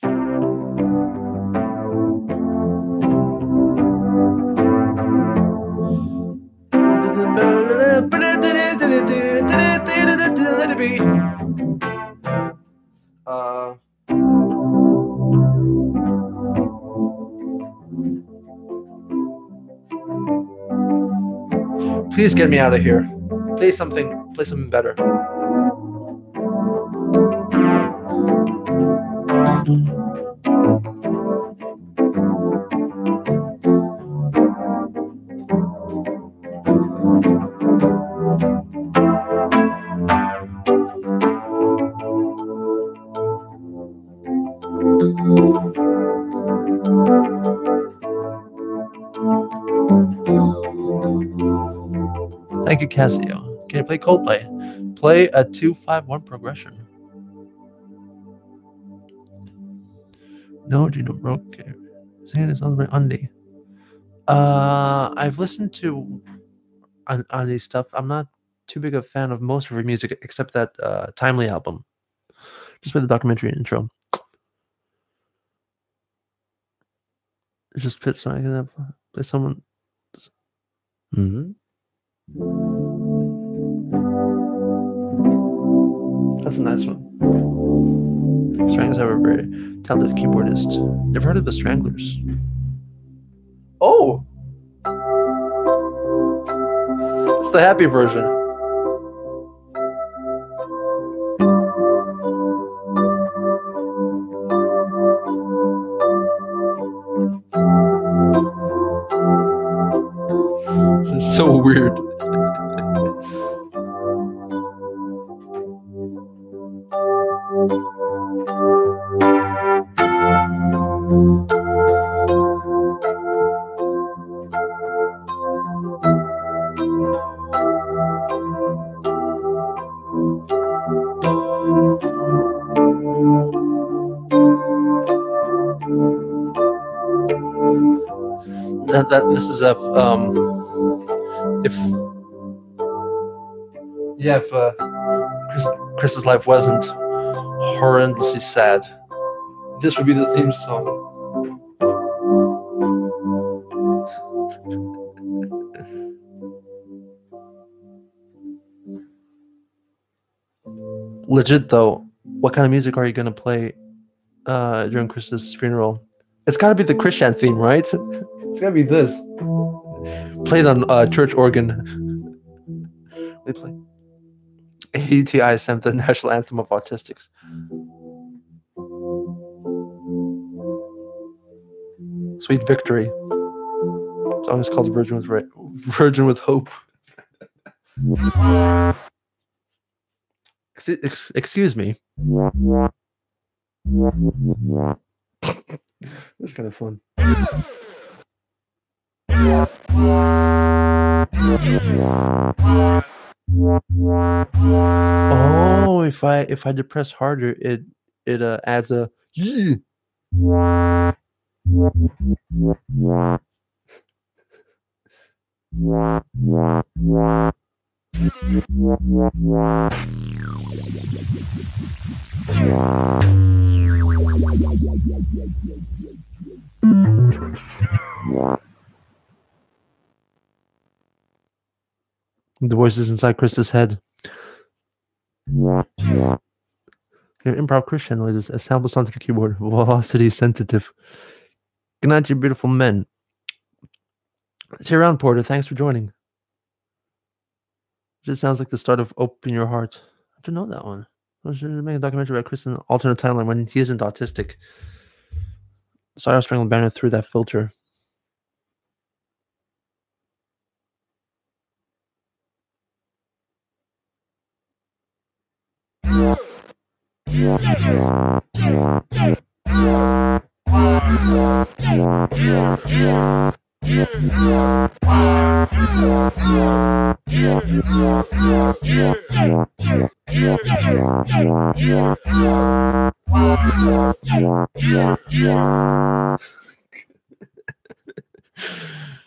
Please get me out of here. Play something better. Thank you, Casio. Can you play Coldplay? Play a 2-5-1 progression. No, Gino Broke. Singing this on by Andy. I've listened to Andy stuff. I'm not too big a fan of most of her music except that Timely album. Just play the documentary intro. Just pit so I can play someone. That's a nice one. Stranglers have a very talented keyboardist. Never heard of the Stranglers. Oh! It's the happy version. It's so weird. This is if Chris's life wasn't horrendously sad, this would be the theme song. Legit though, what kind of music are you gonna play during Chris's funeral? It's gotta be the Christian theme, right? It's gotta be this. Played on church organ. They play AUTI sent the national anthem of autistics. Sweet Victory. The song is called Virgin with Hope. Excuse me. That's kind of fun. Oh, if I depress harder, it adds a yeah. The voices inside Krista's head. Your improv Christian noises assembles onto the keyboard. Velocity sensitive. Good night, you beautiful men. See you around, Porter. Thanks for joining. Just sounds like the start of Open Your Heart. I don't know that one. I should make a documentary about Chris in an alternate timeline when he isn't autistic. Sorry, I was Spangled Banner through that filter.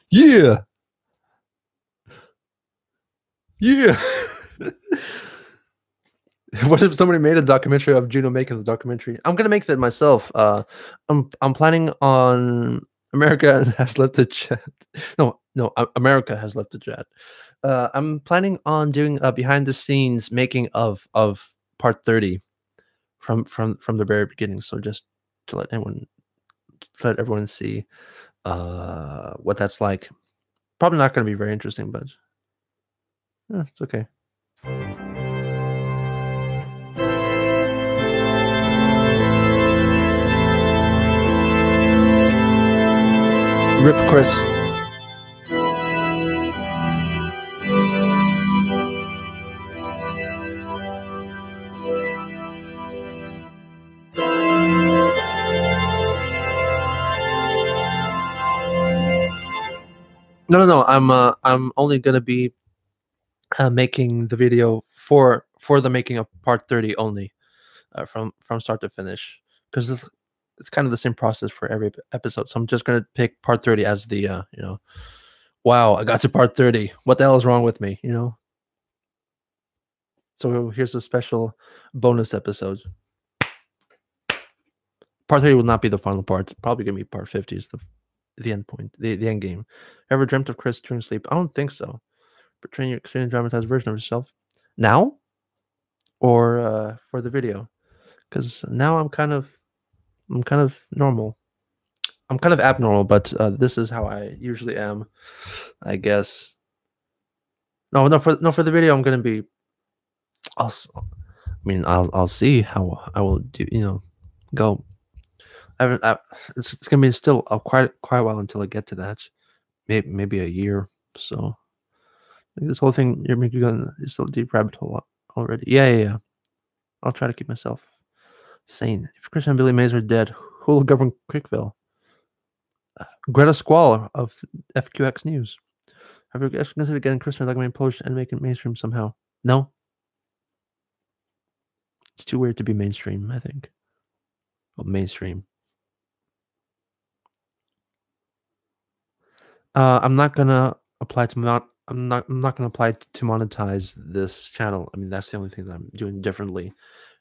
Yeah. Yeah. What if somebody made a documentary of Juno making the documentary? I'm gonna make that myself. I'm planning on America has left the chat. No, America has left the chat. I'm planning on doing a behind the scenes making of part 30 from the very beginning. So just to let everyone see what that's like. Probably not going to be very interesting, but yeah, it's okay. Rip Chris. No. I'm only gonna be making the video for the making of part 30 only, from start to finish, because it's kind of the same process for every episode. So I'm just gonna pick part 30 as the wow, I got to part 30. What the hell is wrong with me? So here's a special bonus episode. Part 30 will not be the final part. Probably gonna be part 50 is the end point, the end game. Ever dreamt of Chris during sleep? I don't think so. Portraying your extremely dramatized version of yourself now, or for the video, because now I'm kind of normal. I'm kind of abnormal, but this is how I usually am, I guess. No, for the video, I'm gonna be. I'll see how I will do. Go. It's gonna be still quite a while until I get to that. Maybe a year. So this whole thing you're going is a deep rabbit hole already. Yeah. I'll try to keep myself sane. If Chris and Billy Mays are dead, who will govern Quickville? Greta Squall of FQX News. Have you considered getting Christmas documentary published and making it mainstream somehow? No. It's too weird to be mainstream, I think. Well, mainstream. I'm not gonna apply to I'm not gonna apply to monetize this channel. I mean, that's the only thing that I'm doing differently,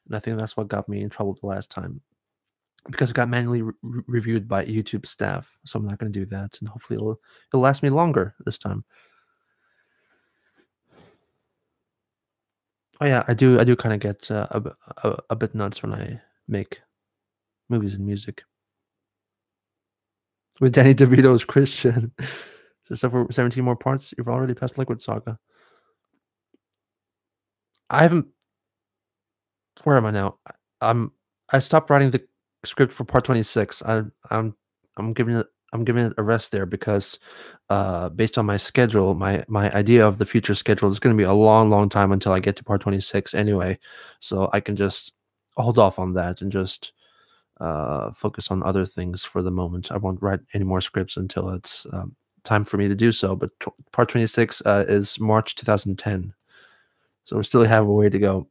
and I think that's what got me in trouble the last time, because it got manually reviewed by YouTube staff. So I'm not gonna do that, and hopefully it'll last me longer this time. Oh yeah, I do kind of get a bit nuts when I make movies and music. With Danny DeVito's Christian. So stuff for 17 more parts. You've already passed Liquid Saga. I haven't. Where am I now? I stopped writing the script for part 26. I'm giving it I'm giving it a rest there because based on my schedule, my idea of the future schedule is going to be a long time until I get to part 26 anyway. So I can just hold off on that and just focus on other things for the moment. I won't write any more scripts until it's time for me to do so. But part 26 is March 2010. So we still have a way to go.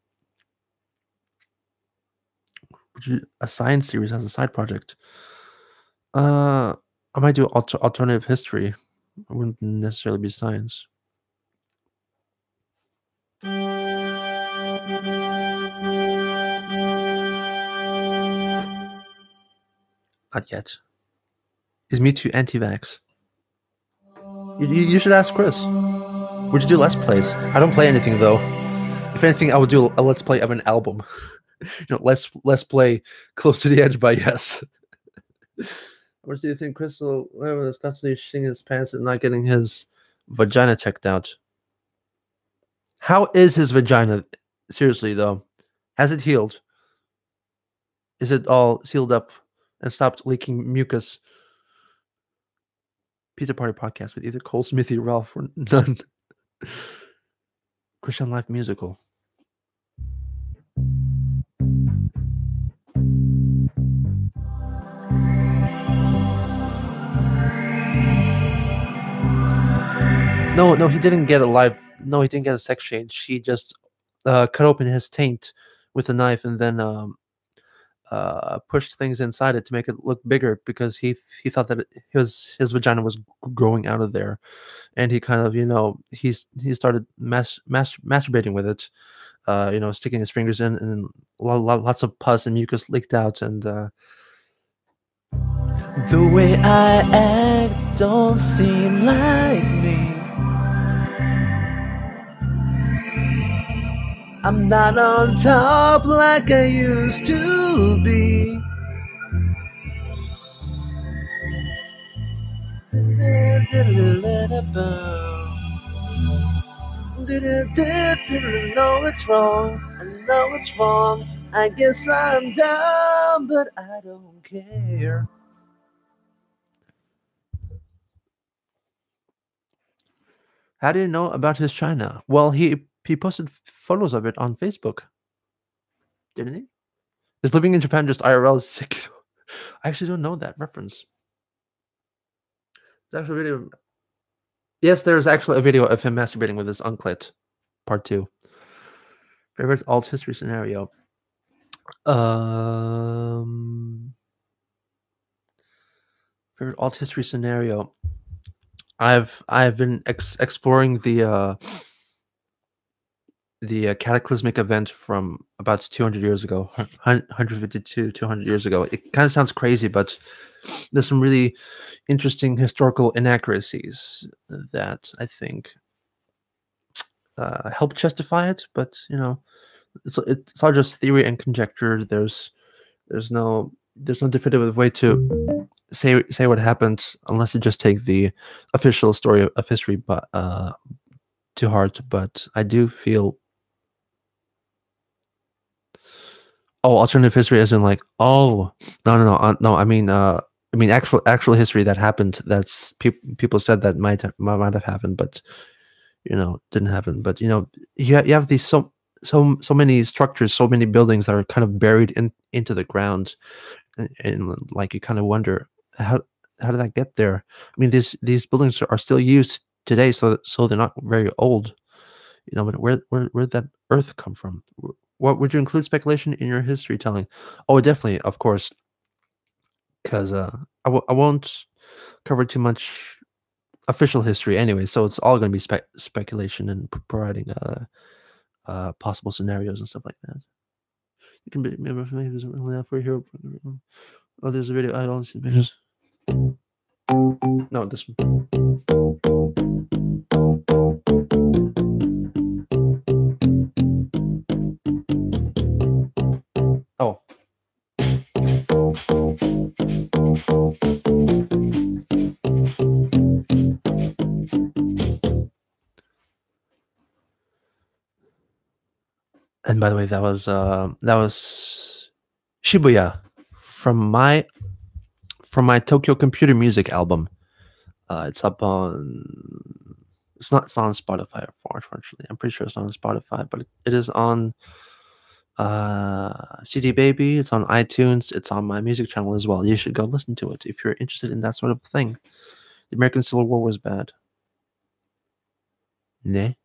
A science series as a side project. I might do alternative history. It wouldn't necessarily be science. Not yet. Is Me Too anti-vax? You should ask Chris. Would you do Let's Plays? I don't play anything though. If anything, I would do a Let's Play of an album. Let's Play Close to the Edge by Yes. How much do you think Crystal is constantly shitting his pants and not getting his vagina checked out? How is his vagina? Seriously though, has it healed? Is it all sealed up and stopped leaking mucus? Pizza Party podcast with either Cole Smithy, Ralph, or none. Christian Life musical. No, he didn't get a live. No, he didn't get a sex change. He just cut open his taint with a knife and then pushed things inside it to make it look bigger because he thought that his vagina was growing out of there, and he kind of he started masturbating with it, sticking his fingers in, and lots of pus and mucus leaked out, and the way I act don't seem like me. I'm not on top like I used to be. No, it's wrong. I know it's wrong. I guess I'm down, but I don't care. How do you know about his China? Well, he posted photos of it on Facebook. Didn't he? Is living in Japan just IRL sick? I actually don't know that reference. There's actually a video. Yes, there's actually a video of him masturbating with his unclet. Part 2. Favorite alt history scenario. Favorite alt history scenario. I've been exploring the cataclysmic event from about 200 years ago, 150 to 200 years ago. It kind of sounds crazy, but there's some really interesting historical inaccuracies that I think help justify it. But it's all just theory and conjecture. There's no definitive way to say what happened unless you just take the official story of history, but to heart. But I do feel. Oh, alternative history, as in like, no. I mean actual history that happened. That's people said that might have happened, but didn't happen. But you have these so many structures, so many buildings that are kind of buried into the ground, and like you kind of wonder how did that get there? I mean, these buildings are still used today, so they're not very old, but where did that earth come from? What would you include speculation in your history telling? Oh, definitely, of course, because I won't cover too much official history anyway, so it's all going to be speculation and providing possible scenarios and stuff like that. You can be maybe isn't really enough for here. Oh, there's a video. I don't see pictures. No, this one. Oh. And by the way, that was Shibuya from from my Tokyo Computer Music album. It's up on. It's not on Spotify, unfortunately. I'm pretty sure it's not on Spotify, but it is on CD Baby. It's on iTunes. It's on my music channel as well. You should go listen to it if you're interested in that sort of thing. The American Civil War was bad. Nay.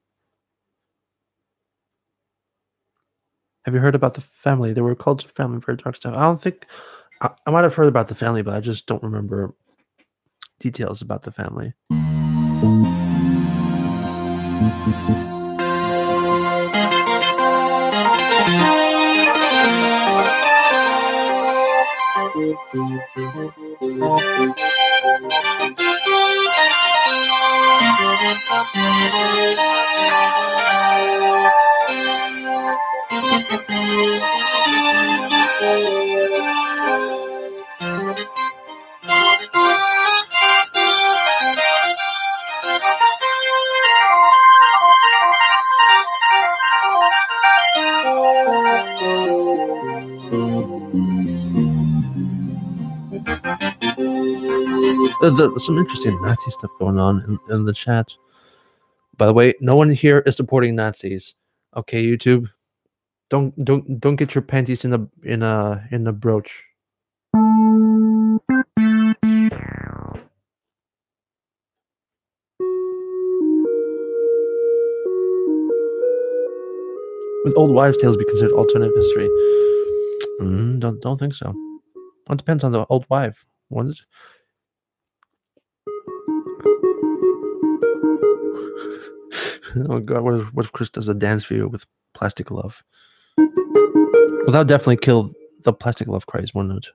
Have you heard about the family? They were called family for dark stuff. I don't think I might have heard about the family, but I just don't remember details about the family. There's some interesting Nazi stuff going on in the chat. By the way, no one here is supporting Nazis. Okay, YouTube, don't get your panties in a brooch. Would old wives' tales be considered alternative history? Don't think so. It depends on the old wife. What is? Oh God! What if Chris does a dance video with Plastic Love? Well, that would definitely kill the Plastic Love craze. One note.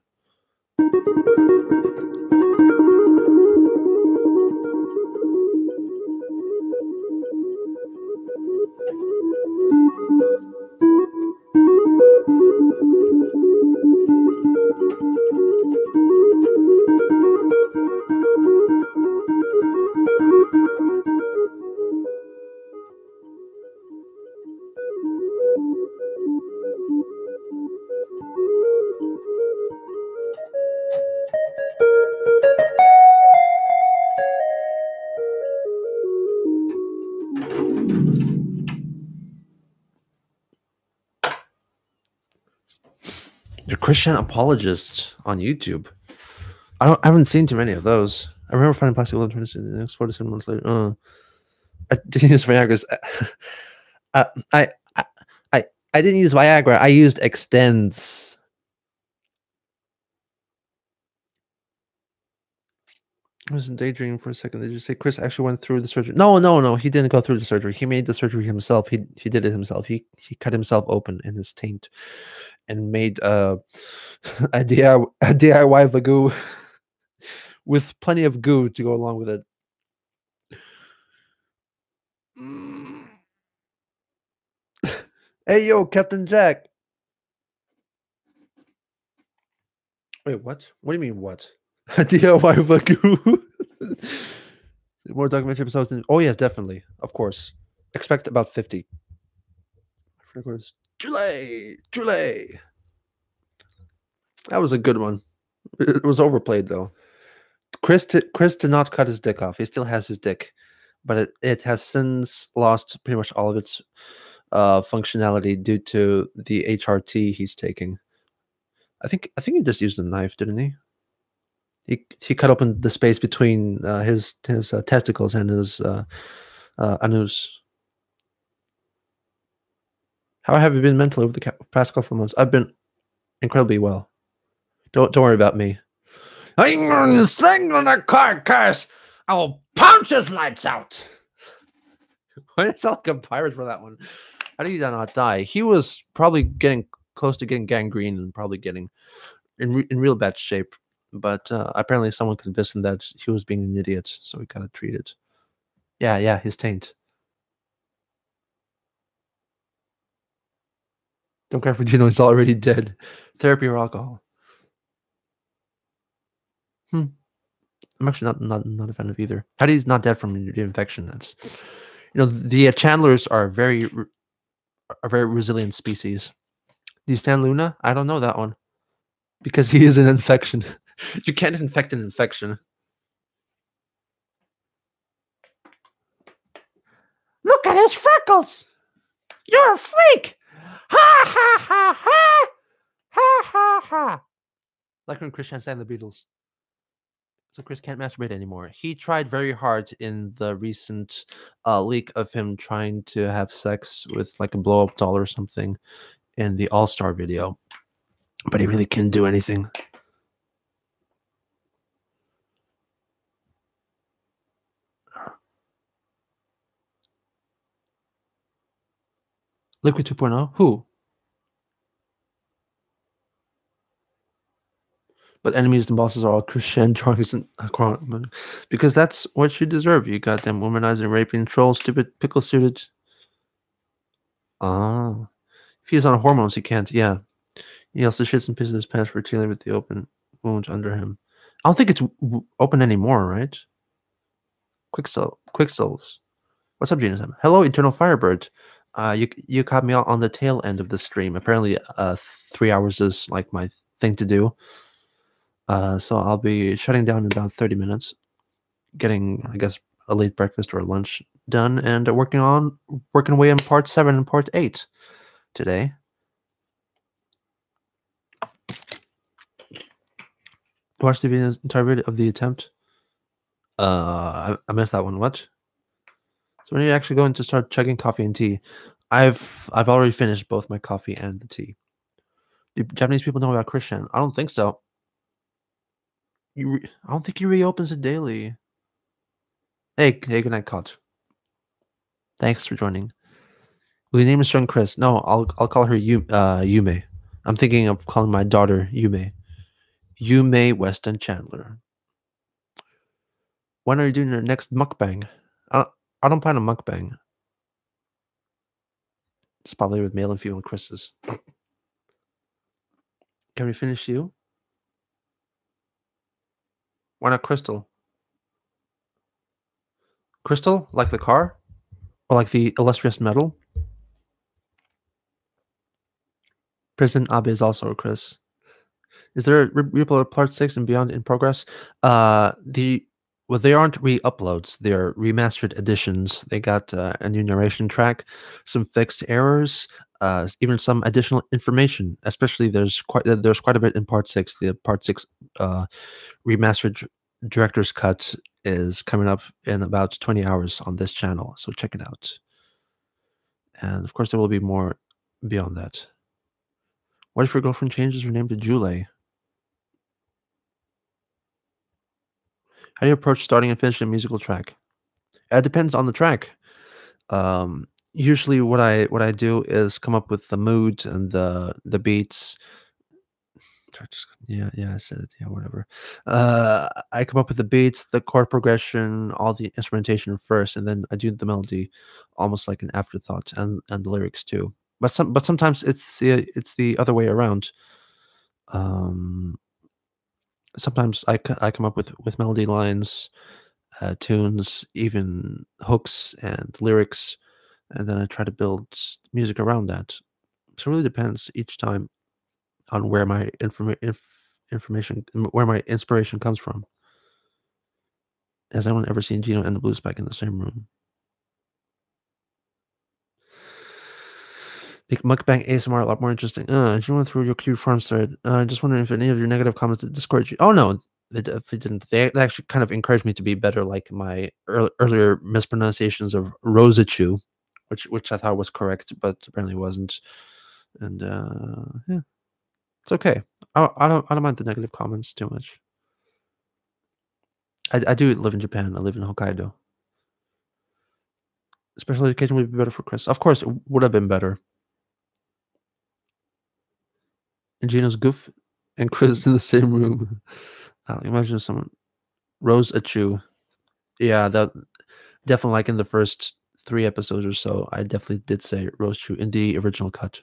The Christian apologists on YouTube. I haven't seen too many of those. I remember finding Plastic Love the next 47 months later. I didn't use Viagra's. I didn't use Viagra. I used Extends. I was daydreaming for a second. Did you say Chris actually went through the surgery? No. He didn't go through the surgery. He made the surgery himself. He did it himself. He cut himself open in his taint and made a DIY Vagoo with plenty of goo to go along with it. Hey, yo, Captain Jack. Wait, what? What do you mean, what? DIY Vagoo. More documentary episodes. Oh, yes, definitely. Of course. Expect about 50. July. That was a good one. It was overplayed, though. Chris did not cut his dick off. He still has his dick. But it has since lost pretty much all of its functionality due to the HRT he's taking. I think he just used a knife, didn't he? He cut open the space between his testicles and his anus. How have you been mentally over the past couple of months? I've been incredibly well. Don't worry about me. I'm going to strangle that carcass. I will punch his lights out. Why did it sound like a pirate for that one? How did he not die? He was probably getting close to getting gangrene and probably getting in real bad shape. But apparently someone convinced him that he was being an idiot, so he got it treated. Yeah, his taint. Don't cry for Gino, he's already dead. Therapy or alcohol? I'm actually not a fan of either. He's not dead from the infection. That's, the Chandlers are a very resilient species. Do you stand Luna? I don't know that one because he is an infection. You can't infect an infection. Look at his freckles. You're a freak. Ha ha ha ha. Ha ha ha. Like when Chris sang the Beatles. So Chris can't masturbate anymore. He tried very hard in the recent leak of him trying to have sex with like a blow-up doll or something in the All-Star video. But he really couldn't do anything. Liquid 2.0? Who? But enemies and bosses are all Christian trophies and because that's what you deserve. You goddamn womanizing, raping, troll, stupid, pickle suited. Ah. If he's on hormones, he can't. Yeah. He also shits and pisses his pants for dealing with the open wound under him. I don't think it's open anymore, right? Quicksouls. What's up, Genius? Hello, Eternal Firebird. You caught me out on the tail end of the stream. Apparently, 3 hours is like my thing to do. So I'll be shutting down in about 30 minutes, getting, I guess, a late breakfast or lunch done, and working away on part 7 and part 8 today. Watch the entire video of the attempt. I missed that one. What? So when are you actually going to start chugging coffee and tea? I've already finished both my coffee and the tea. Do Japanese people know about Christian? I don't think so. I don't think he reopens it daily. Hey, good night, Cod. Thanks for joining. Will you name your son Chris? No, I'll call her Yume. I'm thinking of calling my daughter Yume. Yume Weston Chandler. When are you doing your next mukbang? I don't plan a mukbang. It's probably with male and female Chris's. Can we finish you? Why not Crystal? Crystal? Like the car? Or like the illustrious metal? Prison Abe is also a Chris. Is there a Reaper Part 6 and Beyond in progress? They aren't re-uploads. They're remastered editions. They got a new narration track, some fixed errors, even some additional information. Especially there's quite a bit in Part 6. The Part 6 remastered director's cut is coming up in about 20 hours on this channel, so check it out. And of course, there will be more beyond that. What if your girlfriend changes her name to Jule? How do you approach starting and finishing a musical track? It depends on the track. Usually, what I do is come up with the mood and the beats. Yeah, I said it. Yeah, whatever. I come up with the beats, the chord progression, all the instrumentation first, and then I do the melody, almost like an afterthought, and the lyrics too. But sometimes it's the other way around. Sometimes I come up with melody lines, tunes, even hooks and lyrics, and then I try to build music around that. So it really depends each time on where my where my inspiration comes from. Has anyone ever seen Gino and the Blues back in the same room? Make mukbang ASMR a lot more interesting. If you went through your Q farms thread, just wondering if any of your negative comments discouraged you. Oh no, they didn't. They actually kind of encouraged me to be better, like my earlier mispronunciations of Rosachu, which I thought was correct, but apparently wasn't. And yeah, it's okay. I don't mind the negative comments too much. I do live in Japan. I live in Hokkaido. Special education would be better for Chris. Of course, it would have been better. And Gino's goof and Chris in the same room. Imagine someone Rose Achu. Yeah, that definitely, like in the first 3 episodes or so, I definitely did say Rose Chu in the original cut.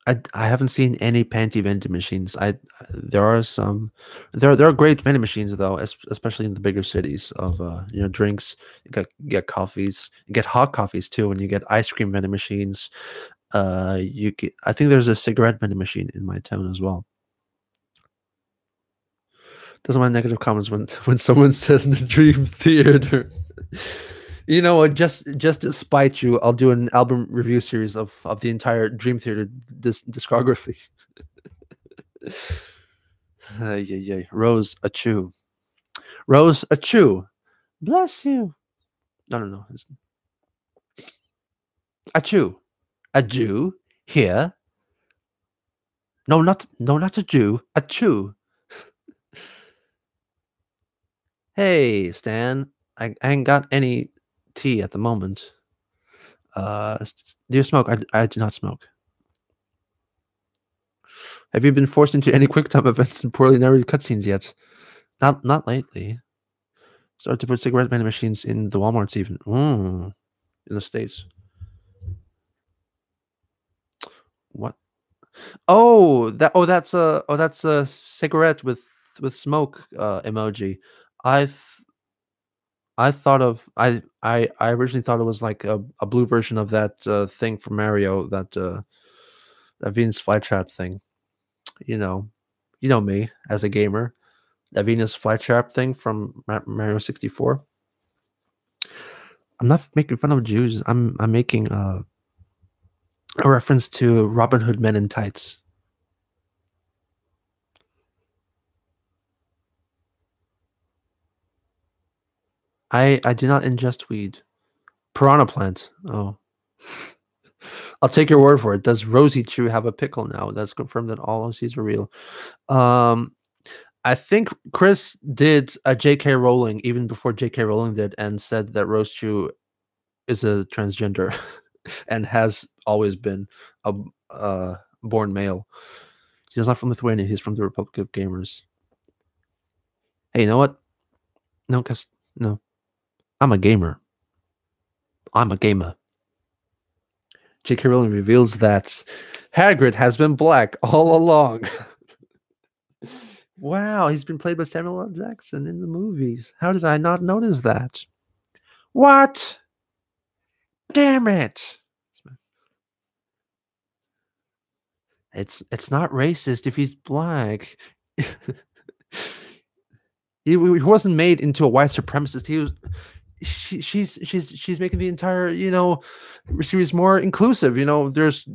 I haven't seen any panty vending machines. There are some. There are great vending machines though, especially in the bigger cities of drinks. You get coffees, you get hot coffees too, and you get ice cream vending machines. I think there's a cigarette vending machine in my town as well. Those are my negative comments when when someone says the Dream Theater. You know what? Just to spite you, I'll do an album review series of the entire Dream Theater discography. Yeah, yeah. Rose Achu. Rose Achu. Bless you. No, no, no. Achu. A Jew here. No, not a Jew. Achu. Hey, Stan. I ain't got any tea at the moment. Do you smoke? I do not smoke. Have you been forced into any QuickTime events and poorly narrated cutscenes yet? Not lately. Started to put cigarette vending machines in the Walmarts even. In the States. What? That's a cigarette with smoke emoji. I've I thought of I originally thought it was like a blue version of that thing from Mario, that Venus flytrap thing. You know, you know me as a gamer. That Venus flytrap thing from Mario 64. I'm not making fun of Jews. I'm making a reference to Robin Hood Men in Tights. I do not ingest weed. Piranha plant. Oh. I'll take your word for it. Does Rosie True have a pickle now? That's confirmed that all OCs are real. Um, I think Chris did a J.K. Rowling even before J.K. Rowling did, and said that Rose True is a transgender and has always been a born male. He's not from Lithuania. He's from the Republic of Gamers. Hey, you know what? No, cause no, I'm a gamer. I'm a gamer. J.K. Rowling reveals that Hagrid has been black all along. Wow, he's been played by Samuel L. Jackson in the movies. How did I not notice that? What? Damn it! It's not racist if he's black. He wasn't made into a white supremacist. He was. She's making the entire series more inclusive. There's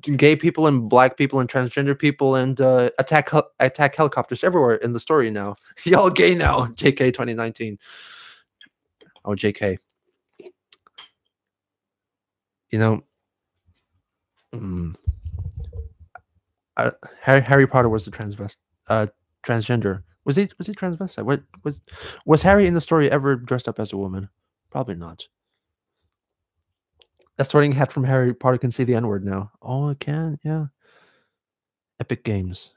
gay people and black people and transgender people and attack helicopters everywhere in the story now. Y'all gay now, JK 2019. Oh, JK. Harry Potter was the transgender. Was he transvestite? What was Harry in the story ever dressed up as a woman? Probably not. That sorting hat from Harry Potter can say the N-word now. Oh, it can, yeah. Epic Games.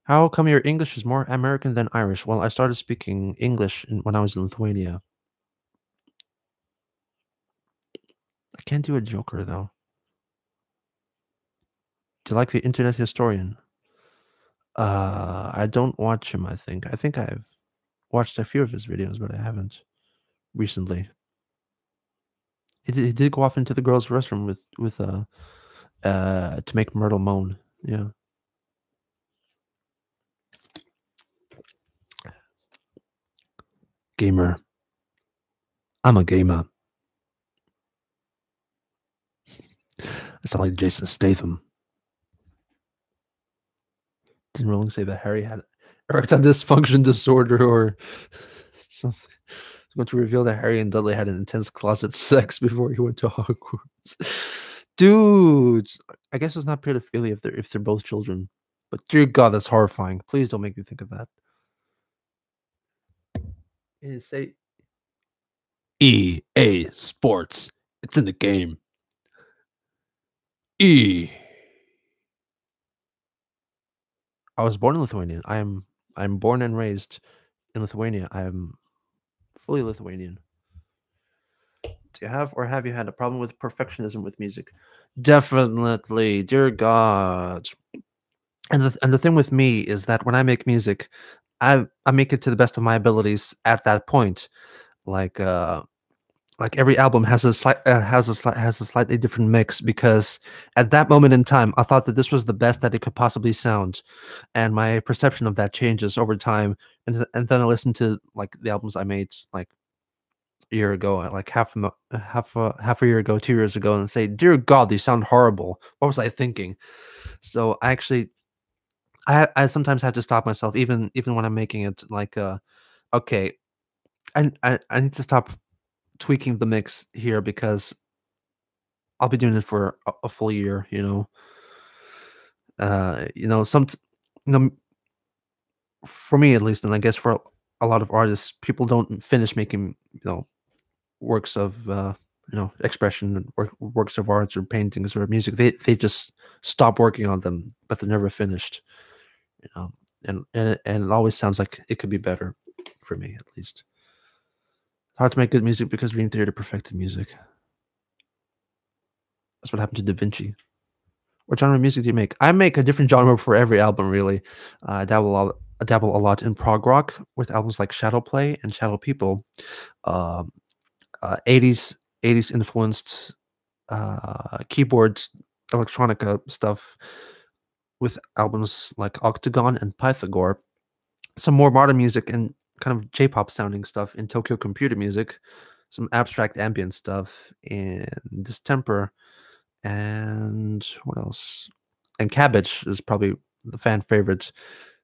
How come your English is more American than Irish? Well, I started speaking English when I was in Lithuania. I can't do a Joker, though. Do you like the Internet Historian? I don't watch him, I think. I think I've watched a few of his videos, but I haven't recently. He did go off into the girls' restroom with to make Myrtle moan. Yeah. Gamer. I'm a gamer. I sound like Jason Statham. Didn't Rowling say that Harry had erectile dysfunction disorder or something? I was going to reveal that Harry and Dudley had an intense closet sex before he went to Hogwarts. Dudes, I guess it's not pedophilia if they're both children. But dear God, that's horrifying. Please don't make me think of that. Say EA Sports. It's in the game. I was born in Lithuania. I'm born and raised in Lithuania. I am fully Lithuanian. Do you have or have you had a problem with perfectionism with music? Definitely, dear God. And the thing with me is that when I make music, I make it to the best of my abilities at that point. Like like every album has a slightly different mix, because at that moment in time I thought that this was the best that it could possibly sound, and my perception of that changes over time. And then I listen to like the albums I made like a year ago, like half a year ago, 2 years ago, and say, dear God, these sound horrible. What was I thinking? So I actually I sometimes have to stop myself, even when I'm making it, like okay, I need to stop tweaking the mix here, because I'll be doing it for a full year, you know. Some you know, for me at least, and I guess for a lot of artists, people don't finish making, works of expression, and works of art or paintings or music. They just stop working on them, but they're never finished, you know. And it always sounds like it could be better, for me at least. It's hard to make good music because Dream Theater perfected music. That's what happened to Da Vinci. What genre of music do you make? I make a different genre for every album, really. I dabble a lot in prog rock with albums like Shadow Play and Shadow People. Um, 80s influenced keyboards, electronica stuff with albums like Octagon and Pythagore. Some more modern music and kind of J-pop sounding stuff in Tokyo Computer Music. Some abstract ambient stuff in Distemper. And what else? And Cabbage is probably the fan favorite.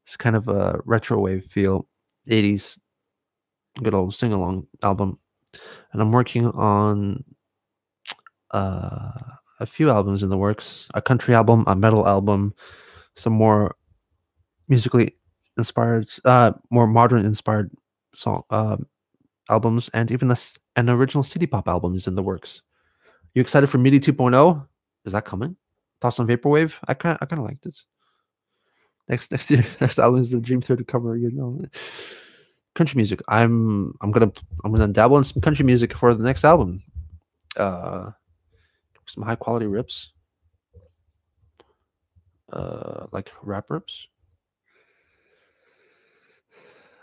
It's kind of a retro wave feel, 80s good old sing along album. And I'm working on uh, a few albums in the works: a country album, a metal album, some more musically inspired, more modern inspired song albums, and even an original city pop album is in the works. You excited for MIDI 2.0? Is that coming? Thoughts on Vaporwave? I kind of liked it. Next year, next album is the Dream Theater cover. Country music. I'm gonna dabble in some country music for the next album. Uh, some high quality rips. Like rap rips.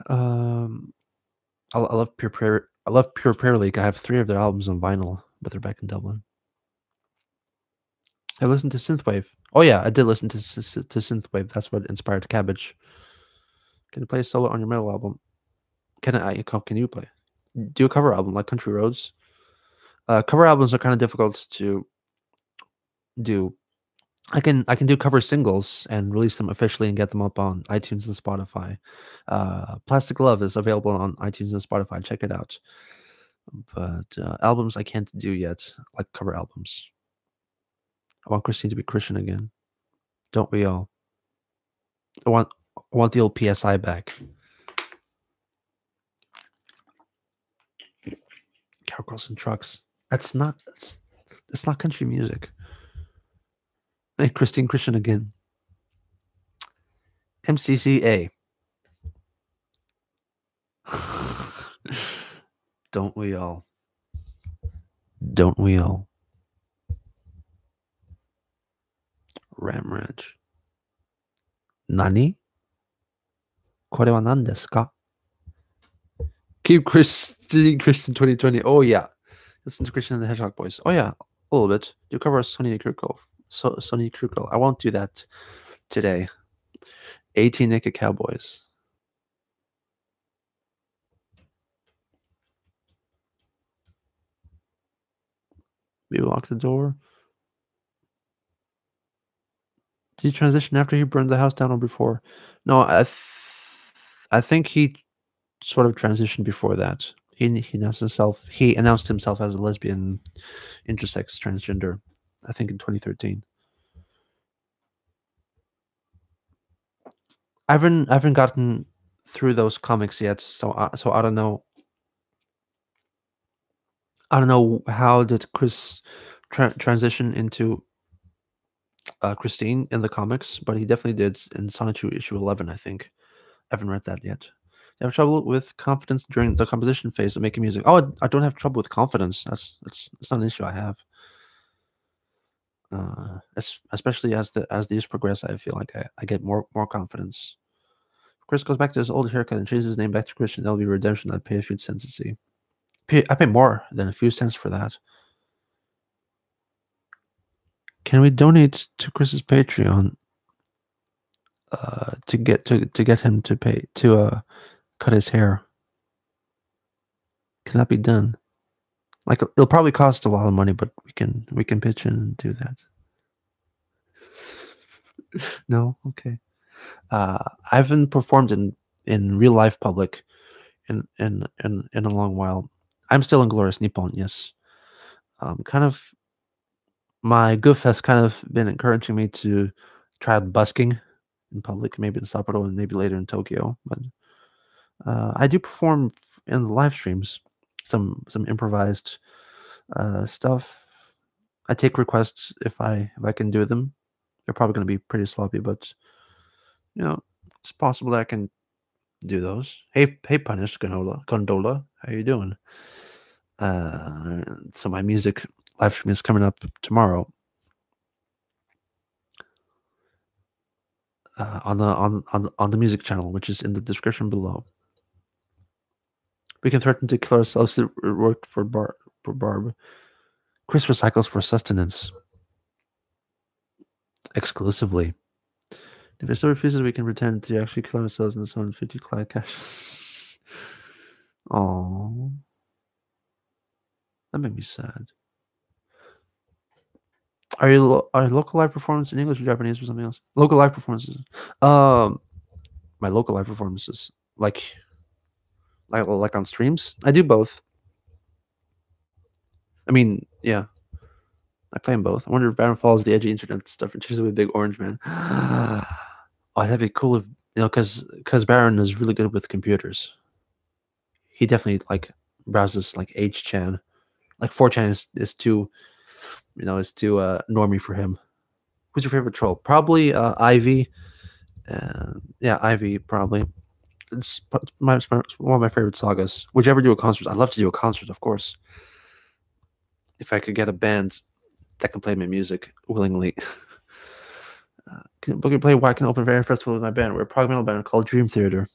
Um, I love Pure Prayer. I love Pure Prayer League. I have 3 of their albums on vinyl, but they're back in Dublin. I listened to synthwave. Oh yeah, I did listen to synthwave. That's what inspired Cabbage. Can you play a solo on your metal album? Can you play? Do a cover album like Country Roads. Cover albums are kind of difficult to do. I can do cover singles and release them officially and get them up on iTunes and Spotify. Plastic Love is available on iTunes and Spotify. Check it out. But albums I can't do yet, like cover albums. I want Christine to be Christian again. Don't we all? I want the old PSI back. Cowgirls and Trucks. That's not country music. Hey, Christine Christian again. MCCA. Don't we all? Don't we all? Ram Ranch. Nani? これは何ですか? Keep Christian 2020. Oh yeah. Listen to Christian and the Hedgehog Boys. Oh yeah, a little bit. You cover Sonny Kruko. Sonny Kruko. I won't do that today. 18 Naked Cowboys. We locked the door. Did he transition after he burned the house down or before? No, I think he sort of transitioned before that. He announced himself as a lesbian, intersex, transgender, I think in 2013. I haven't gotten through those comics yet, so I don't know. I don't know how did Chris transition into Christine in the comics, but he definitely did in Sonichu issue 11, I think. I haven't read that yet. You have trouble with confidence during the composition phase of making music? Oh, I don't have trouble with confidence. That's not an issue I have. Especially as the years progress, I feel like I get more confidence. If Chris goes back to his old haircut and changes his name back to Christian, that'll be redemption. I'd pay a few cents to see. I pay more than a few cents for that. Can we donate to Chris's Patreon to get him to pay to cut his hair? Can that be done? Like it'll probably cost a lot of money, but we can pitch in and do that. No, okay. I haven't performed in real life public in a long while. I'm still in Glorious Nippon, yes. Kind of my goof has kind of been encouraging me to try out busking in public, maybe in Sapporo and maybe later in Tokyo. But I do perform in the live streams, some improvised stuff. I take requests if I can do them. They're probably going to be pretty sloppy, but you know, it's possible that I can do those. Hey, Punished Gondola, how you doing? So my music live stream is coming up tomorrow. On the music channel, which is in the description below. We can threaten to kill ourselves to work for Barb. Chris recycles for sustenance. Exclusively. If it still refuses, we can pretend to actually kill ourselves in the 750 cloud cash. Oh, that made me sad. Are local live performances in English or Japanese or something else? Local live performances. My local live performances, like on streams. I do both. I mean, yeah, I play them both. I wonder if Baron follows the edgy internet stuff and chases away Big Orange Man. Oh, that'd be cool if because Baron is really good with computers. He definitely like browses like H-chan. Like 4chan is too normie for him. Who's your favorite troll? Probably Ivy. Yeah, Ivy probably. It's one of my favorite sagas. Would you ever do a concert? I'd love to do a concert, of course. If I could get a band that can play my music willingly. Can play Wacken Open Air Festival with my band. We're a prog metal band called Dream Theater.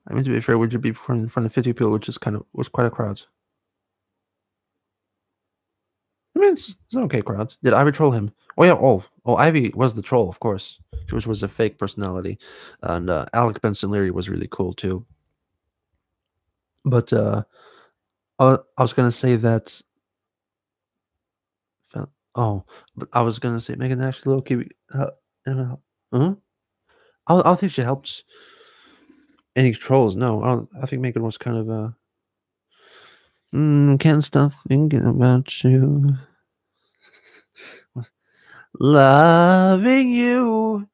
I mean, to be fair, would you be performing in front of 50 people, which was quite a crowd? I mean, it's an okay crowd. Did Ivy troll him? Oh yeah. Oh, Ivy was the troll, of course. Which was a fake personality, and Alec Benson Leary was really cool too. But I was gonna say that. Oh, but I was gonna say Megan actually low-key. I don't think she helped any trolls. No, I think Megan was kind of can't stop thinking about you. Loving you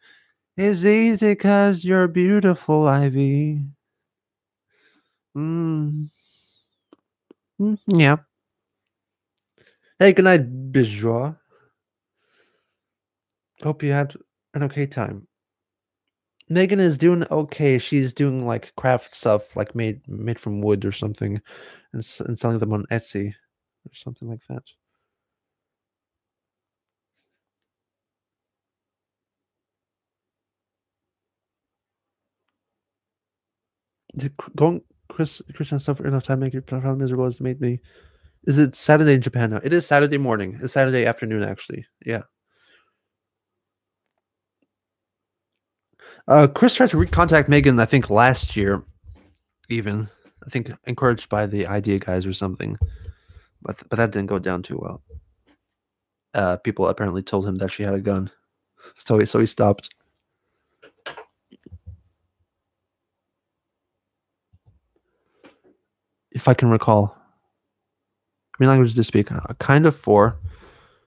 is easy 'cause you're beautiful, Ivy. Yeah. Hey, good night, Bijou. Hope you had an okay time. Megan is doing okay. She's doing like craft stuff, like made from wood or something, and selling them on Etsy or something like that. Going Christian stuff for enough time make it miserable has made me. Is it Saturday in Japan now? It is Saturday morning. It's Saturday afternoon, actually. Yeah. Chris tried to contact Megan, I think, last year, even. I think encouraged by the idea guys or something. But that didn't go down too well. People apparently told him that she had a gun. So he stopped. If I can recall. How many languages do you speak? Kind of 4.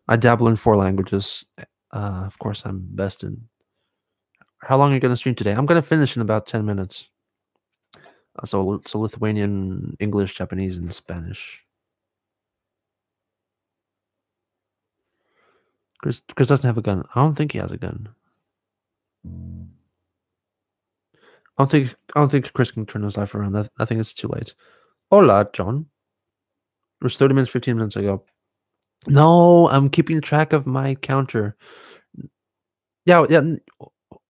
I dabble in 4 languages. Of course, I'm best in. How long are you going to stream today? I'm going to finish in about 10 minutes. So Lithuanian, English, Japanese, and Spanish. Chris doesn't have a gun. I don't think he has a gun. I don't think Chris can turn his life around. I think it's too late. Hola, John. It was 30 minutes, 15 minutes ago. No, I'm keeping track of my counter. Yeah.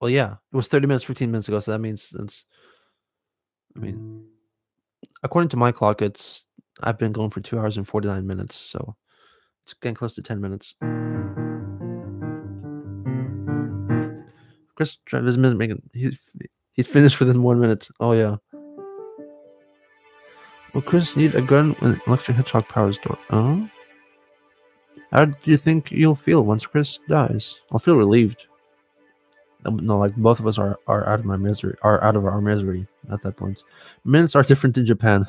Well, yeah, it was 30 minutes, 15 minutes ago, so that means I mean, according to my clock, I've been going for 2 hours and 49 minutes, so it's getting close to 10 minutes. Chris Travis is making he's finished within 1 minute. Oh yeah. Will Chris need a gun when electric hedgehog powers door? Oh? How do you think you'll feel once Chris dies? I'll feel relieved. No, like both of us are out of my misery, are out of our misery at that point. Minutes are different in Japan.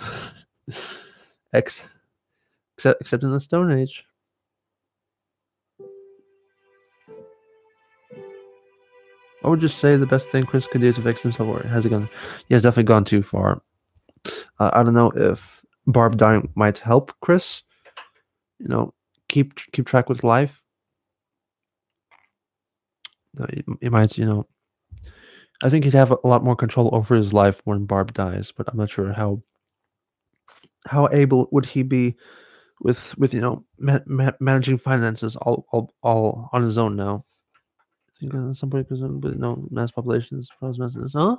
Ex except in the Stone Age. I would just say the best thing Chris could do to fix himself, or has it gone? He has definitely gone too far. I don't know if Barb dying might help Chris. You know, keep track with life. It might, you know. I think he'd have a lot more control over his life when Barb dies, but I'm not sure how able would he be with you know managing finances all on his own now. I think somebody with no mass populations, huh?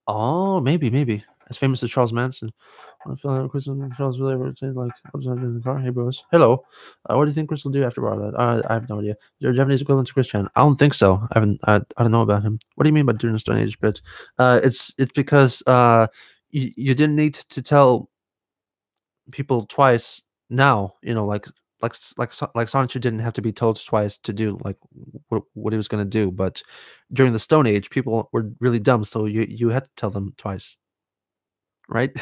Oh, maybe. As famous as Charles Manson. I feel like Chris and Charles really ever say like, "I'm in the car. Hey, bros. Hello. What do you think Chris will do after all that?" I have no idea. Is there a Japanese equivalent to Chris Chan? I don't think so. I don't know about him. What do you mean by during the Stone Age bit? It's because you didn't need to tell people twice now. You know, like Sonichu didn't have to be told twice to do like what he was going to do, but during the Stone Age, people were really dumb, so you had to tell them twice, right?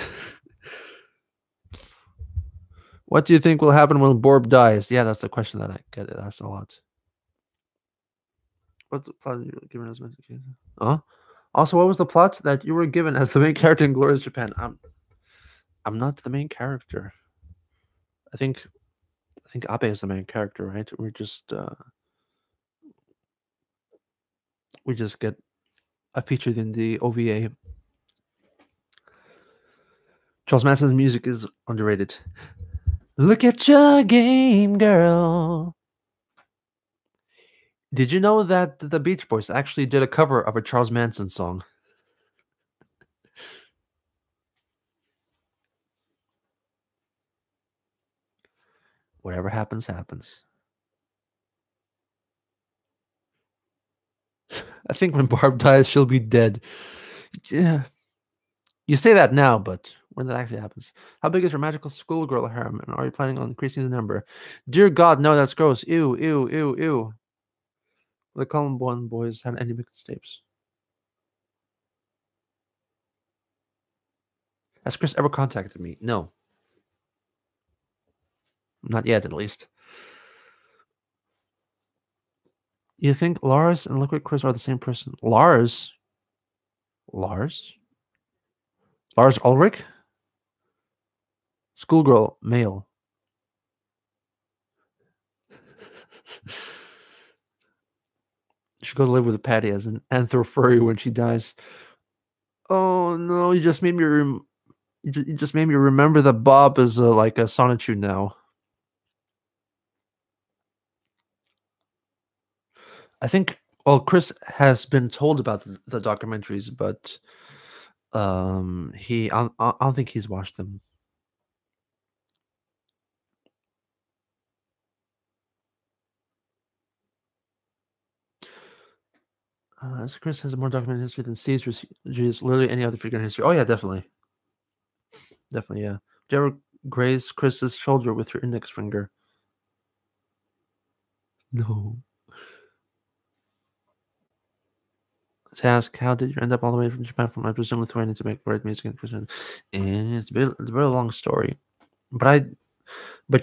What do you think will happen when Borb dies? Yeah, that's the question that I get asked a lot. What the plot you were given as Huh? Also, what was the plot that you were given as the main character in Glorious Japan? I'm not the main character. I think Abe is the main character, right? We just get featured in the OVA. Charles Manson's music is underrated. Look at your game, girl. Did you know that the Beach Boys actually did a cover of a Charles Manson song? Whatever happens, happens. I think when Barb dies, she'll be dead. Yeah. You say that now, but when that actually happens. How big is your magical schoolgirl harem, and are you planning on increasing the number? Dear God, no, that's gross. Ew, ew, ew, ew. The Columbine boys had any mixtapes? Has Chris ever contacted me? No. Not yet, at least. You think Lars and Liquid Chris are the same person? Lars? Lars? Lars Ulrich? Schoolgirl, male. Should go live with Patty as an anthro furry when she dies. Oh no! You just made me. You just made me remember that Bob is like a Sonichu now. I think. Well, Chris has been told about the documentaries, but I don't think he's watched them. So Chris has more documented history than Caesar. Is literally any other figure in history. Oh yeah, definitely. Definitely, yeah. Did you ever graze Chris's shoulder with your index finger? No. Let's ask, how did you end up all the way from Japan from, I presume, Lithuania to make great music in Christmas? And it's a very long story. But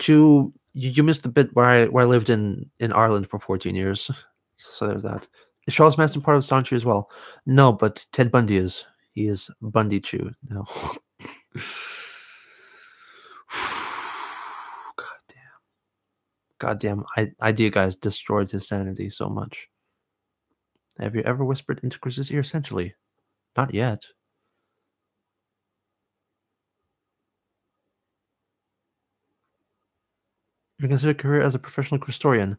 you missed the bit where I lived in Ireland for 14 years. So there's that. Is Charles Manson part of the Sonichu as well? No, but Ted Bundy is. He is Bundy Chew now. Goddamn, idea guys destroyed his sanity so much. Have you ever whispered into Chris's ear? Essentially, not yet. You consider a career as a professional historian?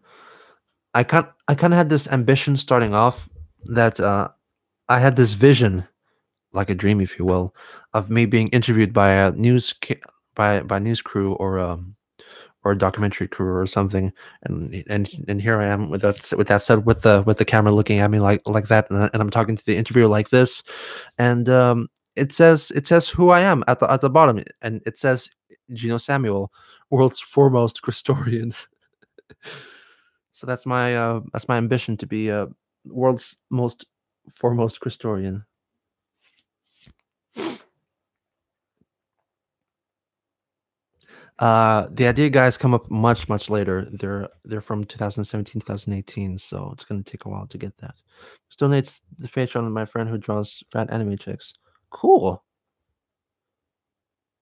I kind of had this ambition starting off, that I had this vision, like a dream, if you will, of me being interviewed by a by news crew or a documentary crew or something, and here I am with that said, with the camera looking at me like that, and I'm talking to the interviewer like this, and it says who I am at the bottom, and it says Gino Samuel, world's foremost Christorian. So that's my ambition, to be world's most foremost Christorian. The idea guys come up much later. They're from 2017, 2018, so it's gonna take a while to get that. Still needs the Patreon of my friend who draws fat anime chicks. Cool.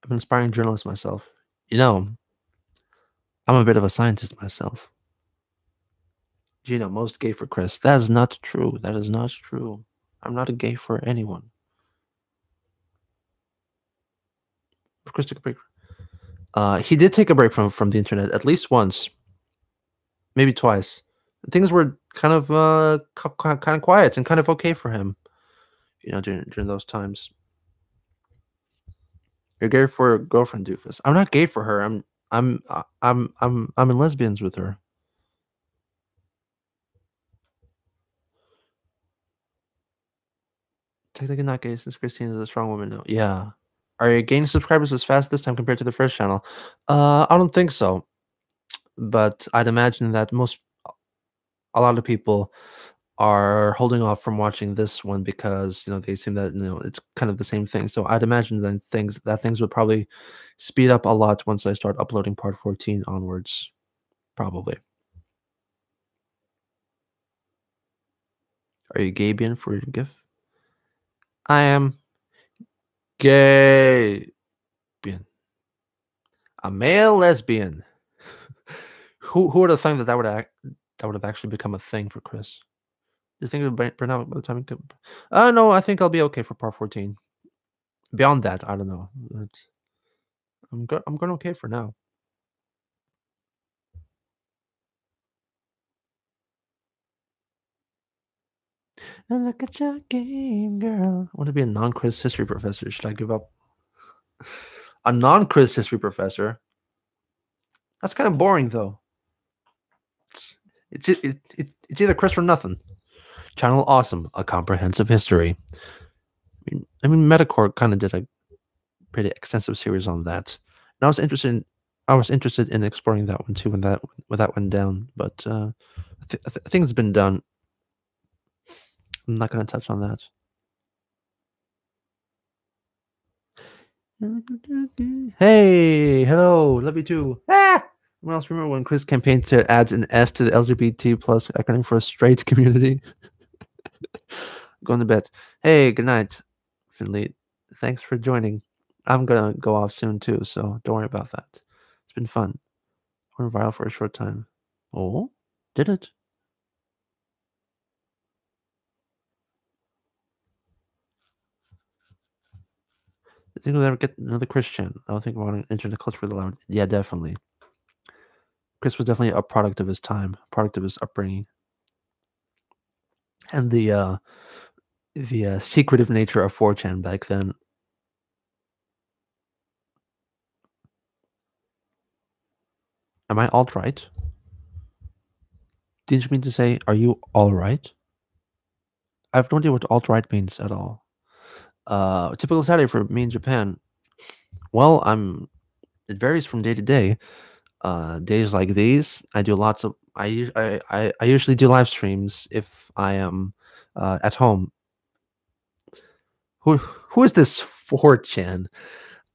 I'm an aspiring journalist myself. You know, I'm a bit of a scientist myself. Gino, most gay for Chris. That is not true. That is not true. I'm not a gay for anyone. If Chris took a break. He did take a break from the internet at least once, maybe twice. Things were kind of kind of quiet and kind of okay for him, during those times. You're gay for a girlfriend, doofus. I'm not gay for her. I'm in lesbians with her. Technically not gay since Christine is a strong woman now. Yeah. Are you gaining subscribers as fast this time compared to the first channel? I don't think so. But I'd imagine that a lot of people are holding off from watching this one because they seem that it's kind of the same thing. So I'd imagine then things would probably speed up a lot once I start uploading part 14 onwards. Probably. Are you Gabian for your GIF? I am gay. A male lesbian. Who would have thought that would have actually become a thing for Chris? Do you think it would burn out by the time it could? No, I think I'll be okay for part 14. Beyond that, I don't know. I'm going okay for now. And look at your game, girl. I want to be a non-Chris history professor. Should I give up? A non-Chris history professor? That's kind of boring, though. It's either Chris or nothing. Channel awesome, a comprehensive history. I mean, Metacore kind of did a pretty extensive series on that, and I was interested in exploring that one too when that went down. But I think it's been done. I'm not going to touch on that. Hey, hello, love you too. Anyone else remember when Chris campaigned to add an S to the LGBT plus acronym for a straight community? Going to bed. Hey, good night, Finley. Thanks for joining. I'm gonna go off soon too, so don't worry about that. It's been fun. We're viral for a short time. Oh, did it? I think we'll ever get another Christian. I don't think we're on internet culture really loud. Yeah, definitely. Chris was definitely a product of his time, a product of his upbringing, and the secretive nature of 4chan back then. Am I alt-right? Didn't you mean to say, are you all right? I have no idea what alt-right means at all. Typical Saturday for me in Japan. Well, it varies from day to day. Days like these, I do lots of. I usually do live streams if I am at home. Who is this 4chan?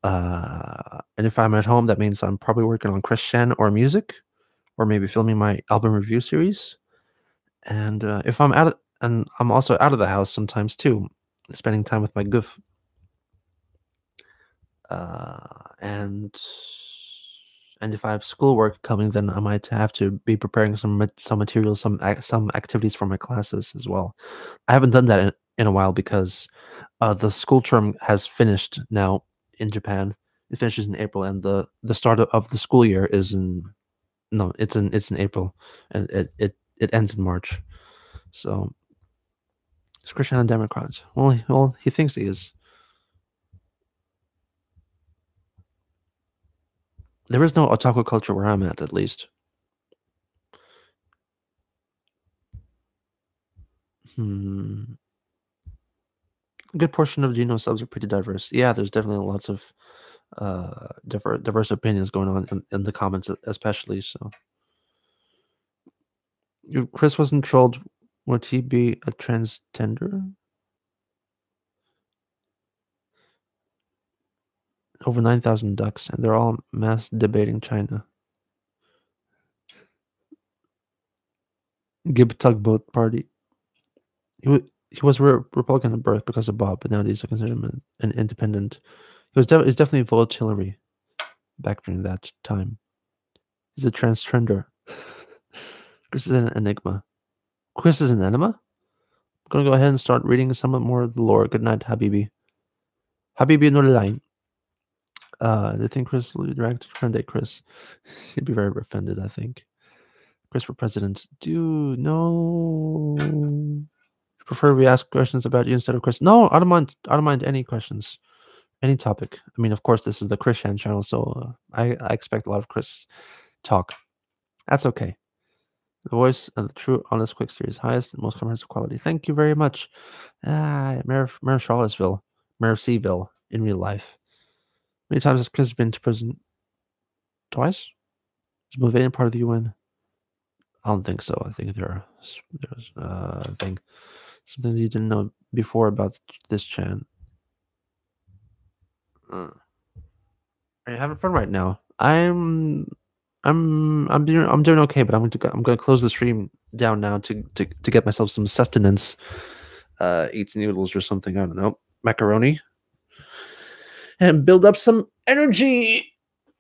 And if I'm at home, that means I'm probably working on Christian or music, or maybe filming my album review series. And if I'm and I'm also out of the house sometimes too, spending time with my goof. And if I have schoolwork coming, then I might have to be preparing some materials, some activities for my classes as well. I haven't done that in a while because the school term has finished now in Japan. It finishes in April, and the start of the school year is it's in April, and it ends in March. So Is Christian a Democrat? Well, he thinks he is. There is no otaku culture where I'm at least. A good portion of Geno subs are pretty diverse. Yeah, there's definitely lots of diverse opinions going on in the comments, especially. So, if Chris wasn't trolled, would he be a transgender? Over 9,000 ducks, and they're all mass debating China. Gib Tugboat Party. He was Republican at birth because of Bob, but now he's considered him an independent. He's definitely voted Hillary back during that time. He's a transgender. Chris is an enigma. Chris is an enigma? I'm gonna go ahead and start reading some more of the lore. Good night, Habibi. Habibi Nurline. They think Chris will direct friend date Chris. He'd be very offended, I think. Chris for president. Dude, no. Prefer we ask questions about you instead of Chris? No, I don't mind any questions, any topic. I mean, of course, this is the Christian channel, so I expect a lot of Chris talk. That's okay. The voice of the true, honest, quick series, highest and most comprehensive quality. Thank you very much. Mayor of Charlottesville, Mayor of Seaville in real life. How many times has Chris been to prison? Twice? Is Bavarian part of the UN? I don't think so. I think there's something you didn't know before about this chan. Are you having fun right now? I'm doing okay, but I'm gonna close the stream down now to get myself some sustenance. Eat noodles or something. I don't know, macaroni, and build up some energy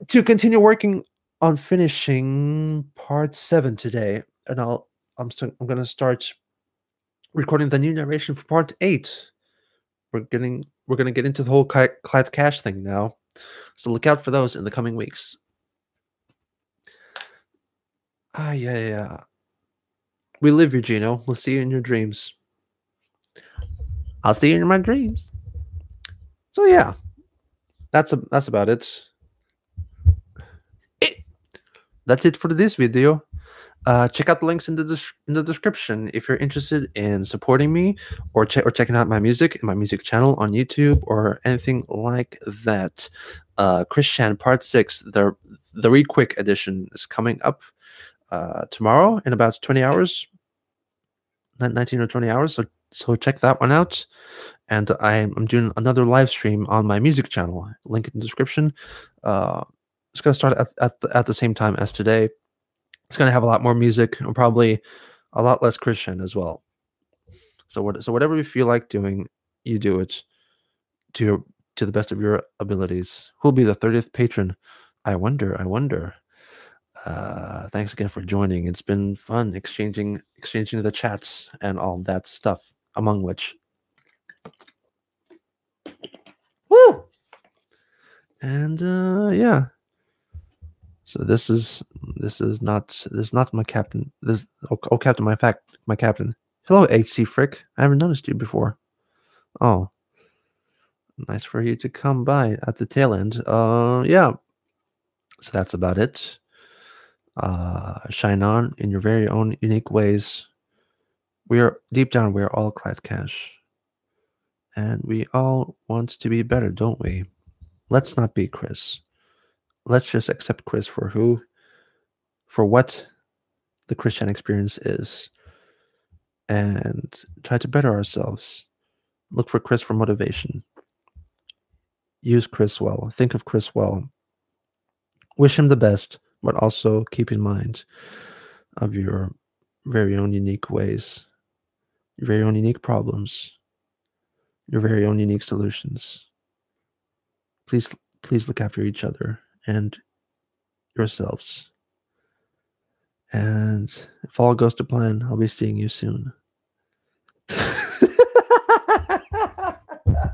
to continue working on finishing part 7 today. And I'm gonna start recording the new narration for part 8. We're gonna get into the whole Clyde Cash thing now, so look out for those in the coming weeks. Yeah. We live here, Gino. We'll see you in your dreams. I'll see you in my dreams. So yeah, that's about it. That's it for this video. Check out the links in the description if you're interested in supporting me or checking out my music and my music channel on YouTube or anything like that. Christian Part 6, the Read Quick edition is coming up tomorrow in about 20 hours, 19 or 20 hours. So check that one out. And I'm doing another live stream on my music channel. Link in the description. It's gonna start at the same time as today. It's gonna have a lot more music and probably a lot less Christian as well. So whatever you feel like doing, you do it to the best of your abilities. Who'll be the 30th patron? I wonder. Thanks again for joining. It's been fun exchanging the chats and all that stuff, among which. Woo! And yeah. So this is not my captain. Captain, my captain. Hello, HC Frick. I haven't noticed you before. Oh, nice for you to come by at the tail end. Yeah. So that's about it. Shine on in your very own unique ways. Deep down, we are all Clyde Cash, and we all want to be better, don't we? Let's not be Chris. Let's just accept Chris for what the Christian experience is, and try to better ourselves. Look for Chris for motivation. Use Chris well. Think of Chris well. Wish him the best, but also keep in mind of your very own unique ways, your very own unique problems, your very own unique solutions. Please look after each other and yourselves. And if all goes to plan, I'll be seeing you soon.